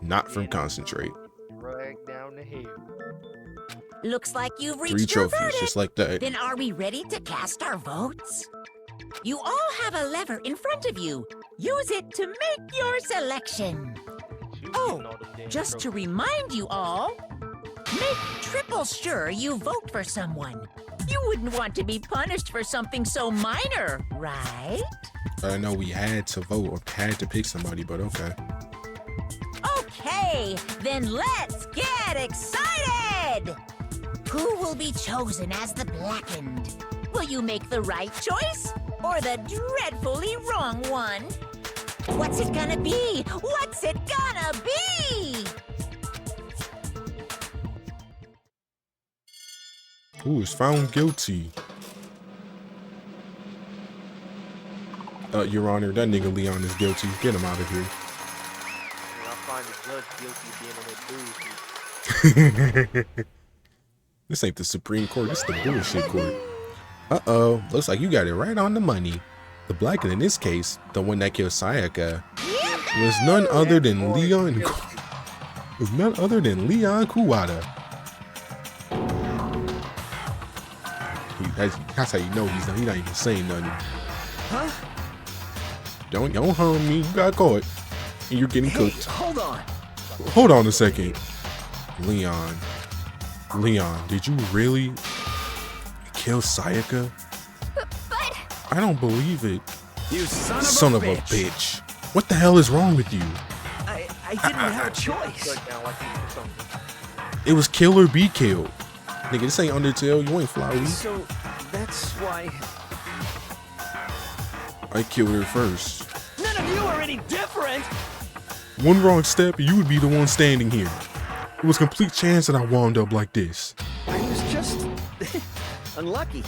Not from concentrate. Drag down the hill. Looks like you've 3 reached your trophies, verdict. just like that. Then are we ready to cast our votes? You all have a lever in front of you. Use it to make your selection. Oh, just to remind you all, make triple sure you vote for someone. You wouldn't want to be punished for something so minor, right? I know we had to vote or had to pick somebody, but okay. Okay, then let's get excited! Who Who will be chosen as the Blackened? Will you make the right choice or the dreadfully wrong one? What's it gonna be? What's it gonna be? Who was found guilty? Your Honor, that nigga Leon is guilty. Get him out of here. I find the judge guilty of being on that booze. This ain't the Supreme Court. This is the bullshit court. Uh-oh. Looks like you got it right on the money. The Blackened in this case, the one that killed Sayaka, was none other than Leon Kuwata. That's how you know he's not even saying nothing. Huh? Don't harm me. You got caught. And you're getting cooked. Hold on. Hold on a second. Leon, did you really kill Sayaka? But I don't believe it. You son of a bitch. What the hell is wrong with you? I didn't have a choice. It was kill or be killed. Nigga, this ain't Undertale. You ain't Flowey. So that's why I killed her first. none of you are any different. One wrong step, and you would be the one standing here. It was a complete chance that I wound up like this. I was just unlucky.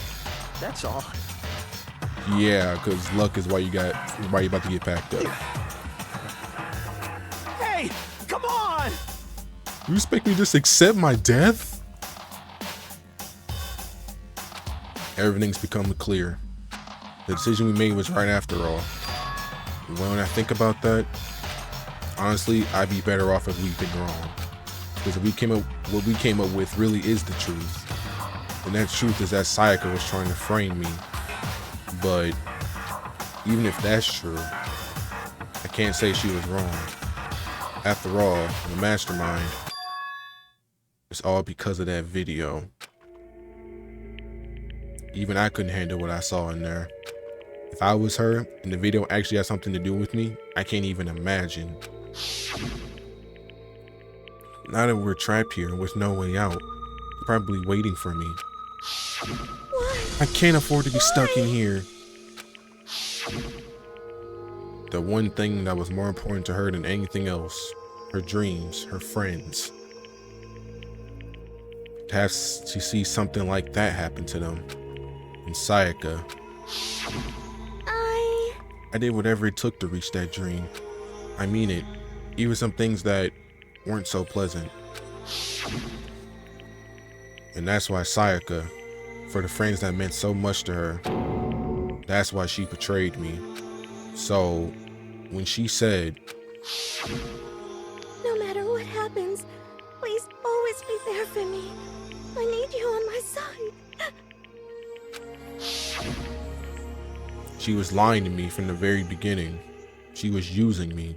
That's all. Yeah, because luck is why you about to get packed up. Hey, come on! You expect me to just accept my death? Everything's become clear. The decision we made was right after all. When I think about that, honestly, I'd be better off if we'd been wrong. Because what we came up with really is the truth. And that truth is that Sayaka was trying to frame me. But even if that's true, I can't say she was wrong. After all, the mastermind, it's all because of that video. Even I couldn't handle what I saw in there. If I was her and the video actually had something to do with me, I can't even imagine. Now that we're trapped here with no way out, probably waiting for me. I can't afford to be stuck in here. The one thing that was more important to her than anything else, her dreams, her friends. To have to see something like that happen to them. And Sayaka. I did whatever it took to reach that dream. I mean it. Even some things that weren't so pleasant. And that's why Sayaka, for the friends that meant so much to her, that's why she betrayed me. So, when she said, no matter what happens, please always be there for me. I need you on my side. she was lying to me from the very beginning. She was using me.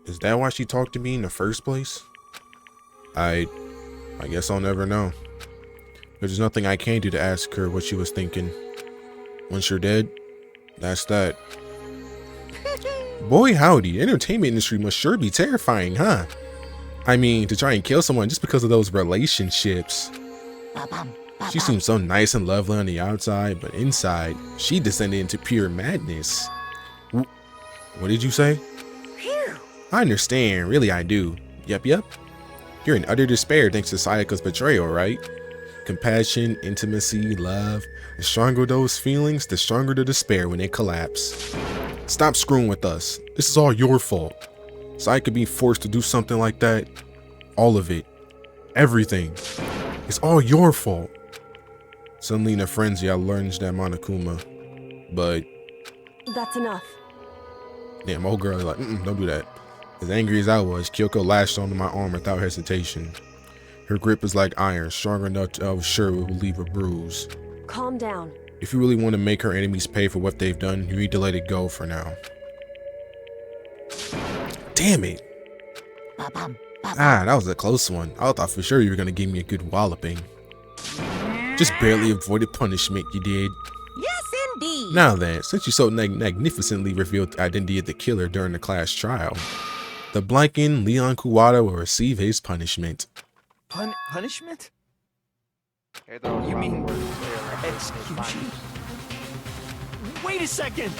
Is that why she talked to me in the first place? I guess I'll never know. There's nothing I can do to ask her what she was thinking. Once you're dead, that's that. Boy howdy, the entertainment industry must sure be terrifying, huh? I mean, to try and kill someone just because of those relationships. She seems so nice and lovely on the outside, but inside, she descended into pure madness. What did you say? I understand, really I do. Yep. You're in utter despair thanks to Sayaka's betrayal, right? Compassion, intimacy, love. The stronger those feelings, the stronger the despair when they collapse. Stop screwing with us. This is all your fault. Sayaka being forced to do something like that. All of it. Everything. It's all your fault. Suddenly in a frenzy, I lunged at Monokuma. But... That's enough. damn, old girl is like, don't do that. As angry as I was, Kyoko lashed onto my arm without hesitation. Her grip is like iron, strong enough I was sure it would leave a bruise. Calm down. If you really want to make her enemies pay for what they've done, you need to let it go for now. Damn it. That was a close one. I thought for sure you were going to give me a good walloping. Just barely avoided punishment, you did. Yes, indeed. Now then, since you so magnificently revealed the identity of the killer during the class trial, the Blackened Leon Kuwata will receive his punishment. Punishment? You mean execution? Wait a second!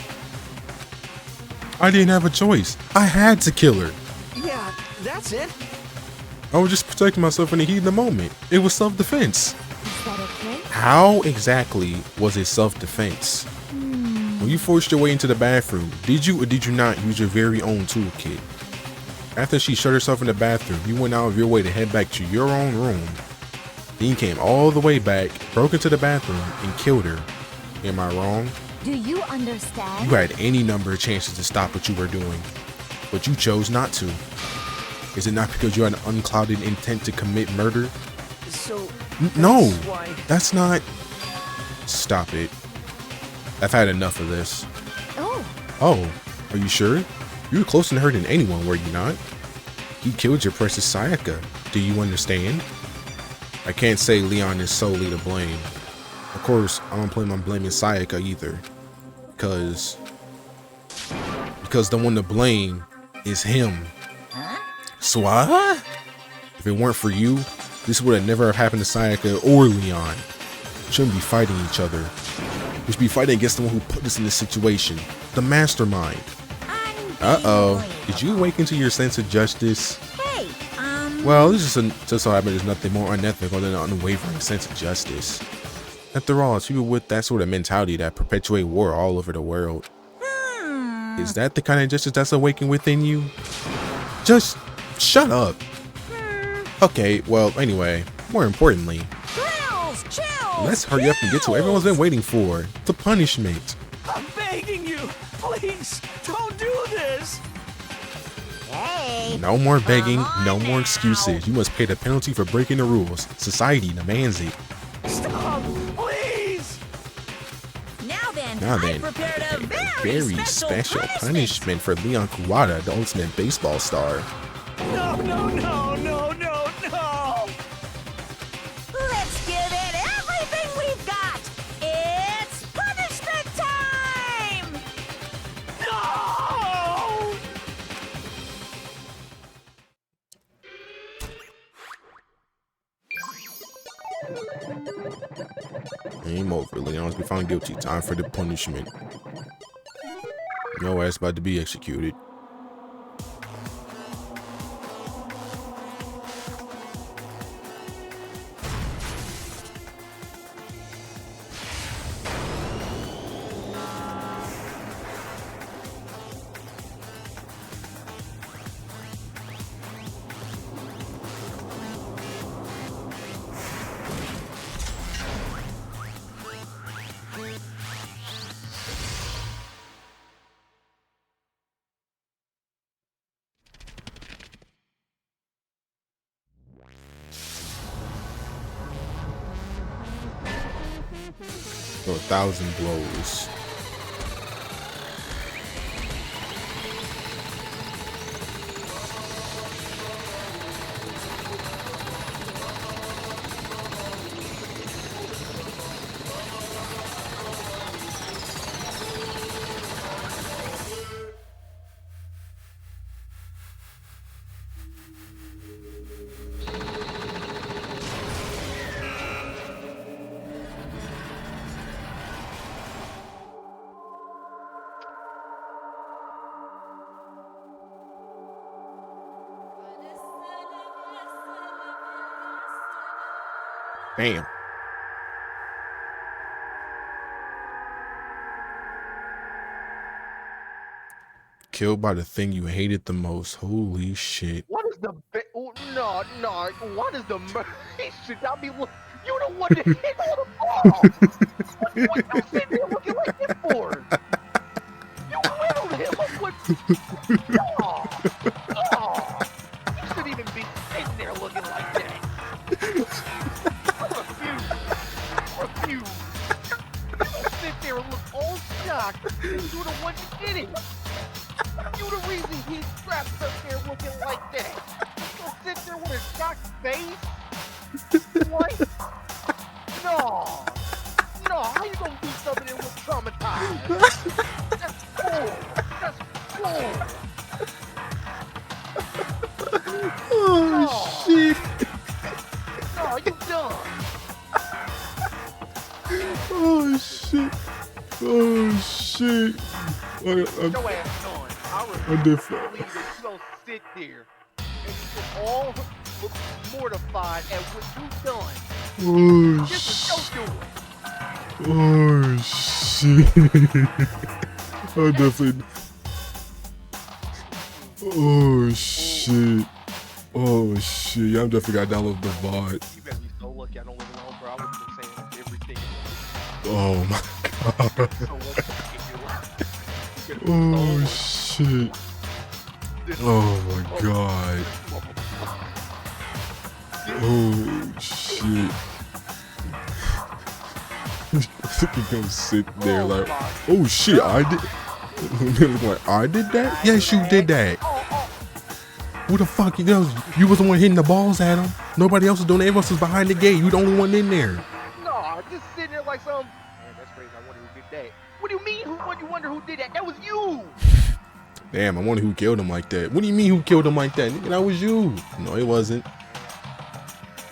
I didn't have a choice. I had to kill her. Yeah, that's it. I was just protecting myself in the heat of the moment. It was self-defense. Is that okay? How exactly was it self-defense? When you forced your way into the bathroom, did you or did you not use your very own toolkit? After she shut herself in the bathroom, you went out of your way to head back to your own room. Then you came all the way back, broke into the bathroom, and killed her. Am I wrong? Do you understand? You had any number of chances to stop what you were doing, but you chose not to. Is it not because you had an unclouded intent to commit murder? So No, why... that's not. Stop it. I've had enough of this. Oh, are you sure? You were closer to her than anyone, were you not? He killed your precious Sayaka. Do you understand? I can't say Leon is solely to blame. Of course, I don't plan on blaming Sayaka either. Because the one to blame is him. So if it weren't for you, this would have never happened to Sayaka or Leon. We shouldn't be fighting each other. We should be fighting against the one who put us in this situation. The mastermind. Uh-oh. Did you awaken to your sense of justice? Hey, Well, this is just so happens there's nothing more unethical than an unwavering sense of justice. After all, it's people with that sort of mentality that perpetuate war all over the world. Is that the kind of justice that's awakened within you? Just shut up. Okay, well, anyway, more importantly, let's hurry up and get to what everyone's been waiting for, the punishment. I'm begging you, please, don't do this. Hey. No more begging, no more excuses. You must pay the penalty for breaking the rules. Society demands it. Stop, please. Now then, I prepared a very special punishment for Leon Kuwata, the ultimate baseball star. No, no, no, no, no, no. Let's give it everything we've got. It's punishment time. No. Game over. Leon's been found guilty. Time for the punishment. Your ass about to be executed. So 1,000 blows. Bam. Killed by the thing you hated the most. Holy shit. What is the no? What is the he should not be you don't want to hit on the ball. What you sitting there looking like this for? You whittled him. Look what you shouldn't even be sitting there looking like that. Refuse. You sit there and look all shocked. You're the one that did it. You the reason he's trapped up there looking like that. He'll sit there with a shocked face. What? No. How you gonna do something that was traumatized? That's cool. Oh shit. No, you done. shit. Your ass done. I refuse to believe that you don't sit there and you just all look mortified at what you've done. Oh, This is your oh doing. shit. I definitely. Oh shit. Oh shit. Yeah, I'm definitely gotta download the VOD. You better be so lucky I don't live alone, bro. I would have been saying everything. Oh my god. So lucky Oh shit. Oh my god. Oh shit. You gonna sit there like, oh shit, I did. Like, I did that? Yes, you did that. Who the fuck you know? You was the one hitting the balls at him. Nobody else was doing it. Everyone else was behind the gate. You the only one in there. No, just sitting there like some. Man, that's crazy. I wonder who did that. What do you mean? You wonder who did that? That was you. Damn, I wonder who killed him like that. What do you mean who killed him like that? Nigga, that was you. No, it wasn't.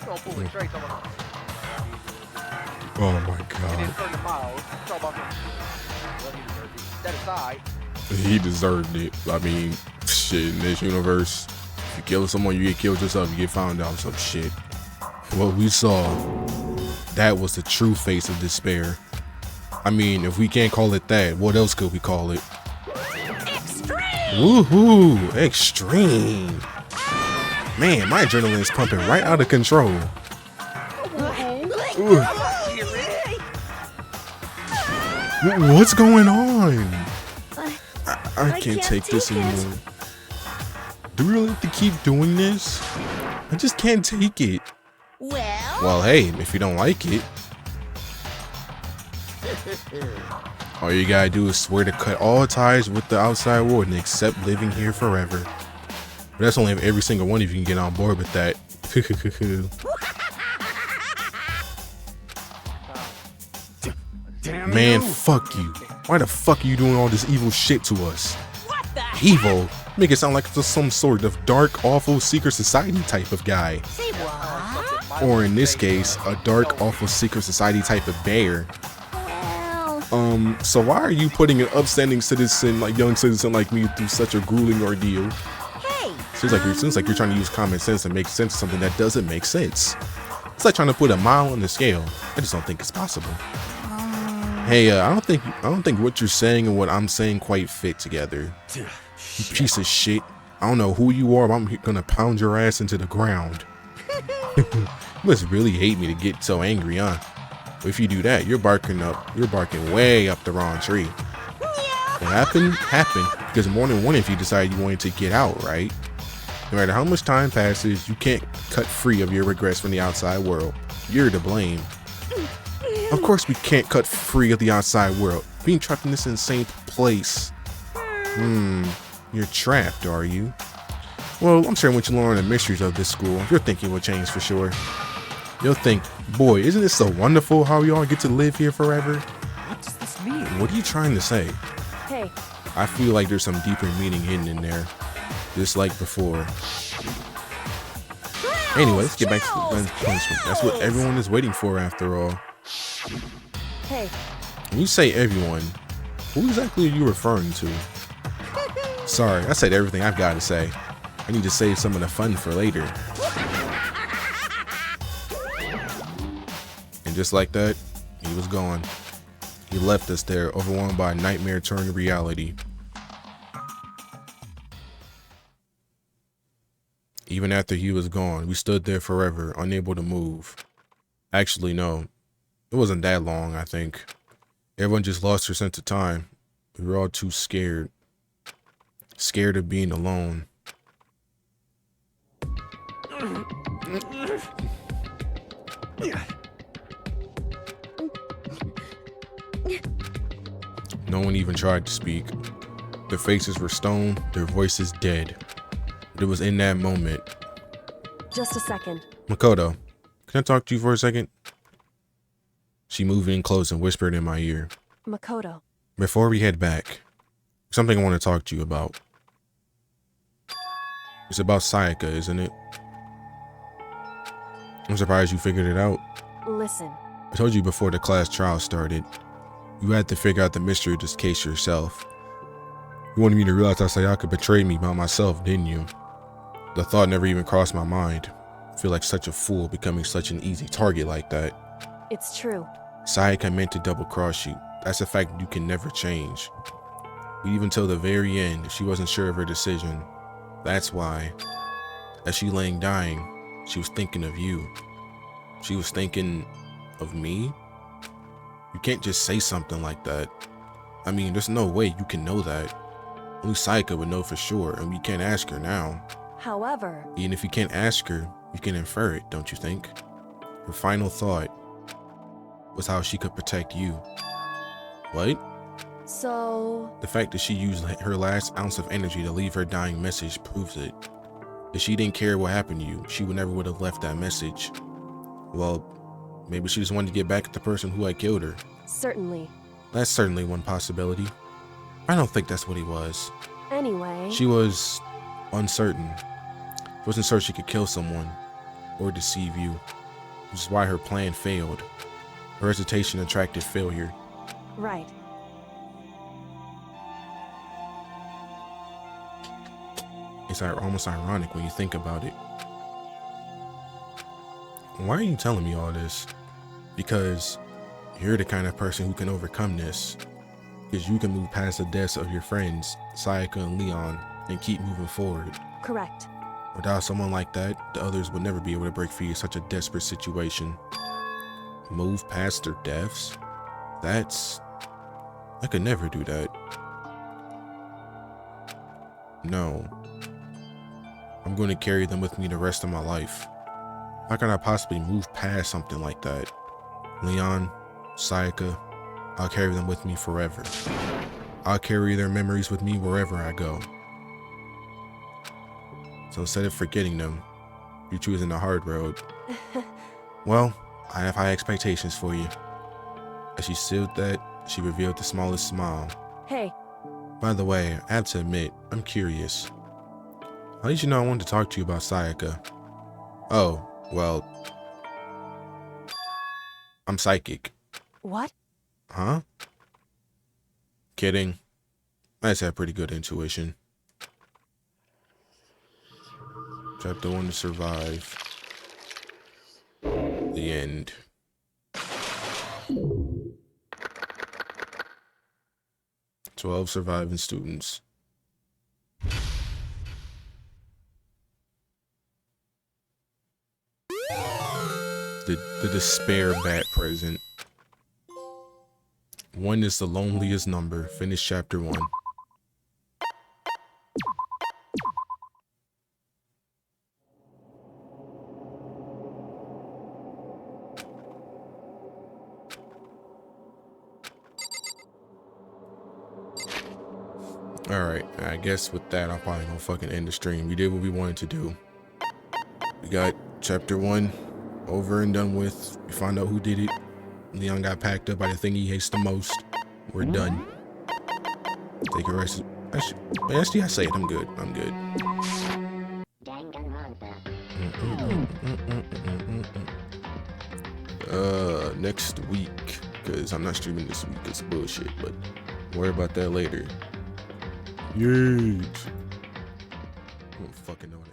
Don't pull it straight. Oh my And then god. turn the miles. Talk about some. Well, he deserved it. That aside. He deserved it. I mean, shit, in this universe, if you kill someone, you get killed yourself, you get found out some shit. What we saw, that was the true face of despair. I mean, if we can't call it that, what else could we call it? Woohoo! Extreme! Man, my adrenaline's pumping right out of control. What's going on? I can't take this anymore. Do we really have to keep doing this? I just can't take it. Well, hey, if you don't like it, all you gotta do is swear to cut all ties with the outside world and accept living here forever. But that's only if every single one of you can get on board with that. Man, fuck you. Why the fuck are you doing all this evil shit to us? Evil? Make it sound like it's some sort of dark, awful, secret society type of guy. Or in this case, a dark, awful, secret society type of bear. So why are you putting an upstanding citizen, like young citizen like me, through such a grueling ordeal? Seems like you're trying to use common sense and make sense of something that doesn't make sense. It's like trying to put a mile on the scale. I just don't think it's possible. Hey, I don't think what you're saying and what I'm saying quite fit together. You piece of shit. I don't know who you are, but I'm gonna pound your ass into the ground. You must really hate me to get so angry, huh? But if you do that, you're barking way up the wrong tree. What happened, because more than one of you decided you wanted to get out, right? No matter how much time passes, you can't cut free of your regrets from the outside world. You're to blame. Of course we can't cut free of the outside world. Being trapped in this insane place. You're trapped, are you? Well, I'm sure once you learn the mysteries of this school, your thinking will change for sure. You'll think, boy, isn't it so wonderful how we all get to live here forever? What does this mean? What are you trying to say? Hey. I feel like there's some deeper meaning hidden in there. Just like before. Anyway, let's get back to the gun punishment. That's what everyone is waiting for after all. Hey. When you say everyone, who exactly are you referring to? Sorry, I said everything I've got to say. I need to save some of the fun for later. And just like that, he was gone. He left us there, overwhelmed by a nightmare turned reality. Even after he was gone, we stood there forever, unable to move. Actually, no. It wasn't that long, I think. Everyone just lost their sense of time. We were all too scared. Scared of being alone. No one even tried to speak. Their faces were stone, their voices dead. But it was in that moment. Just a second. Makoto, can I talk to you for a second? She moved in close and whispered in my ear. Makoto. Before we head back, something I want to talk to you about. It's about Sayaka, isn't it? I'm surprised you figured it out. Listen. I told you before the class trial started. You had to figure out the mystery of this case yourself. You wanted me to realize that Sayaka betrayed me by myself, didn't you? The thought never even crossed my mind. I feel like such a fool becoming such an easy target like that. It's true. Sayaka meant to double cross you. That's a fact you can never change. But even till the very end, she wasn't sure of her decision. That's why, as she laying dying, she was thinking of you. She was thinking of me? You can't just say something like that. I mean, there's no way you can know that. Only Sayaka would know for sure, and we can't ask her now. However, even if you can't ask her, you can infer it, don't you think? Her final thought was how she could protect you. What? so... The fact that she used her last ounce of energy to leave her dying message proves it. If she didn't care what happened to you, she never would have left that message. Well, maybe she just wanted to get back at the person who had killed her. Certainly. That's certainly one possibility. I don't think that's what he was. Anyway... She was uncertain. She wasn't sure she could kill someone or deceive you, which is why her plan failed. Her hesitation attracted failure. Right. It's almost ironic when you think about it. Why are you telling me all this? Because you're the kind of person who can overcome this. Because you can move past the deaths of your friends, Sayaka and Leon, and keep moving forward. Correct. Without someone like that, the others would never be able to break free of such a desperate situation. Move past their deaths? I could never do that. No. I'm going to carry them with me the rest of my life. How can I possibly move past something like that? Leon, Sayaka, I'll carry them with me forever. I'll carry their memories with me wherever I go. So instead of forgetting them, you're choosing the hard road. Well, I have high expectations for you. As she sealed that, she revealed the smallest smile. Hey. By the way, I have to admit, I'm curious. How did you know I wanted to talk to you about Sayaka? Oh, well, I'm psychic. What? Huh? Kidding. I just have pretty good intuition. Chapter 1 to survive. The end. "12 surviving students. The despair bat present. 1 is the loneliest number. Finish chapter 1. Alright, I guess with that, I'm probably gonna fucking end the stream. We did what we wanted to do. We got chapter 1 over and done with. We found out who did it. Leon got packed up by the thing he hates the most. We're done. Take a rest. Actually, I say it. I'm good. I'm good. Next week, because I'm not streaming this week. It's bullshit, but worry about that later. Yeet. I don't fucking know what